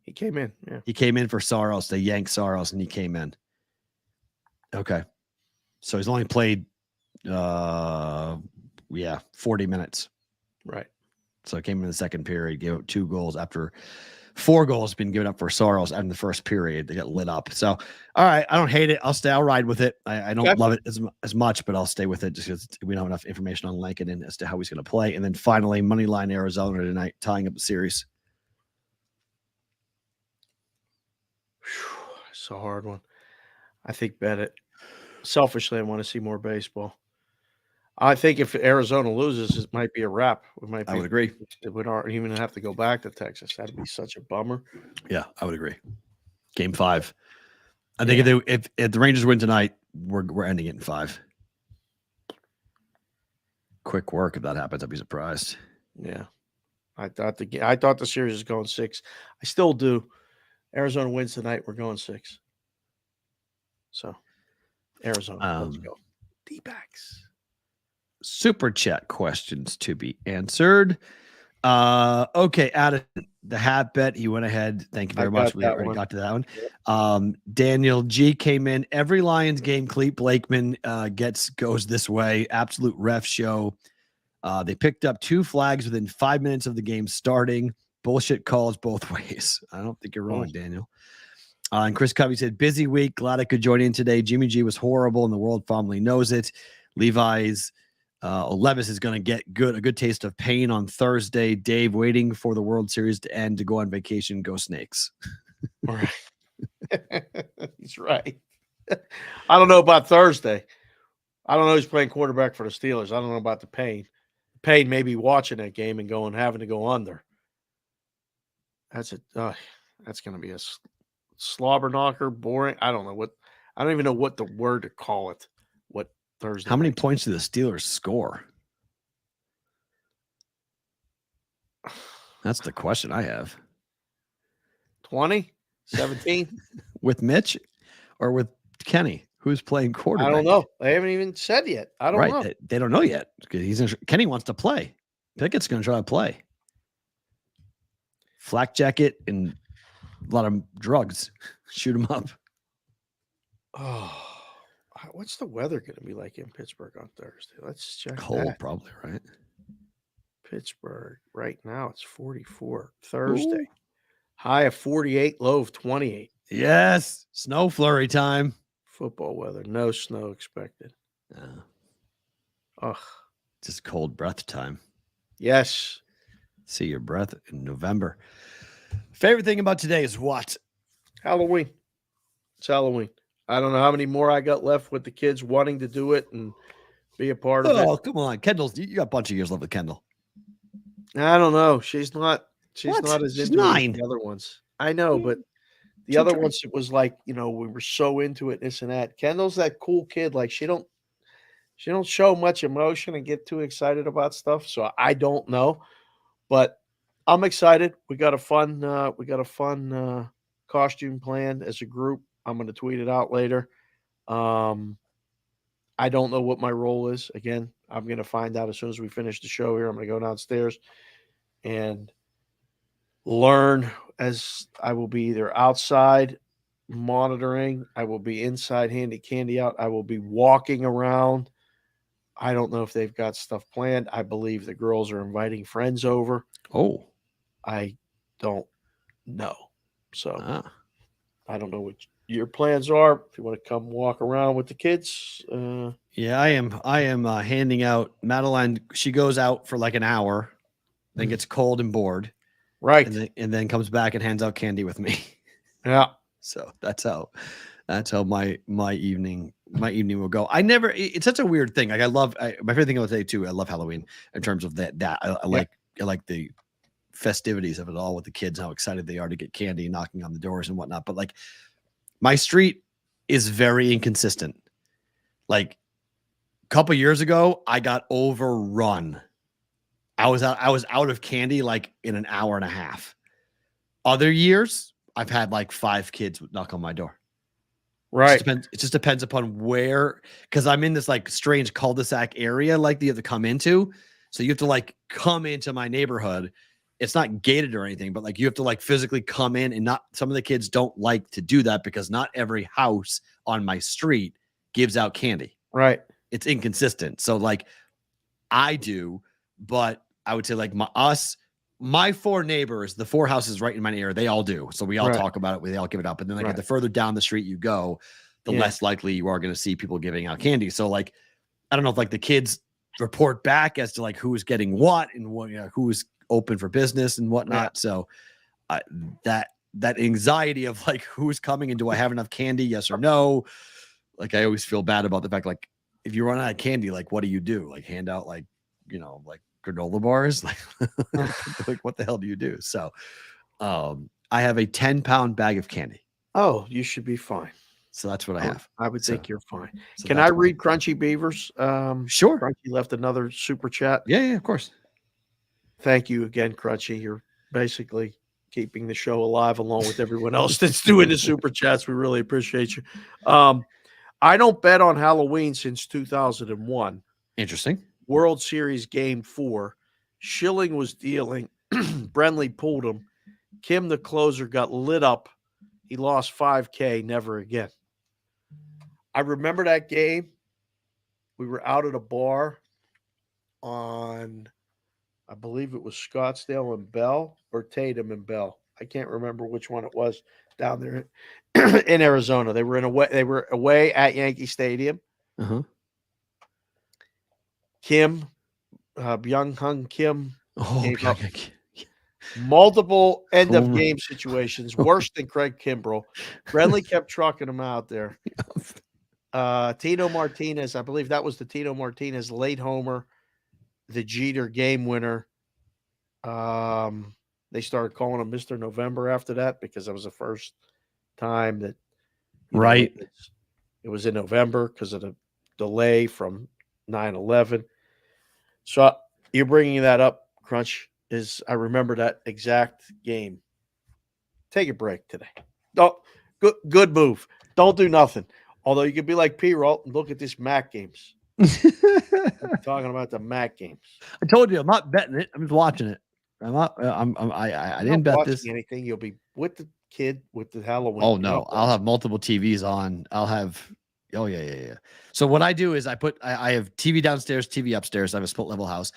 He came in. Yeah. He came in for Saros. They yanked Saros, and he came in. Okay, so he's only played 40 minutes. Right. So he came in the second period, gave up 2 goals after 4 goals been given up for Saros in the first period. They got lit up. So, all right, I don't hate it. I'll ride with it. I don't love it as much, but I'll stay with it just because we don't have enough information on Lankinen as to how he's going to play. And then finally, money line Arizona tonight, tying up the series. It's a hard one. I think bet it. Selfishly, I want to see more baseball. I think if Arizona loses, it might be a wrap. I would agree. We don't even have to go back to Texas. That'd be such a bummer. Yeah, I would agree. Game 5. I think if the Rangers win tonight, we're ending it in 5. Quick work. If that happens, I'd be surprised. Yeah, I thought the series was going 6. I still do. Arizona wins tonight. We're going 6. So, Arizona, let's go. D-backs. Super chat questions to be answered. Okay, Adam, the hat bet. He went ahead. Thank you very much. We already got to that one. Daniel G came in. Every Lions game, Clete Blakeman goes this way. Absolute ref show. They picked up 2 flags within 5 minutes of the game starting. Bullshit calls both ways. I don't think you're wrong, Daniel. And Chris Covey said, busy week. Glad I could join in today. Jimmy G was horrible, and the world family knows it. Levi's Levis is going to get a good taste of pain on Thursday. Dave waiting for the World Series to end to go on vacation. Go Snakes. All right. He's right. I don't know about Thursday. I don't know who's playing quarterback for the Steelers. I don't know about the Payne. Payne may be watching that game and having to go under. That's going to be a slobber knocker, boring. I don't even know what the word to call it. What Thursday? How many points do the Steelers score? That's the question I have. 20, 17 with Mitch or with Kenny, who's playing quarterback? I don't know. They haven't even said yet. I don't know. They don't know yet because Kenny wants to play. Pickett's going to try to play. Flak jacket and a lot of drugs. Shoot him up. Oh, what's the weather going to be like in Pittsburgh on Thursday? Let's check. Cold, probably, right? Pittsburgh right now it's 44. Thursday. Ooh. High of 48, low of 28. Yes. Snow flurry time. Football weather. No snow expected. Ugh. Just cold breath time. Yes. See your breath in November. Favorite thing about today is what? Halloween. It's Halloween. I don't know how many more I got left with the kids wanting to do it and be a part of it. Oh, come on. Kendall's, you got a bunch of years left with Kendall. I don't know. She's not as into 9. The other ones. I know, but the other ones, it was like, we were so into it, this and that. Kendall's that cool kid. Like she don't show much emotion and get too excited about stuff. So I don't know, but I'm excited. We got a fun costume planned as a group. I'm going to tweet it out later. I don't know what my role is. Again, I'm going to find out as soon as we finish the show here. I'm going to go downstairs and learn, as I will be either outside monitoring, I will be inside handing candy out, I will be walking around. I don't know if they've got stuff planned. I believe the girls are inviting friends over. Oh, I don't know. So I don't know what your plans are. If you want to come walk around with the kids. Yeah, I am handing out. Madeline, she goes out for like an hour, then gets cold and bored. Right. And then comes back and hands out candy with me. Yeah. So that's how my evening will go. It's such a weird thing. Like my favorite thing I would say too, I love Halloween in terms of that. I like the festivities of it all with the kids, how excited they are to get candy, knocking on the doors and whatnot. But like my street is very inconsistent. Like a couple years ago, I got overrun. I was out of candy like in an hour and a half. Other years, I've had like 5 kids knock on my door. Right. It just depends upon where, because I'm in this like strange cul-de-sac area like you have to come into. So you have to like come into my neighborhood. It's not gated or anything, but like you have to like physically come in, and some of the kids don't like to do that because not every house on my street gives out candy. Right. It's inconsistent. So like I do, but I would say like my 4 neighbors, the 4 houses right in my area, they all do. So we all talk about it. We all give it up. And then like the further down the street you go, the less likely you are going to see people giving out candy. So like, I don't know if like the kids report back as to like who's getting what and what, who's open for business and whatnot. Yeah. So that anxiety of like who's coming and do I have enough candy? Yes or no? Like I always feel bad about the fact like if you run out of candy, like what do you do? Like hand out like like granola bars? Like, like what the hell do you do? So I have a 10-pound bag of candy. Oh, you should be fine. So that's what I have. I would think you're fine. So can I read Crunchy Beavers? Sure. Crunchy left another super chat. Yeah, of course. Thank you again, Crunchy. You're basically keeping the show alive along with everyone else that's doing the super chats. We really appreciate you. I don't bet on Halloween since 2001. Interesting. World Series Game 4. Schilling was dealing. Brenly pulled him. Kim, the closer, got lit up. He lost $5K. Never again. I remember that game. We were out at a bar on, I believe it was Scottsdale and Bell or Tatum and Bell. I can't remember which one it was down there in Arizona. They were away at Yankee Stadium. Uh-huh. Kim, Byung-Hun Kim. Oh, Multiple end of Home- game situations, worse than Craig Kimbrell. Brenly kept trucking him out there. Tino Martinez, I believe that was the Tino Martinez late homer, the Jeter game winner. They started calling him Mr. November after that because that was the first time that Right. it was in November because of the delay from 9/11. So you're bringing that up, Crunch. I remember that exact game. Take a break today. Don't good move. Don't do nothing. Although you could be like Perrault and look at this MAC games. I'm talking about the MAC games. I told you I'm not betting it. I'm just watching it. I didn't bet this. Anything. You'll be with the kid with the Halloween. Oh no, I'll have multiple TVs on. I'll have. Oh yeah. So what I do is I have TV downstairs, TV upstairs. I have a split level house.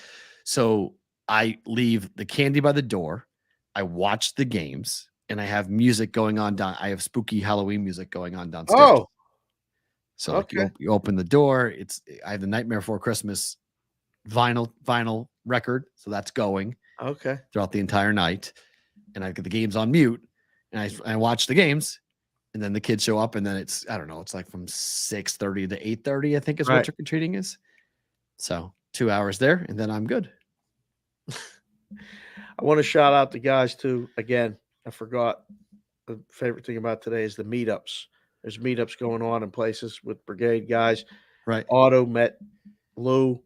So I leave the candy by the door. I watch the games, and I have music going on down. I have spooky Halloween music going on downstairs. Oh, so like you open the door. I have the Nightmare Before Christmas vinyl record, so that's going throughout the entire night, and I get the games on mute, and I watch the games, and then the kids show up, and then it's like from 6:30 to 8:30, I think is what trick or treating is. So 2 hours there, and then I'm good. I want to shout out the guys too. Again, I forgot the favorite thing about today is the meetups. There's meetups going on in places with Brigade guys. Right. Otto met Lou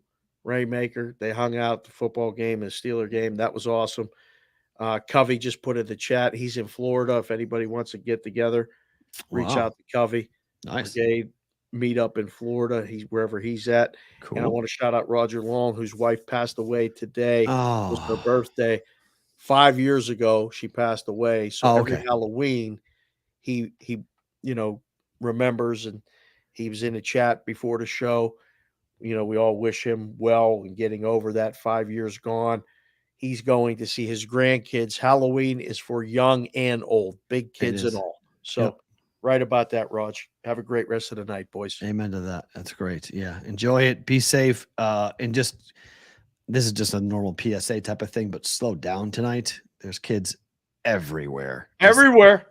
Raymaker. They hung out at the football game and Steeler game. That was awesome. Covey just put in the chat. He's in Florida. If anybody wants to get together, reach out to Covey. Nice. Brigade meet up in Florida. He's wherever he's at. Cool. And I want to shout out Roger Long, whose wife passed away today. It was her birthday. 5 years ago, she passed away. So every Halloween, he remembers, and he was in the chat before the show. We all wish him well in getting over that 5 years gone. He's going to see his grandkids. Halloween is for young and old, big kids and all. So right about that, Raj. Have a great rest of the night, boys. Amen to that. That's great. Yeah. Enjoy it. Be safe. And this is just a normal PSA type of thing, but slow down tonight. There's kids everywhere. Everywhere.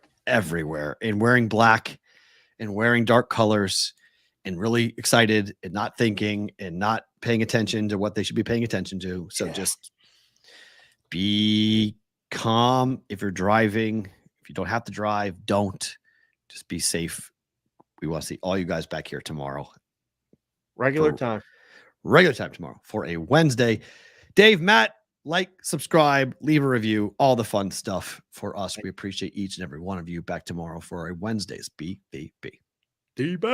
And wearing black and wearing dark colors and really excited and not thinking and not paying attention to what they should be paying attention to. So just be calm. If you're driving, if you don't have to drive, don't. Just be safe. We want to see all you guys back here tomorrow. Regular time tomorrow for a Wednesday. Dave, Matt, like, subscribe, leave a review, all the fun stuff for us. We appreciate each and every one of you. Back tomorrow for a Wednesday's BBB.